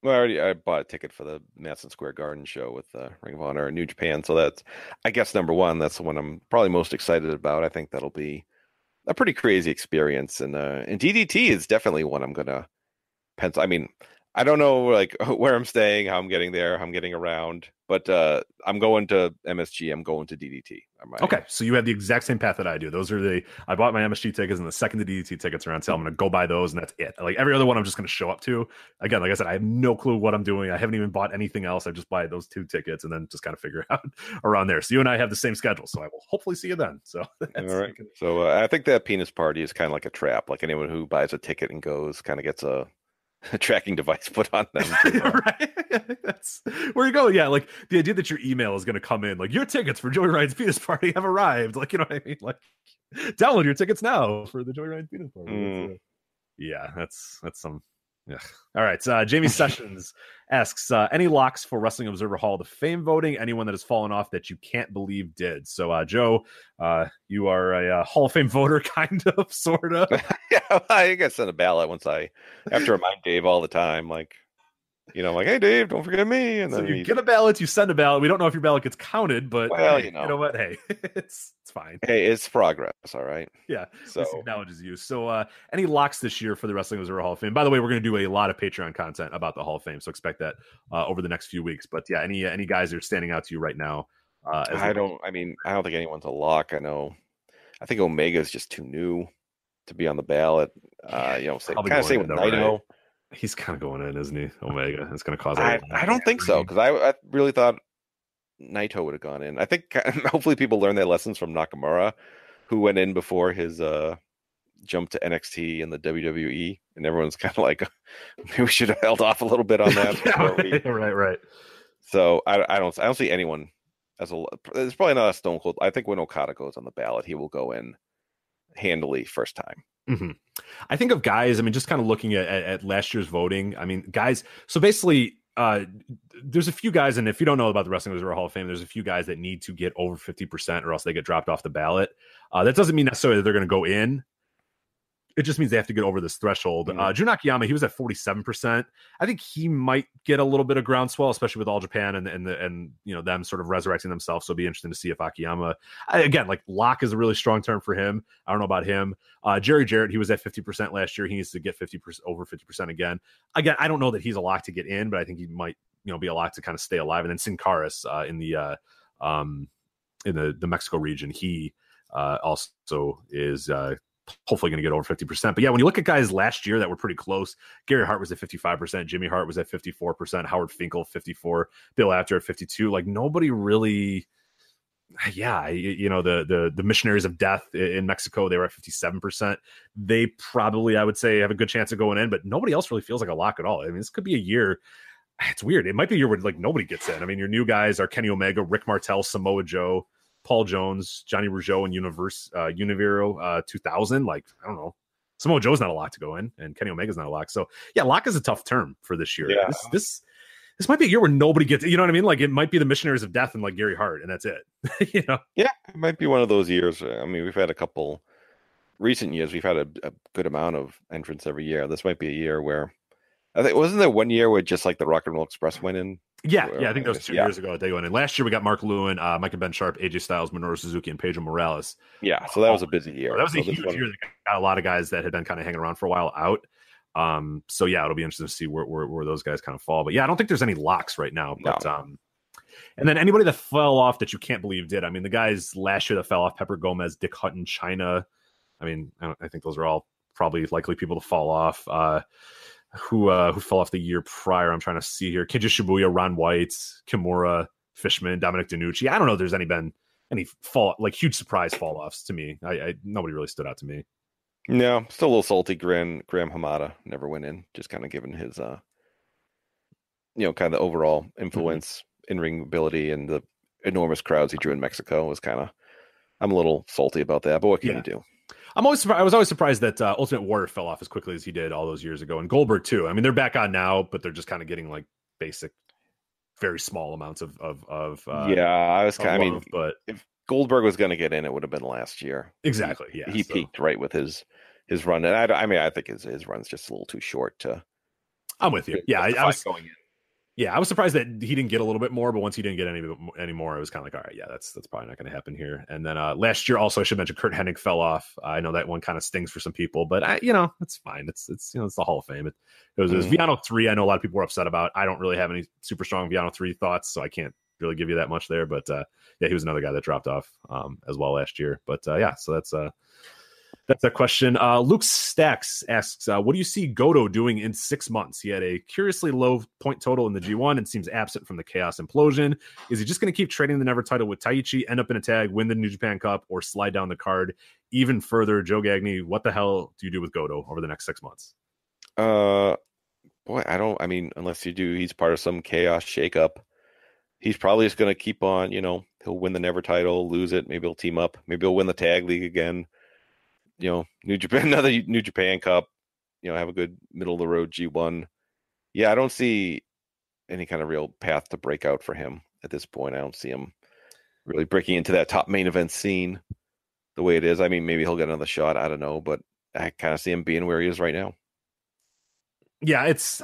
Well, I bought a ticket for the Madison Square Garden show with Ring of Honor and New Japan, so that's, I guess, number one. That's the one I'm probably most excited about. I think that'll be a pretty crazy experience, and DDT is definitely one I'm gonna pencil. I mean, I don't know like where I'm staying, how I'm getting there, how I'm getting around, but I'm going to MSG. I'm going to DDT. Okay, so you have the exact same path that I do. I bought my MSG tickets, and the second the DDT tickets are on sale, I'm going to go buy those, and that's it. Like every other one, I'm just going to show up to. Again, like I said, I have no clue what I'm doing. I haven't even bought anything else. I just buy those 2 tickets and then just kind of figure out around there. So you and I have the same schedule, so I will hopefully see you then. So all right. So I think that penis party is kind of like a trap. Like anyone who buys a ticket and goes kind of gets a tracking device put on them. Right? That's where you go. Yeah, like the idea that your email is going to come in, like your tickets for Joey Ryan's penis party have arrived. Like, you know what I mean? Like, download your tickets now for the Joey Ryan's penis party. Yeah, that's some. Yeah. All right. Jamie Sessions asks, any locks for Wrestling Observer Hall of Fame voting? Anyone that has fallen off that you can't believe did? So, Joe, you are a Hall of Fame voter, kind of, sort of. Yeah, I got sent a ballot once I have to remind Dave all the time, like, you know, like, hey, Dave, don't forget me. And so then you get a ballot, you send a ballot. We don't know if your ballot gets counted, but well, hey, you know what? Hey, it's fine. Hey, it's progress. All right. Yeah. So acknowledges you. So any locks this year for the Wrestling Observer Hall of Fame? By the way, we're going to do a lot of Patreon content about the Hall of Fame, so expect that over the next few weeks. But yeah, any guys that are standing out to you right now? I don't think anyone's a lock. I think Omega is just too new to be on the ballot. Same with Naito. Right? He's kind of going in, isn't he? Omega. It's going to cause. I don't think so, because I really thought Naito would have gone in. I think hopefully people learn their lessons from Nakamura, who went in before his jump to NXT and the WWE, and everyone's kind of like, maybe we should have held off a little bit on that. Right. So I don't see anyone as a. It's probably not a Stone Cold. I think when Okada goes on the ballot, he will go in handily first time. Mm-hmm. I think of guys, just kind of looking at last year's voting. Guys, so basically, there's a few guys, and if you don't know about the Wrestling Observer Hall of Fame, there's a few guys that need to get over 50% or else they get dropped off the ballot. That doesn't mean necessarily that they're going to go in. It just means they have to get over this threshold. Mm-hmm. Jun Akiyama, he was at 47%. I think he might get a little bit of groundswell, especially with All Japan and them sort of resurrecting themselves. So it'll be interesting to see if Akiyama, again, like lock is a really strong term for him. I don't know about him. Jerry Jarrett, he was at 50% last year. He needs to get 50% over 50% again. Again, I don't know that he's a lock to get in, but I think he might, be a lock to kind of stay alive. And then Sin Caras in the Mexico region, he also is hopefully going to get over 50%. But yeah, when you look at guys last year that were pretty close, Gary Hart was at 55%, Jimmy Hart was at 54%, Howard Finkel 54%, Bill Apter at 52%. Like nobody really, the Missionaries of Death in Mexico, they were at 57%. They probably, I would say, have a good chance of going in, but nobody else really feels like a lock at all. This could be a year. It's weird. It might be a year where like nobody gets in. Your new guys are Kenny Omega, Rick Martel, Samoa Joe, Paul Jones, Johnny Rougeau, and Univero 2000. Like, I don't know. Samoa Joe's not a lock to go in, and Kenny Omega's not a lock. So, yeah, lock is a tough term for this year. Yeah. This might be a year where nobody gets, you know what I mean? Like, it might be the Missionaries of Death and, like, Gary Hart, and that's it. Yeah, it might be one of those years. We've had a couple recent years. We've had a good amount of entrants every year. This might be a year where, I think, wasn't there one year where just, like, the Rock and Roll Express went in? Yeah, I think that was 2 years ago they went in. Last year we got Mark Lewin, Mike and Ben Sharp, AJ Styles, Minoru Suzuki, and Pedro Morales. Yeah, so that was a busy year. That was a huge year that got a lot of guys that had been kind of hanging around for a while out. So yeah, it'll be interesting to see where those guys kind of fall. But yeah, I don't think there's any locks right now. But and then anybody that fell off that you can't believe did. The guys last year that fell off: Pepper Gomez, Dick Hutton, China. I think those are all probably likely people to fall off. Who fell off the year prior? I'm trying to see here. Keiji Shibuya, Ron White, Kimura, Fishman, Dominic DeNucci. I don't know if there's been any huge surprise fall offs to me. Nobody really stood out to me. No, still a little salty. Graham Hamada never went in, just kind of given his kind of the overall influence, in-ring ability, and the enormous crowds he drew in Mexico was kind of. I'm a little salty about that, but what can you do? I was always surprised that Ultimate Warrior fell off as quickly as he did all those years ago, and Goldberg too. They're back on now, but they're just kind of getting like basic, very small amounts of. I was kind of. But if Goldberg was going to get in, it would have been last year. Exactly. Yeah, he peaked right with his run, and I think his run's just a little too short to. I'm with you. Yeah, I was going in. Yeah, I was surprised that he didn't get a little bit more, but once he didn't get any more, it was kind of like, all right, yeah, that's probably not going to happen here. And then last year, also, I should mention, Kurt Hennig fell off. I know that one kind of stings for some people, but it's fine. It's it's the Hall of Fame. It was Viano 3. I know a lot of people were upset about. I don't really have any super strong Viano 3 thoughts, so I can't really give you that much there. But yeah, he was another guy that dropped off as well last year. But yeah, so that's a question. Luke Stacks asks, what do you see Goto doing in 6 months? He had a curiously low point total in the G1 and seems absent from the Chaos Implosion. Is he just going to keep trading the Never title with Taichi, end up in a tag, win the New Japan Cup, or slide down the card even further? Joe Gagne, what the hell do you do with Goto over the next 6 months? Unless he's part of some Chaos shakeup. He's probably just going to keep on, he'll win the Never title, lose it. Maybe he'll team up. Maybe he'll win the tag league again. New Japan, another New Japan Cup, have a good middle of the road G1. Yeah, I don't see any kind of real path to break out for him at this point. I don't see him really breaking into that top main event scene the way it is. I mean, maybe he'll get another shot. I don't know, but I kind of see him being where he is right now. Yeah, there's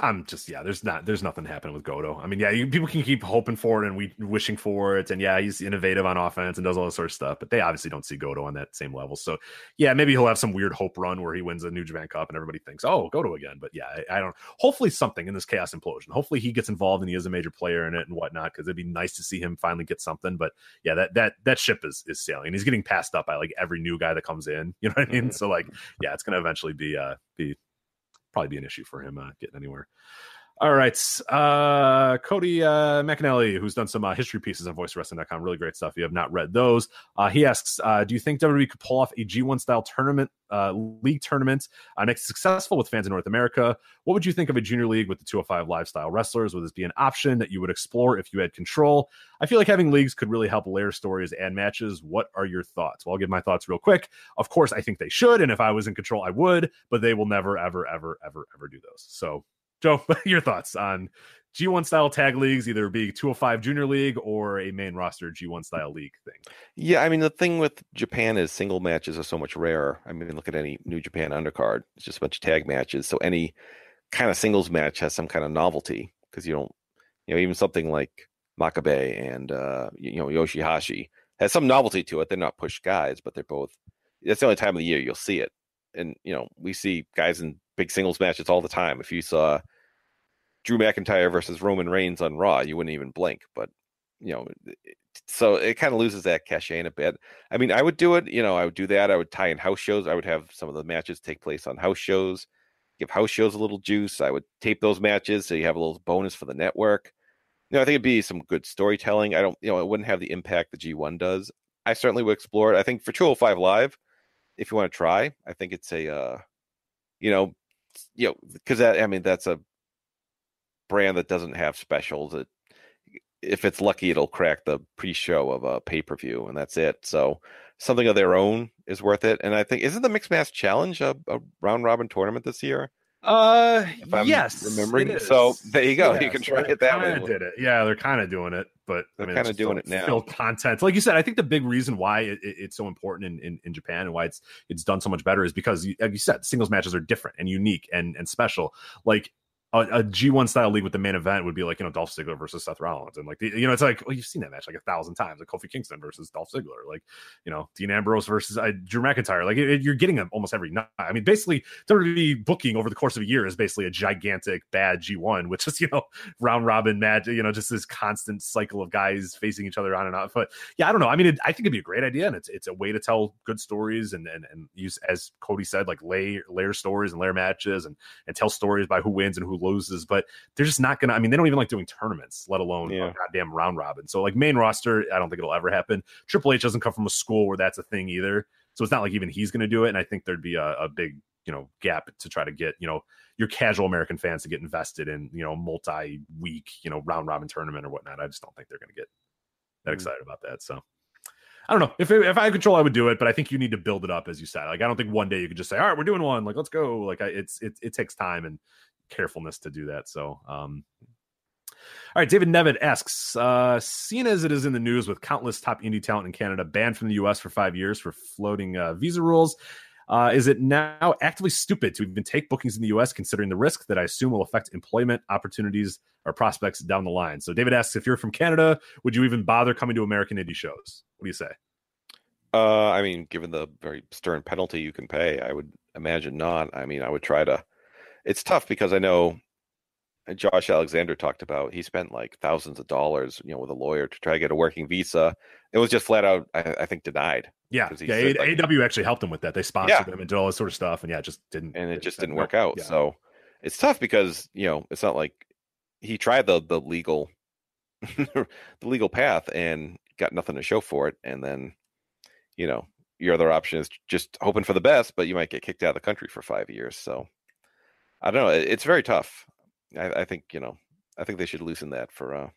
nothing happening with Goto. I mean, yeah, people can keep hoping for it and wishing for it, and yeah, he's innovative on offense and does all this sort of stuff, but they obviously don't see Goto on that same level. So yeah, maybe he'll have some weird hope run where he wins a New Japan Cup and everybody thinks, oh, Goto again. But yeah, I don't. Hopefully something in this Chaos Implosion. Hopefully he gets involved and he is a major player in it and whatnot, because it'd be nice to see him finally get something. But yeah, that ship is sailing, and he's getting passed up by like every new guy that comes in. You know what I mean? So like, yeah, it's gonna eventually be probably be an issue for him getting anywhere. All right. Cody McAnally, who's done some history pieces on voicewrestling.com. Really great stuff. If you have not read those. He asks, do you think WWE could pull off a G1 style tournament, league tournament, make it successful with fans in North America? What would you think of a junior league with the 205 live style wrestlers? Would this be an option that you would explore if you had control? I feel like having leagues could really help layer stories and matches. What are your thoughts? Well, I'll give my thoughts real quick. Of course, I think they should. And if I was in control, I would, but they will never, ever, ever, ever, ever do those. So Joe, your thoughts on G1 style tag leagues, either being 205 junior league or a main roster G1 style league thing? Yeah, I mean, the thing with Japan is single matches are so much rarer. I mean, look at any New Japan undercard. It's just a bunch of tag matches. So any kind of singles match has some kind of novelty, because you don't, even something like Makabe and, Yoshihashi has some novelty to it. They're not push guys, but that's the only time of the year you'll see it. And, we see guys in big singles matches all the time. If you saw Drew McIntyre versus Roman Reigns on Raw, you wouldn't even blink. But, so it kind of loses that cachet in a bit. I mean, I would do it. I would do that. I would tie in house shows. I would have some of the matches take place on house shows, give house shows a little juice. I would tape those matches so you have a little bonus for the network. I think it'd be some good storytelling. It wouldn't have the impact the G1 does. I certainly would explore it. I think for 205 Live, if you want to try, I think it's a, because that's a brand that doesn't have specials. If it's lucky, it'll crack the pre-show of a pay-per-view, and that's it. So something of their own is worth it. And I think, isn't the Mixed Match Challenge a round robin tournament this year? If I'm remembering. So there you go. You can try it that way. Did it? Yeah, they're kind of doing it, but they're kind of doing it now. Still content, like you said. I think the big reason why it's so important in Japan and why it's done so much better is because, like you said, singles matches are different and unique and special. Like a G1 style league with the main event would be like, Dolph Ziggler versus Seth Rollins. And like, it's like, well, you've seen that match like 1,000 times, like Kofi Kingston versus Dolph Ziggler, like, Dean Ambrose versus Drew McIntyre. Like you're getting them almost every night. I mean, basically WWE booking over the course of a year is basically a gigantic bad G1, which is, round robin match, just this constant cycle of guys facing each other on and off. But yeah, I don't know. I mean, I think it'd be a great idea. And it's a way to tell good stories and use, as Cody said, like layer stories and layer matches and tell stories by who wins and who loses. But they're just not gonna, they don't even like doing tournaments, let alone a goddamn round robin. So like main roster, I don't think it'll ever happen. Triple H doesn't come from a school where that's a thing either, so it's not like even he's gonna do it. And I think there'd be a big gap to try to get your casual American fans to get invested in multi-week round robin tournament or whatnot. I just don't think they're gonna get that excited about that. So I don't know. If I had control, I would do it, but I think you need to build it up, as you said. Like I don't think one day you could just say, all right, we're doing one, like let's go. Like it takes time and carefulness to do that. So all right, David Nevitt asks, seeing as it is in the news with countless top indie talent in Canada banned from the US for 5 years for floating visa rules, Is it now actively stupid to even take bookings in the U.S. considering the risk that I assume will affect employment opportunities or prospects down the line? So David asks, if you're from Canada, would you even bother coming to American indie shows? What do you say? I mean, given the very stern penalty you can pay, I would imagine not. I mean, I would try to. It's tough because I know Josh Alexander talked about he spent like thousands of dollars, with a lawyer to try to get a working visa. It was just flat out, I think, denied. Yeah, said, like, AEW actually helped him with that. They sponsored him and did all this sort of stuff, and it just didn't. And it just didn't work out. Yeah. So it's tough because it's not like he tried the legal, the legal path and got nothing to show for it, and then. Your other option is just hoping for the best, but you might get kicked out of the country for 5 years. So I don't know. It's very tough. I think, I think they should loosen that for,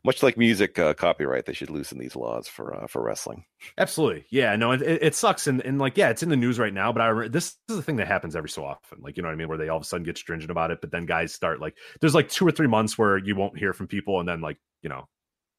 much like music copyright, they should loosen these laws for wrestling. Absolutely. Yeah, no, it sucks. And like, yeah, it's in the news right now, but this is a thing that happens every so often. Like, you know what I mean? Where they all of a sudden get stringent about it, but then guys start there's 2 or 3 months where you won't hear from people. And then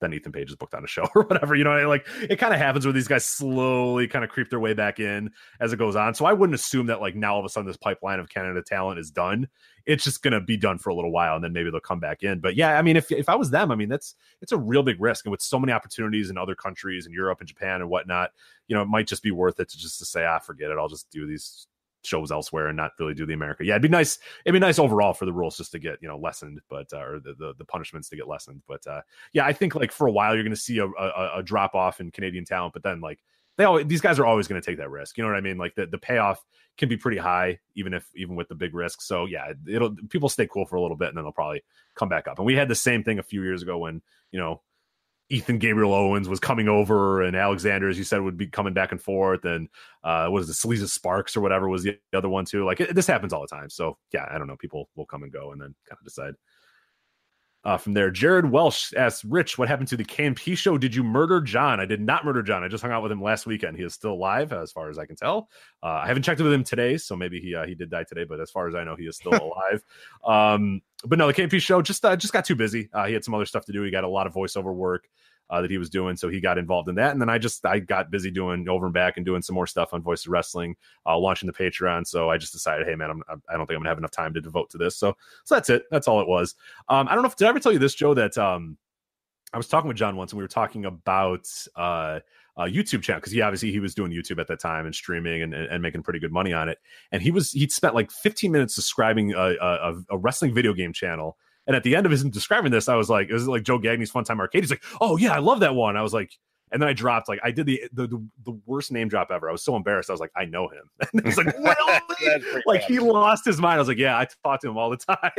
then Ethan Page is booked on a show or whatever, it kind of happens where these guys slowly kind of creep their way back in as it goes on. So I wouldn't assume that now all of a sudden this pipeline of Canada talent is done. It's just going to be done for a little while and then maybe they'll come back in. But yeah, I mean, if I was them, I mean, it's a real big risk. And with so many opportunities in other countries in Europe and Japan and whatnot, it might just be worth it to say, forget it. I'll just do these shows elsewhere and not really do the America. Yeah, it'd be nice overall for the rules just to get lessened, but or the punishments to get lessened. But yeah, I think for a while you're going to see a drop off in Canadian talent, but then these guys are always going to take that risk. You know what I mean? The payoff can be pretty high even with the big risk. So yeah, people stay cool for a little bit and then they'll probably come back up. And we had the same thing a few years ago when Ethan Gabriel Owens was coming over and Alexander, as you said, would be coming back and forth. And what is it, Salisa Sparks or whatever was the other one too. This happens all the time. So yeah, I don't know. People will come and go and then kind of decide. From there, Jared Welsh asks, Rich, what happened to the KMP show? Did you murder John? I did not murder John. I just hung out with him last weekend. He is still alive, as far as I can tell. I haven't checked with him today, so maybe he did die today. But as far as I know, he is still alive. But no, the KMP show just got too busy. He had some other stuff to do. He got a lot of voiceover work that he was doing, so he got involved in that. And then I got busy doing over and back and doing some more stuff on Voice of Wrestling, launching the Patreon. So I just decided, hey man, I don't think I'm gonna have enough time to devote to this. So that's it. That's all it was. I don't know did I ever tell you this, Joe, that I was talking with John once and we were talking about a YouTube channel, because he was doing YouTube at that time and streaming and making pretty good money on it. And he'd spent 15 minutes describing a wrestling video game channel. And at the end of his describing this, I was like, "Is it Joe Gagne's Fun Time Arcade?" He's like, "Oh yeah, I love that one." I was like, and then I dropped I did the worst name drop ever. I was so embarrassed. I was like, "I know him." And he's like, "Really?" He lost his mind. I was like, "Yeah, I talk to him all the time."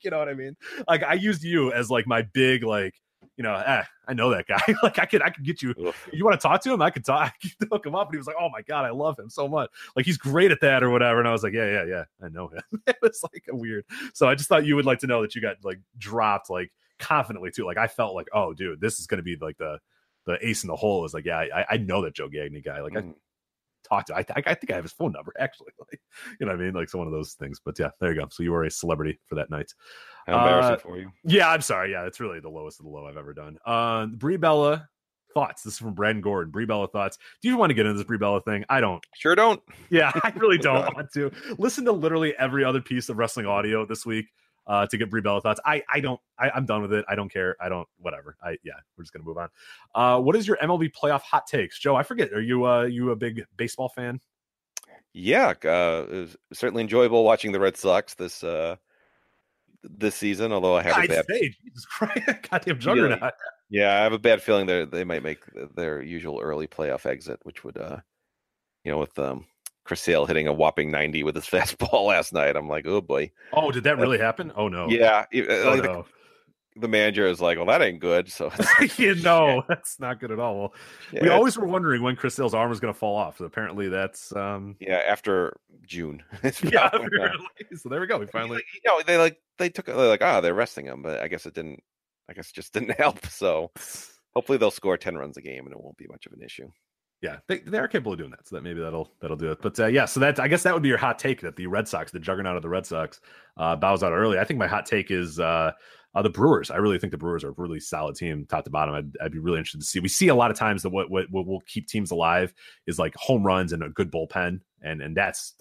You know what I mean? I used you as my big I know that guy. I could get you. You want to talk to him? I could talk. I could hook him up. And he was like, "Oh my god, I love him so much. He's great at that or whatever." And I was like, "Yeah, I know him." It was a weird. So I just thought you would like to know that you got dropped confidently too. I felt "Oh, dude, this is going to be the ace in the hole." Is yeah, I know that Joe Gagne guy. I talked to. I think I have his phone number actually. You know what I mean? One of those things. But yeah, there you go. So you were a celebrity for that night. How embarrassing for you. Yeah, I'm sorry. Yeah, it's really the lowest of the low I've ever done. Brie Bella thoughts. This is from Brandon Gordon. Brie Bella thoughts. Do you want to get into this Brie Bella thing? I don't. Sure don't. Yeah, I really don't want to. Listen to literally every other piece of wrestling audio this week to get Brie Bella thoughts. I'm done with it. I don't care. Whatever. We're just gonna move on. What is your MLB playoff hot takes, Joe? I forget. Are you a big baseball fan? Yeah, it was certainly enjoyable watching the Red Sox this season, although I have a bad Jesus Christ, goddamn juggernaut. Yeah, I have a bad feeling they might make their usual early playoff exit, which would with Chris Sale hitting a whopping 90 with his fastball last night. I'm like, oh boy. Oh, did that really happen? Oh no. Yeah. The manager is like, well, that ain't good. So that's not good at all. Well, yeah, we always were wondering when Chris Sale's arm was going to fall off. So apparently that's after June. Yeah, so there we go. We finally they're resting him, but I guess it just didn't help. So hopefully they'll score 10 runs a game and it won't be much of an issue. Yeah, they are capable of doing that, so that maybe that'll do it. But so I guess that would be your hot take, that the Red Sox, the juggernaut of the Red Sox, bows out early. I think my hot take is the Brewers. I really think the Brewers are a really solid team, top to bottom. I'd be really interested to see. We see a lot of times that what will keep teams alive is home runs and a good bullpen, And that's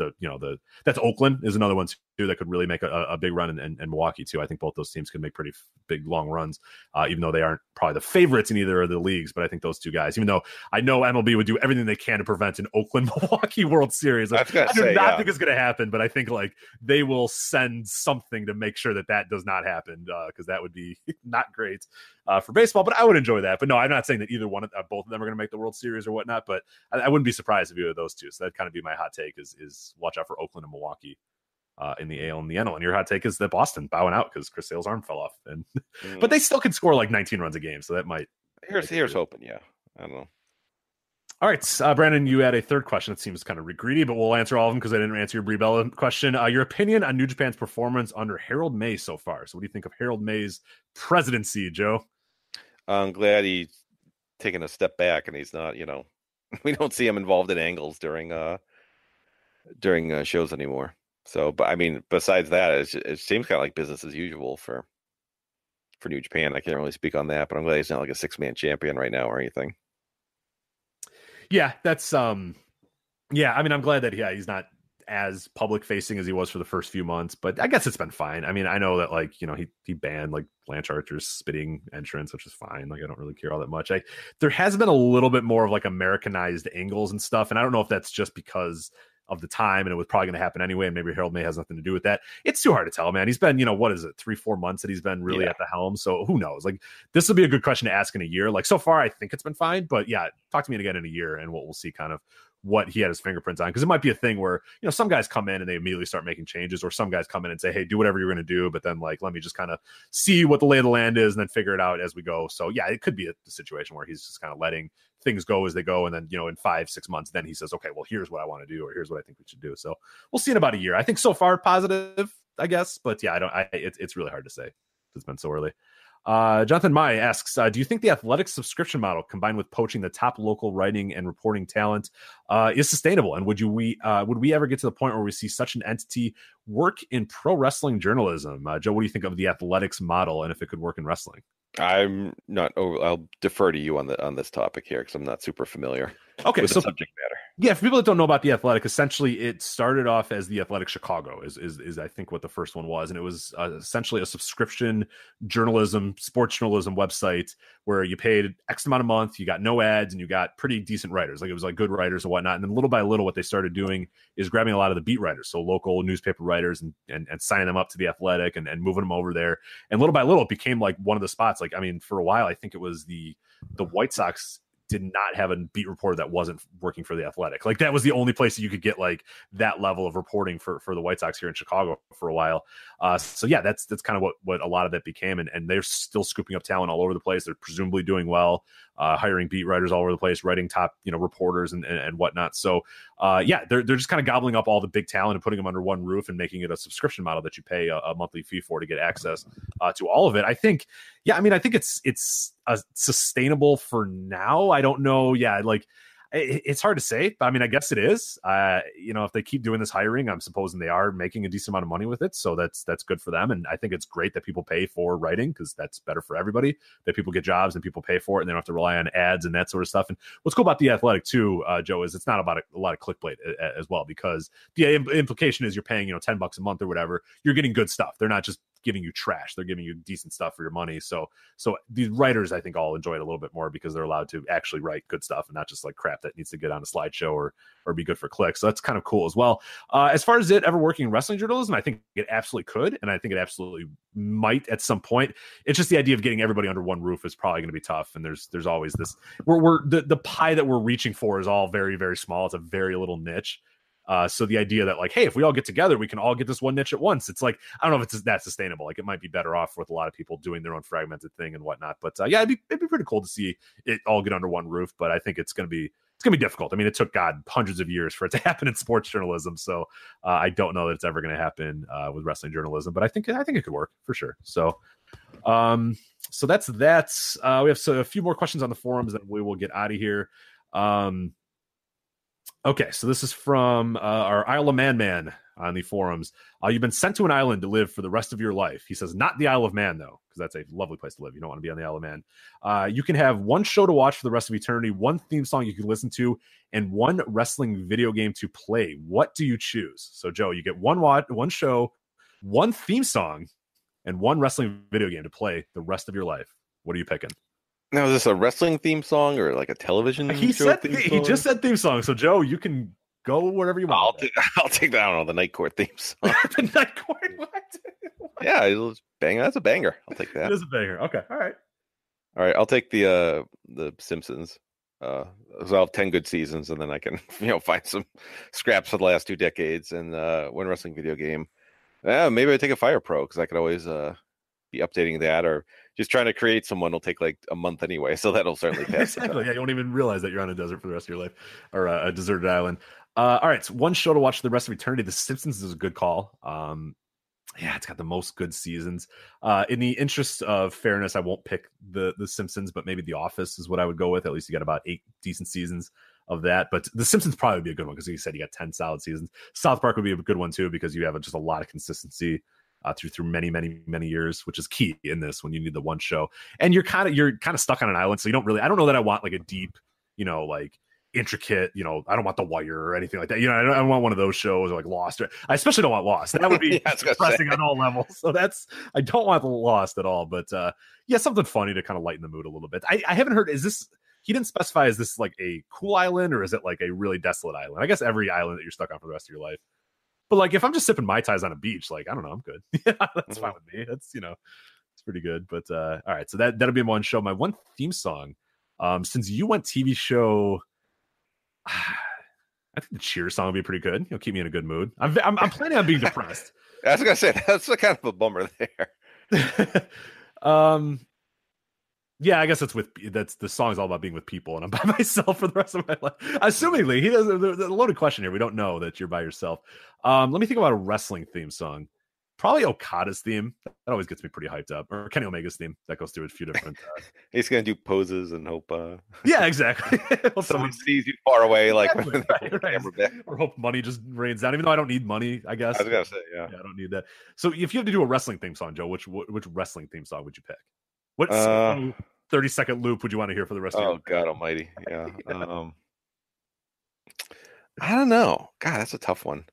that's Oakland is another one too that could really make a big run, and Milwaukee too. I think both those teams could make pretty big long runs, even though they aren't probably the favorites in either of the leagues. But I think those two guys, even though I know MLB would do everything they can to prevent an Oakland Milwaukee World Series. I do not think it's going to happen, but I think like they will send something to make sure that does not happen, because that would be not great for baseball. But I would enjoy that. But no, I'm not saying that either one of both of them are going to make the World Series or whatnot. But I wouldn't be surprised if either of those two. So that'd kind of be my hot take is watch out for Oakland and Milwaukee in the AL and the NL. And your hot take is that Boston bowing out because Chris Sale's arm fell off. And but they still can score like 19 runs a game, so that might. Here's hoping. Yeah, I don't know. All right, Brandon, you had a third question. It seems kind of greedy, but we'll answer all of them because I didn't answer your Brie Bella question. Your opinion on New Japan's performance under Harold May so far. So what do you think of Harold May's presidency, Joe? I'm glad he's taken a step back and he's not, we don't see him involved in angles during shows anymore. So, but I mean, besides that, it seems kind of like business as usual for New Japan. I can't really speak on that, but I'm glad he's not like a 6-man champion right now or anything. Yeah, that's yeah, I mean, I'm glad that he's not as public facing as he was for the first few months, but I guess it's been fine. I mean, I know that like, he banned like Lance Archer's spitting entrance, which is fine. Like, I don't really care all that much. There has been a little bit more of like Americanized angles and stuff. And I don't know if that's just because of the time and it was probably going to happen anyway. And maybe Harold May has nothing to do with that. It's too hard to tell, man. He's been, what is it? 3-4 months that he's been really at the helm. So who knows? Like, this will be a good question to ask in a year. Like, so far, I think it's been fine, but yeah, talk to me again in a year and we'll see kind of what he had his fingerprints on. Cause it might be a thing where, some guys come in and they immediately start making changes, or some guys come in and say, hey, do whatever you're going to do. But then like, let me just kind of see what the lay of the land is and then figure it out as we go. So yeah, it could be a situation where he's just kind of letting things go as they go. And then, in 5-6 months, then he says, okay, well, here's what I want to do, or here's what I think we should do. So we'll see in about a year. I think so far positive, I guess, but yeah, it's really hard to say. It's been so early. Jonathan Mai asks, do you think the athletic subscription model combined with poaching the top local writing and reporting talent is sustainable? And would we ever get to the point where we see such an entity work in pro wrestling journalism? Joe, what do you think of the athletics model and if it could work in wrestling? I'm not. I'll defer to you on this topic here because I'm not super familiar. Okay, with the subject matter. Yeah, for people that don't know about The Athletic, essentially it started off as The Athletic Chicago is I think what the first one was. And it was essentially a subscription sports journalism website where you paid X amount a month, you got no ads, and you got pretty decent writers. Like, it was like good writers and whatnot. And then little by little, what they started doing is grabbing a lot of the beat writers, so local newspaper writers, and signing them up to The Athletic and moving them over there. And little by little, it became like one of the spots. Like, I mean, for a while, I think it was the White Sox did not have a beat reporter that wasn't working for The Athletic. Like, that was the only place that you could get like that level of reporting for the White Sox here in Chicago for a while. So yeah, that's kind of what a lot of that became. And they're still scooping up talent all over the place. They're presumably doing well, hiring beat writers all over the place, writing top, reporters and whatnot. So yeah, they're just kind of gobbling up all the big talent and putting them under one roof and making it a subscription model that you pay a monthly fee for to get access to all of it. I think it's sustainable for now. I don't know. Yeah, like it's hard to say, but I mean, I guess it is. If they keep doing this hiring, I'm supposing they are making a decent amount of money with it. So that's good for them. And I think it's great that people pay for writing because that's better for everybody, that people get jobs and people pay for it and they don't have to rely on ads and that sort of stuff. And what's cool about The Athletic too, Joe, is it's not about a lot of clickbait as well, because the implication is you're paying, $10 a month or whatever. You're getting good stuff. They're not just giving you trash. They're giving you decent stuff for your money. So the writers, I think, all enjoy it a little bit more because they're allowed to actually write good stuff and not just like crap that needs to get on a slideshow or be good for clicks. So that's kind of cool as well. As far as it ever working in wrestling journalism, I think it absolutely could. And I think it absolutely might at some point. It's just the idea of getting everybody under one roof is probably going to be tough. And there's always this, the pie that we're reaching for is all very, very small. It's a very little niche. So the idea that like, hey, if we all get together, we can all get this one niche at once. It's like, I don't know if it's that sustainable. Like, it might be better off with a lot of people doing their own fragmented thing and whatnot. But yeah, it'd be pretty cool to see it all get under one roof. But I think it's going to be difficult. I mean, it took hundreds of years for it to happen in sports journalism. So I don't know that it's ever going to happen with wrestling journalism. But I think it could work for sure. So so that's that. We have a few more questions on the forums, and we will get out of here. Okay, so this is from our Isle of Man, on the forums. You've been sent to an island to live for the rest of your life. He says, not the Isle of Man, though, because that's a lovely place to live. You don't want to be on the Isle of Man. You can have one show to watch for the rest of eternity, one theme song you can listen to, and one wrestling video game to play. What do you choose? So, Joe, you get one show, one theme song, and one wrestling video game to play the rest of your life. What are you picking? Now, is this a wrestling theme song or like a television He show said theme song? He just said theme song. So, Joe, you can go wherever you want. I'll take that. I don't know, the Night Court theme song. The Night Court? What? Yeah, it's banger. That's a banger. I'll take that. It is a banger. Okay, all right. I'll take the Simpsons. So I'll have 10 good seasons, and then I can find some scraps for the last 2 decades and one wrestling video game. Maybe I take a Fire Pro because I could always be updating that, or just trying to create someone will take like a month anyway, so that'll certainly pass. Exactly. Yeah, you won't even realize that you're on a desert for the rest of your life, or a deserted island. All right, so one show to watch the rest of eternity. The Simpsons is a good call. Yeah, it's got the most good seasons. In the interest of fairness, I won't pick the Simpsons, but maybe The Office is what I would go with. At least you got about 8 decent seasons of that. But The Simpsons probably would be a good one because you said you got 10 solid seasons. South Park would be a good one too because you have just a lot of consistency through many years, which is key in this when you need the one show. And you're kind of stuck on an island, so you don't really. I don't know that I want like a deep, like intricate, I don't want The Wire or anything like that. I don't want one of those shows or like Lost. I especially don't want Lost. That would be depressing on all levels. So I don't want Lost at all. But something funny to kind of lighten the mood a little bit. I haven't heard. Is this? He didn't specify. Is this like a cool island or is it like a really desolate island? I guess every island that you're stuck on for the rest of your life. But like if I'm just sipping Mai Tais on a beach, like I don't know, I'm good. That's fine with me. That's it's pretty good. But all right, so that'll be one show. My one theme song. Since you went TV show. I think the Cheers song will be pretty good. Keep me in a good mood. I'm planning on being depressed. I was gonna say that's kind of a bummer there. Yeah, I guess that's the song is all about being with people, and I'm by myself for the rest of my life. Assumingly, he does a loaded question here. We don't know that you're by yourself. Let me think about a wrestling theme song. Probably Okada's theme. That always gets me pretty hyped up. Or Kenny Omega's theme. That goes through a few different. He's going to do poses and hope. Yeah, exactly. Someone sees you far away, like right. Or hope money just rains down. Even though I don't need money, I guess. I was going to say, yeah, I don't need that. So if you have to do a wrestling theme song, Joe, which wrestling theme song would you pick? What 30-second loop would you want to hear for the rest of your life? Oh, God almighty. Yeah. I don't know. God, that's a tough one.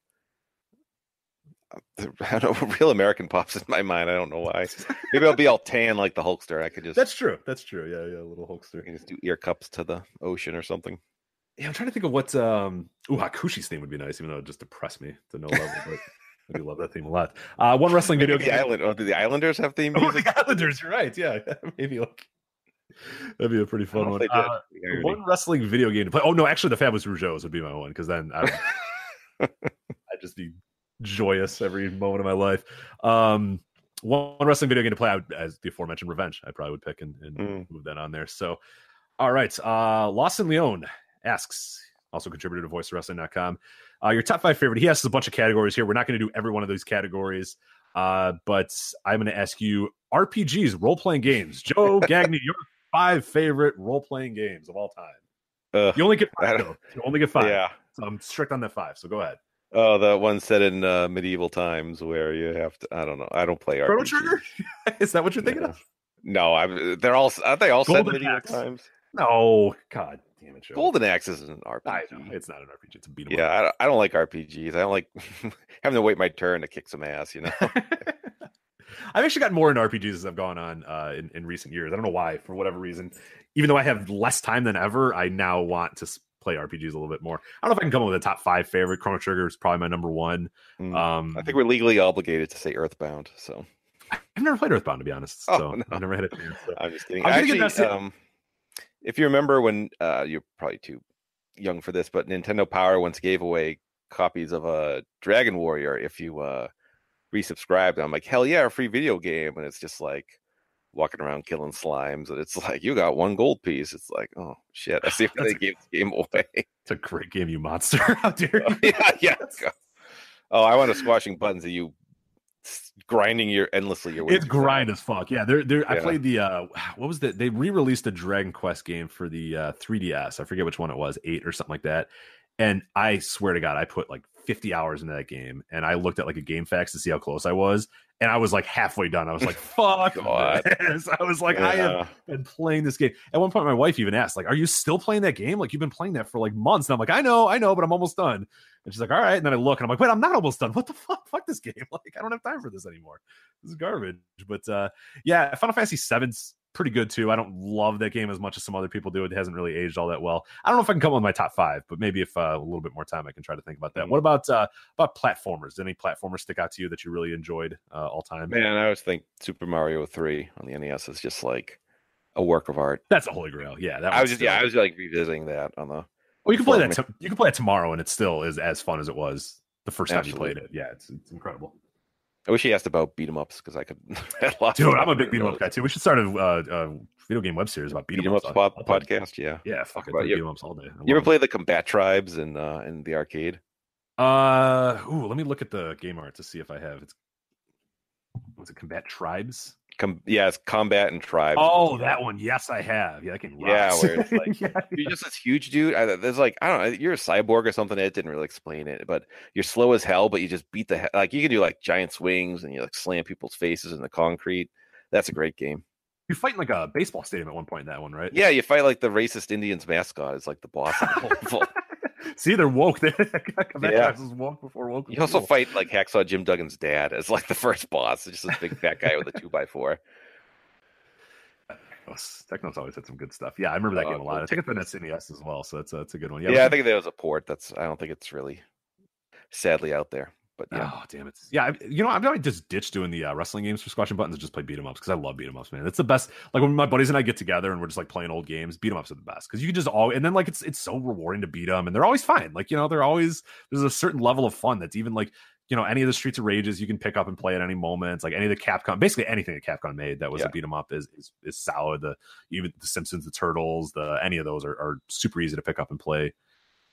I don't know, real American pops in my mind. I don't know why. Maybe I'll be all tan like the Hulkster. I could just. That's true. Yeah, a little Hulkster. You can just do ear cups to the ocean or something. Yeah, I'm trying to think of what. Hakushi's theme would be nice, even though it just depressed me to no level. But I do love that theme a lot. One wrestling video game. Do the Islanders have theme music? The Islanders. You're right. Yeah, maybe like. That'd be a pretty fun one. One wrestling video game to play. Oh no, actually, the Fabulous Rougeaus would be my one because then I'd just be joyous every moment of my life. One wrestling video game to play, as the aforementioned Revenge, I probably would pick and move that on there. So, all right. Lawson Leone asks, also contributor to voicewrestling.com, your top 5 favorite. He asks a bunch of categories here. We're not going to do every one of these categories, but I'm going to ask you RPGs, role-playing games. Joe Gagne, your 5 favorite role-playing games of all time. You only get 5, though. You only get 5. Yeah. So I'm strict on that 5, so go ahead. Oh, the one set in medieval times where you have to. I don't know. I don't play RPGs. Chrono Trigger? Is that what you're thinking of? No, aren't they all set in medieval times? No, God damn it, Joe. Golden Axe isn't an RPG. I know, it's not an RPG. It's a beat 'em up. Yeah, I don't like RPGs. I don't like having to wait my turn to kick some ass. I've actually gotten more into RPGs as I've gone on in recent years. I don't know why, for whatever reason. Even though I have less time than ever, I now want to play RPGs a little bit more. I don't know if I can come up with a top 5 favorite. Chrono Trigger is probably my number 1. I think we're legally obligated to say Earthbound. So I've never played Earthbound, to be honest. So I've never had it. So. I'm just kidding. Actually, if you remember when you're probably too young for this, but Nintendo Power once gave away copies of a Dragon Warrior if you resubscribed. I'm like, hell yeah, a free video game, and it's just like walking around killing slimes, and it's like, you got 1 gold piece. It's like, oh shit, I see if they gave the game away. It's a great game, you monster. How dare you? Yeah. Oh, I want to squashing buttons of you grinding endlessly your way. It's grind as fuck. Yeah, I played the what was that? They re-released a Dragon Quest game for the 3DS. I forget which one it was, 8 or something like that. And I swear to God, I put like 50 hours into that game, and I looked at like a game facts to see how close I was, and I was like halfway done. I was like, fuck this. I was like, I have been playing this game. At one point, my wife even asked, like, are you still playing that game? Like, you've been playing that for like months. And I'm like, I know, but I'm almost done. And she's like, all right. And then I look and I'm like, wait, I'm not almost done. What the fuck? Fuck this game. Like, I don't have time for this anymore. This is garbage. But yeah, Final Fantasy VII's pretty good too. I don't love that game as much as some other people do. It hasn't really aged all that well. I don't know if I can come up with my top 5, but maybe if a little bit more time, I can try to think about that. What about platformers? Did any platformers stick out to you that you really enjoyed all time? Man, I always think Super Mario 3 on the NES is just like a work of art. That's a holy grail. Yeah, I was like revisiting that on the. Well, you can play that. You can play it tomorrow, and it still is as fun as it was the first time you played it. Yeah, it's incredible. I wish he asked about beat 'em ups because I could. Dude, I'm a big beat 'em up guy too. We should start a video game web series about beat 'em ups podcast. Yeah, fuck it, beat 'em ups all day. You ever play the Combat Tribes in the arcade? Let me look at the game art to see if I have. Was it Combat Tribes? It's Combat and Tribes. Oh, that one. Yes, I have. Yeah, that game rocks. Yeah, where it's like you're just this huge dude. There's like, I don't know, you're a cyborg or something. It didn't really explain it, but you're slow as hell, but you just beat like you can do like giant swings and you like slam people's faces in the concrete. That's a great game. You fight in like a baseball stadium at one point in that one, right? Yeah, you fight like the racist Indians mascot is like the boss of the whole. See, they're woke. Combat was woke before woke. You also fight like Hacksaw Jim Duggan's dad as like the first boss. It's just this big fat guy with a 2x4. Techno's always had some good stuff. Yeah, I remember that game a lot. I think it's been at NES as well, so it's a good one. Yeah, I think there was a port. I don't think it's really sadly out there. But yeah. Oh damn it! Yeah, I'm not just ditch doing the wrestling games for squashing buttons and just play beat 'em ups because I love beat 'em ups, man. It's the best. Like when my buddies and I get together and we're just like playing old games, beat 'em ups are the best because you can just and then like it's so rewarding to beat them and they're always fine. Like there's a certain level of fun that's even like any of the Streets of Rages you can pick up and play at any moment. It's like any of the Capcom, basically anything that Capcom made that was a beat 'em up is solid. Even the Simpsons, the Turtles, any of those are super easy to pick up and play.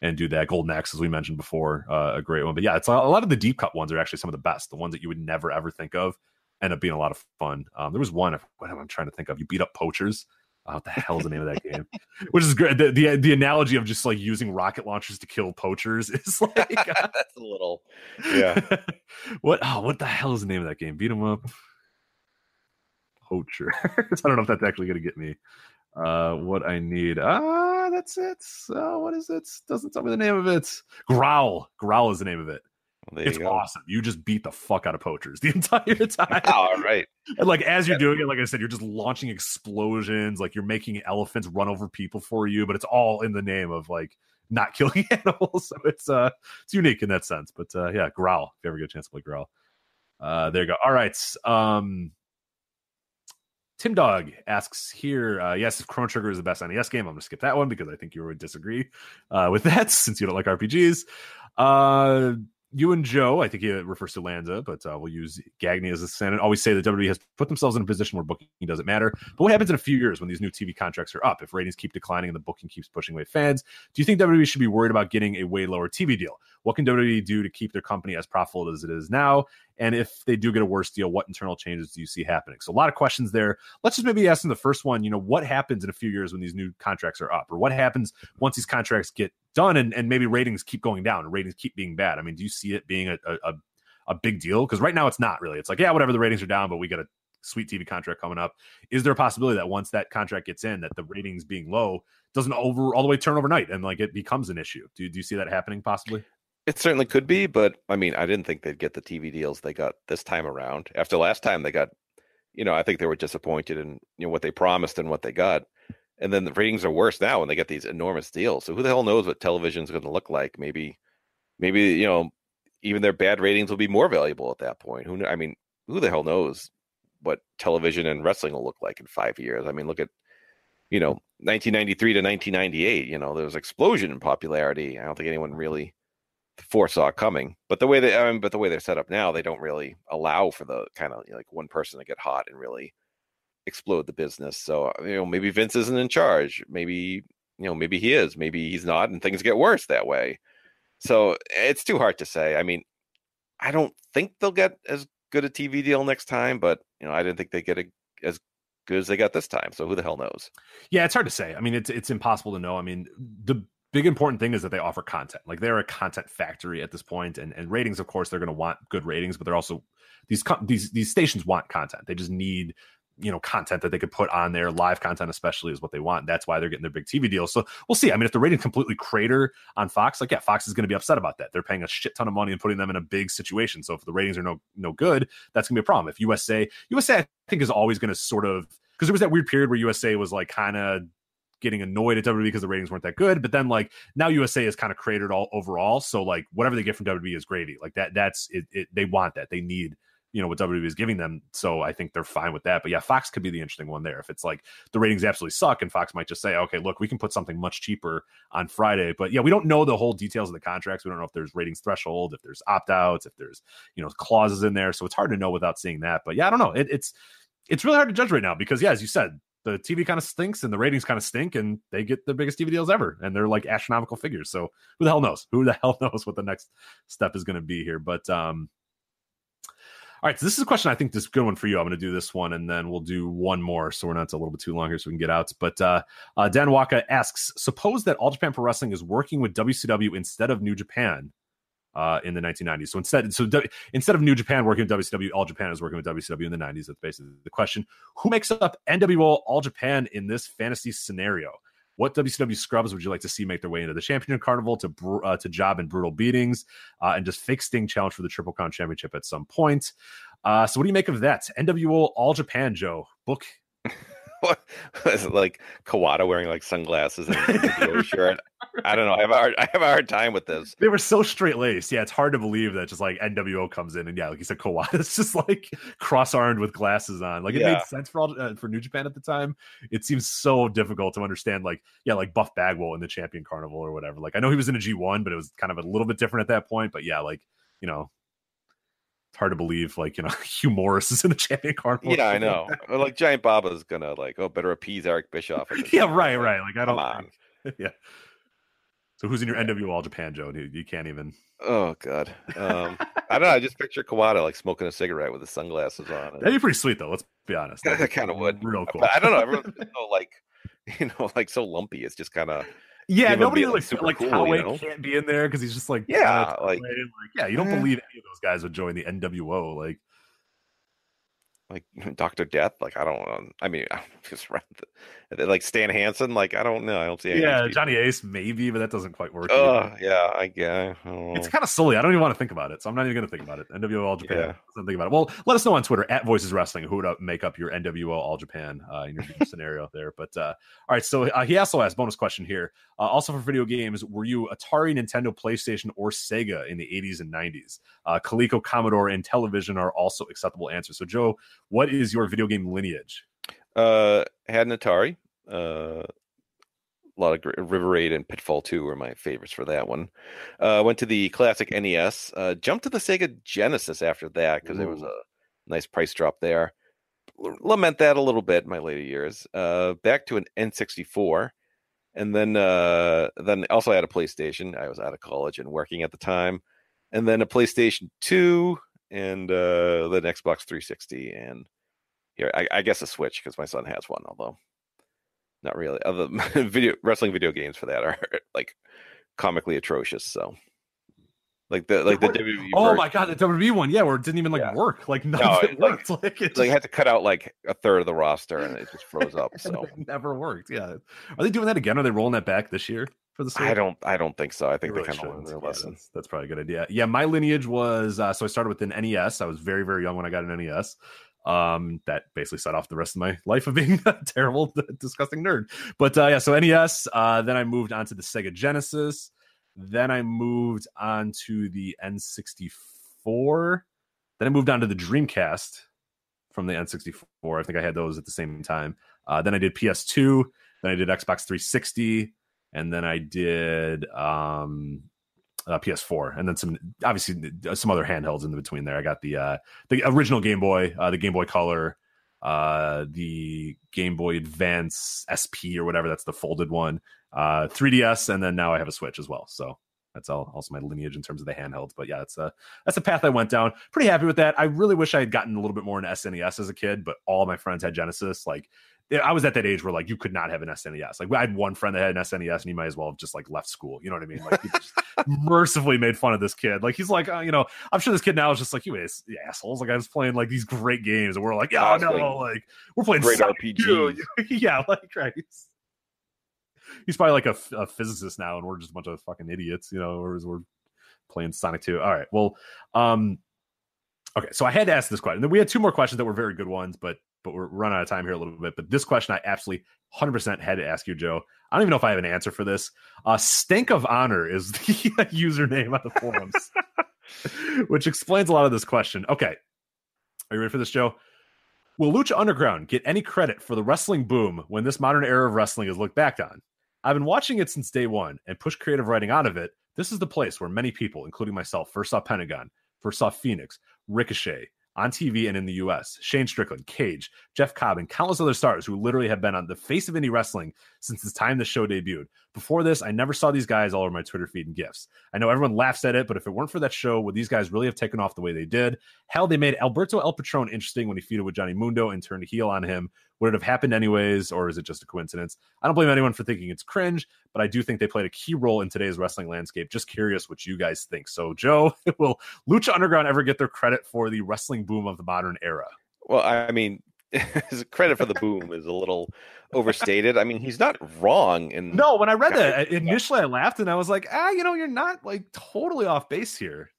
And do that. Golden Axe, as we mentioned before, a great one. But yeah, it's a lot of the deep cut ones are actually some of the best. The ones that you would never ever think of end up being a lot of fun. There was one I'm trying to think of. You beat up poachers. What the hell is the name of that game? Which is great. The analogy of just like using rocket launchers to kill poachers is like that's a little What the hell is the name of that game? Beat 'em up poacher. I don't know if that's actually going to get me. What I need. That's it. What is it? Doesn't tell me the name of it. Growl is the name of it. Well, it's awesome. You just beat the fuck out of poachers the entire time. All right. And like as you're doing it, like I said, you're just launching explosions. Like you're making elephants run over people for you, but it's all in the name of like not killing animals. So it's unique in that sense. But yeah, Growl. If you ever get a chance to play Growl, there you go. All right. Tim Dog asks here, yes, Chrono Trigger is the best NES game. I'm going to skip that one because I think you would disagree with that since you don't like RPGs. You and Joe, I think he refers to Lanza, but we'll use Gagne as a standard. Always say that WWE has put themselves in a position where booking doesn't matter. But what happens in a few years when these new TV contracts are up? If ratings keep declining and the booking keeps pushing away fans, do you think WWE should be worried about getting a way lower TV deal? What can WWE do to keep their company as profitable as it is now? And if they do get a worse deal, what internal changes do you see happening? So a lot of questions there. Let's just maybe ask them the first one, what happens in a few years when these new contracts are up? Or what happens once these contracts get done and maybe ratings keep going down and ratings keep being bad? I mean, do you see it being a big deal? Because right now it's not really. It's like, yeah, whatever, the ratings are down, but we got a sweet TV contract coming up. Is there a possibility that once that contract gets in, that the ratings being low doesn't all the way turn overnight and like it becomes an issue? Do you see that happening possibly? It certainly could be, but I mean, I didn't think they'd get the TV deals they got this time around. After last time they got, I think they were disappointed in what they promised and what they got. And then the ratings are worse now when they get these enormous deals. So who the hell knows what television is going to look like? Maybe, even their bad ratings will be more valuable at that point. Who the hell knows what television and wrestling will look like in 5 years? I mean, look at, 1993 to 1998, there was explosion in popularity. I don't think anyone really foresaw coming, but the way they're set up now, they don't really allow for the kind of like one person to get hot and really explode the business. So maybe Vince isn't in charge. Maybe he is. Maybe he's not, and things get worse that way. So it's too hard to say. I mean, I don't think they'll get as good a TV deal next time, but I didn't think they get as good as they got this time. So who the hell knows? Yeah, it's hard to say. I mean, it's impossible to know. I mean, big important thing is that they offer content. Like they're a content factory at this point, and ratings, of course, they're going to want good ratings, but they're also these stations want content. They just need content that they could put on there. Live content especially is what they want. That's why they're getting their big TV deals. So we'll see. I mean, if the ratings completely crater on Fox, like, yeah, Fox is going to be upset about that. They're paying a shit ton of money and putting them in a big situation. So if the ratings are no good, that's gonna be a problem. If USA I think is always going to sort of, because there was that weird period where USA was like kind of getting annoyed at WWE because the ratings weren't that good, but then like now USA is kind of cratered all overall. So like whatever they get from WWE is gravy. Like that's it. They want that. They need what WWE is giving them. So I think they're fine with that. But yeah, Fox could be the interesting one there. If it's like the ratings absolutely suck, and Fox might just say, okay, look, we can put something much cheaper on Friday. But yeah, we don't know the whole details of the contracts. We don't know if there's ratings threshold, if there's opt-outs, if there's clauses in there. So it's hard to know without seeing that. But yeah, I don't know. It's really hard to judge right now because, yeah, as you said, the TV kind of stinks and the ratings kind of stink, and they get the biggest TV deals ever, and they're like astronomical figures. So who the hell knows? Who the hell knows what the next step is going to be here? But all right, so this is a question I think this is a good one for you. I'm going to do this one, and then we'll do one more, so we're not a little bit too long here so we can get out. But Dan Waka asks, suppose that All Japan Pro Wrestling is working with WCW instead of New Japan in the 1990s. So instead of New Japan working with WCW, All Japan is working with WCW in the 90s. That's basically the question. Who makes up NWO All Japan in this fantasy scenario? What WCW scrubs would you like to see make their way into the Champion Carnival to job in brutal beatings and just fake Sting challenge for the Triple Crown Championship at some point? So what do you make of that? NWO All Japan, Joe. Book. What is it, like Kawada wearing like sunglasses and a shirt? I don't know. I have a hard time with this. They were so straight laced. Yeah, it's hard to believe that just like NWO comes in and yeah, like you said, Kawada's just like cross-armed with glasses on. Like it made sense for New Japan at the time. It seems so difficult to understand. Like like Buff Bagwell in the Champion Carnival or whatever. Like I know he was in a G1, but it was kind of a little bit different at that point. But yeah, like it's hard to believe, like, Hugh Morris is in the Champion Carnival. Yeah, I know. Like Giant Baba's gonna better appease Eric Bischoff. Yeah, right. Like I don't. Come on. Yeah. So who's in your NWO All Japan, Joe? You can't even. Oh God. I don't know. I just picture Kawada like smoking a cigarette with his sunglasses on. That'd be pretty sweet, though. Let's be honest. I kind of would. Real cool. But I don't know. Everyone's like so lumpy. It's just kind of. Yeah, nobody like cool, Holloway can't be in there because he's just like you don't believe any of those guys would join the NWO like Dr. Death. Like I don't know. I mean, just like Stan Hansen. Like I don't know. I don't see. Johnny Ace maybe, but that doesn't quite work. Yeah, I guess. It's kind of silly. I don't even want to think about it, so I'm not even going to think about it. NWO All Japan. Yeah. Don't think about it. Well, let us know on Twitter at Voices Wrestling who would make up your NWO All Japan in your scenario there. But all right, so he also asked bonus question here. Also for video games, were you Atari, Nintendo, PlayStation, or Sega in the 80s and 90s? Coleco, Commodore, and Television are also acceptable answers. So Joe, what is your video game lineage? Had an Atari. A lot of River Raid and Pitfall 2 were my favorites for that one. Went to the classic NES. Jumped to the Sega Genesis after that because there was a nice price drop there. Lament that a little bit in my later years. Back to an N64. And then also I had a PlayStation. I was out of college and working at the time. And then a PlayStation 2 and then Xbox 360. And here, I guess a Switch because my son has one, although not really. Other wrestling video games for that are like comically atrocious. So like the WWE. Oh my God, the WWE one, where it didn't even work. Like none of it worked. Like it had to cut out like a third of the roster, and it just froze up. So it never worked. Yeah, are they doing that again? Are they rolling that back this year for the Switch? I don't think so. I think they kind of learned their lesson. That's probably a good idea. Yeah, my lineage was so I started with an NES. I was very, very young when I got an NES. That basically set off the rest of my life of being a terrible, disgusting nerd. But so NES. Then I moved on to the Sega Genesis. Then I moved on to the N64. Then I moved on to the Dreamcast from the N64. I think I had those at the same time. Then I did PS2. Then I did Xbox 360. And then I did PS4. And then some other handhelds in between there. I got the original Game Boy, the Game Boy Color, the Game Boy Advance SP or whatever. That's the folded one. 3DS, and then now I have a Switch as well. So that's also my lineage in terms of the handhelds. But yeah, that's a path I went down. Pretty happy with that. I really wish I had gotten a little bit more into SNES as a kid, but all my friends had Genesis. Like I was at that age where like you could not have an SNES. Like I had one friend that had an SNES, and he might as well have just like left school. You know what I mean? Like he just mercifully made fun of this kid. Like he's like, I'm sure this kid now is just like, you assholes. Like I was playing like these great games, and we're like, yeah, no, like we're playing great Sonic RPGs. 2. Yeah, like right. He's probably like a physicist now, and we're just a bunch of fucking idiots, whereas we're playing Sonic 2. All right, well, okay, so I had to ask this question. Then we had two more questions that were very good ones, but we're running out of time here a little bit. But this question I absolutely 100% had to ask you, Joe. I don't even know if I have an answer for this. Stink of Honor is the username on the forums, which explains a lot of this question. Okay, are you ready for this, Joe? Will Lucha Underground get any credit for the wrestling boom when this modern era of wrestling is looked back on? I've been watching it since day one and pushed creative writing out of it. This is the place where many people, including myself, first saw Pentagon, first saw Phoenix, Ricochet, on TV and in the US, Shane Strickland, Cage, Jeff Cobb, and countless other stars who literally have been on the face of indie wrestling since the time the show debuted. Before this, I never saw these guys all over my Twitter feed and GIFs. I know everyone laughs at it, but if it weren't for that show, would these guys really have taken off the way they did? Hell, they made Alberto El Patron interesting when he feuded with Johnny Mundo and turned heel on him. Would it have happened anyways, or is it just a coincidence? I don't blame anyone for thinking it's cringe, but I do think they played a key role in today's wrestling landscape. Just curious what you guys think. So, Joe, will Lucha Underground ever get their credit for the wrestling boom of the modern era? Well, I mean, his credit for the boom is a little overstated. I mean, he's not wrong. No, when I read that, initially I laughed and I was like, you're not like totally off base here.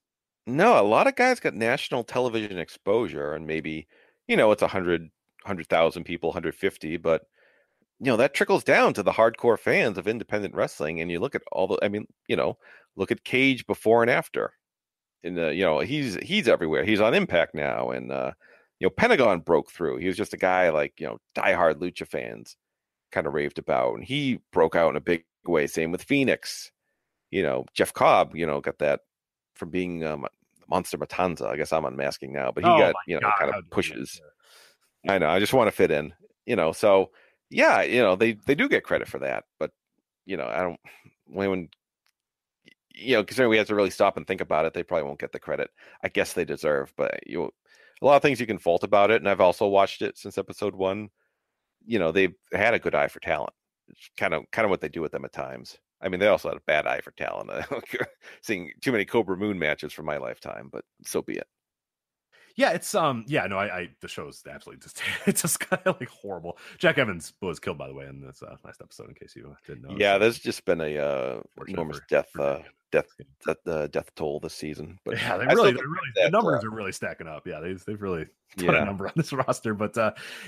No, a lot of guys got national television exposure, and maybe, it's 100,000 people, 150, but that trickles down to the hardcore fans of independent wrestling. And you look at look at Cage before and after, and he's everywhere. He's on Impact now, and Pentagon broke through. He was just a guy like diehard Lucha fans kind of raved about, and he broke out in a big way. Same with Phoenix. Jeff Cobb, got that from being Monster Matanza. I guess I'm unmasking now, but he got kind of pushes. I know. I just want to fit in, So yeah, they do get credit for that, but I don't. When considering we have to really stop and think about it, they probably won't get the credit I guess they deserve. But a lot of things you can fault about it, and I've also watched it since episode 1. They've had a good eye for talent. It's kind of what they do with them at times. I mean, they also had a bad eye for talent. Seeing too many Cobra Moon matches for my lifetime, but so be it. Yeah, it's the show's absolutely just kind of like horrible. Jack Evans was killed, by the way, in this last episode, in case you didn't know. Yeah, there's just been a enormous death toll this season. But yeah, the numbers are really stacking up. Yeah, they've really put a number on this roster. But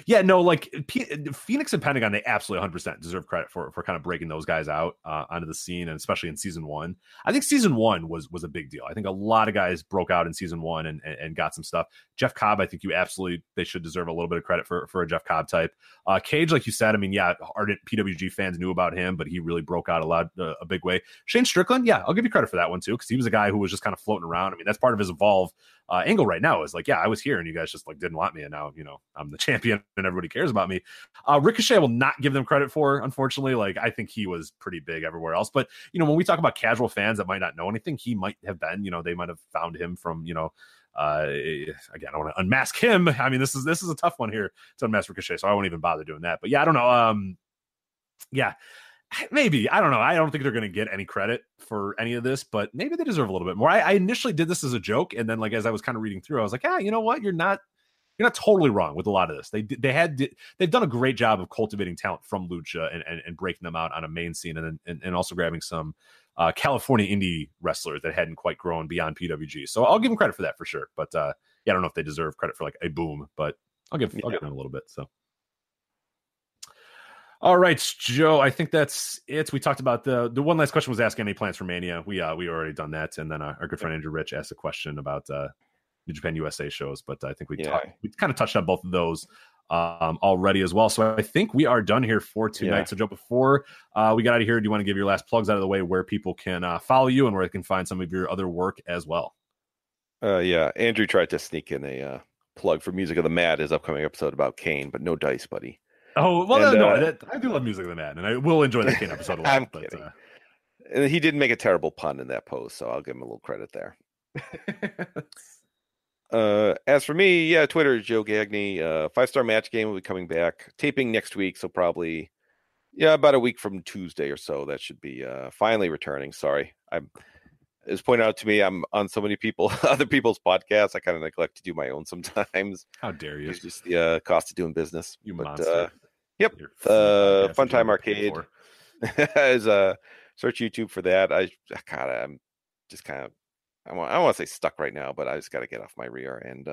Phoenix and Pentagon, they absolutely 100% deserve credit for kind of breaking those guys out onto the scene, and especially in season 1. I think season 1 was a big deal. I think a lot of guys broke out in season 1 and got some stuff. Jeff Cobb, I think they should deserve a little bit of credit for a Jeff Cobb type. Cage, like you said, I mean, yeah, ardent PWG fans knew about him, but he really broke out a big way. Shane Strickland, yeah, I'll give you credit for that one too, because he was a guy who was just kind of floating around. I mean, that's part of his Evolve angle right now, is like, yeah, I was here and you guys just like didn't want me, and now I'm the champion and everybody cares about me. Ricochet, I will not give them credit for, unfortunately. Like, I think he was pretty big everywhere else, but when we talk about casual fans that might not know anything, he might have been, they might have found him from again, I don't want to unmask him. I mean, this is a tough one here to unmask Ricochet, so I won't even bother doing that. But yeah, I don't know. Maybe, I don't know. I don't think they're going to get any credit for any of this, but maybe they deserve a little bit more. I initially did this as a joke, and then like as I was kind of reading through, I was like, you know what? You're not totally wrong with a lot of this. They've done a great job of cultivating talent from Lucha and breaking them out on a main scene, and also grabbing some California indie wrestlers that hadn't quite grown beyond PWG. So I'll give them credit for that for sure. But I don't know if they deserve credit for like a boom, but I'll give them a little bit. So. All right, Joe, I think that's it. We talked about the one last question was asking any plans for Mania. We already done that. And then our good friend Andrew Rich asked a question about New Japan USA shows, but I think we kind of touched on both of those already as well. So I think we are done here for tonight. Yeah. So Joe, before we get out of here, do you want to give your last plugs out of the way, where people can follow you and where they can find some of your other work as well? Andrew tried to sneak in a plug for Music of the Mad, his upcoming episode about Kane, but no dice, buddy. Oh, well, I do love Music of the Mad, and I will enjoy that Kane episode a lot. I'm kidding. And he did make a terrible pun in that post, so I'll give him a little credit there. As for me, yeah, Twitter is Joe Gagne. 5-star match game will be coming back, taping next week, so probably about a week from Tuesday or so. That should be finally returning. Sorry, it's pointed out to me I'm on so many other people's podcasts. I kind of neglect to do my own sometimes. How dare you? It's just the cost of doing business. You but, monster. Yep. Fun Time Arcade is search YouTube for that. I'm just kind of I don't want to say stuck right now, but I just got to get off my rear and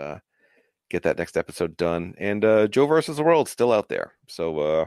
get that next episode done. And Joe versus the World still out there. So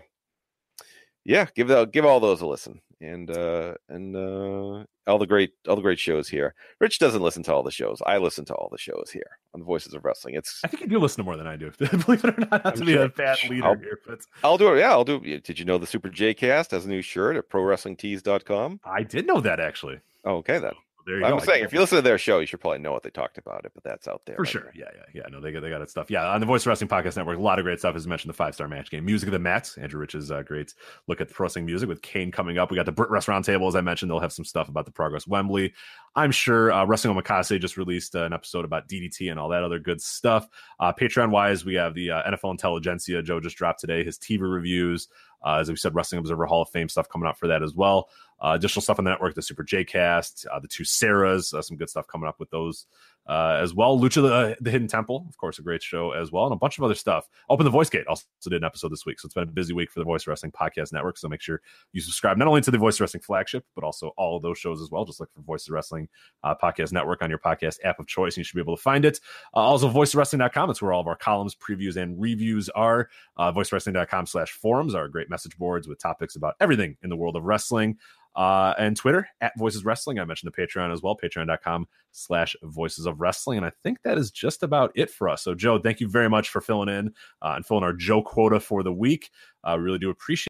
yeah, give all those a listen. And all the great shows here. Rich doesn't listen to all the shows. I listen to all the shows here on the Voices of Wrestling. I think you do listen to more than I do. Believe it or not, to be a bad leader here. But I'll do it. Yeah, I'll do it. Did you know the Super J Cast has a new shirt at ProWrestlingTees.com? I did know that, actually. Oh, okay then. There you I'm go. saying, if you listen to their show, you should probably know what they talked about it, but that's out there. For sure. Yeah. No, they got it stuff. Yeah, on the Voice of Wrestling Podcast Network, a lot of great stuff. As mentioned, the 5-star match game. Music of the Mets. Andrew Rich's great look at the pro wrestling music with Kane coming up. We got the Brit Rest Roundtable, as I mentioned. They'll have some stuff about the Progress Wembley. I'm sure Wrestling Omakase just released an episode about DDT and all that other good stuff. Patreon-wise, we have the NFL Intelligentsia. Joe just dropped today his TV reviews. As we said, Wrestling Observer Hall of Fame stuff coming out for that as well. Additional stuff on the network, the Super J-Cast, the two Sarahs, some good stuff coming up with those as well. Lucha the Hidden Temple, of course, a great show as well, and a bunch of other stuff. Open the Voice Gate also did an episode this week, so it's been a busy week for the Voice Wrestling Podcast Network, so make sure you subscribe not only to the Voice Wrestling Flagship, but also all of those shows as well. Just look for Voice of Wrestling Podcast Network on your podcast app of choice, and you should be able to find it. Also, voicewrestling.com, it's where all of our columns, previews, and reviews are. Voicewrestling.com/forums are great message boards with topics about everything in the world of wrestling. And Twitter at Voices Wrestling. I mentioned the Patreon as well, patreon.com/Voices of Wrestling. And I think that is just about it for us. So, Joe, thank you very much for filling in and filling our Joe quota for the week. Really do appreciate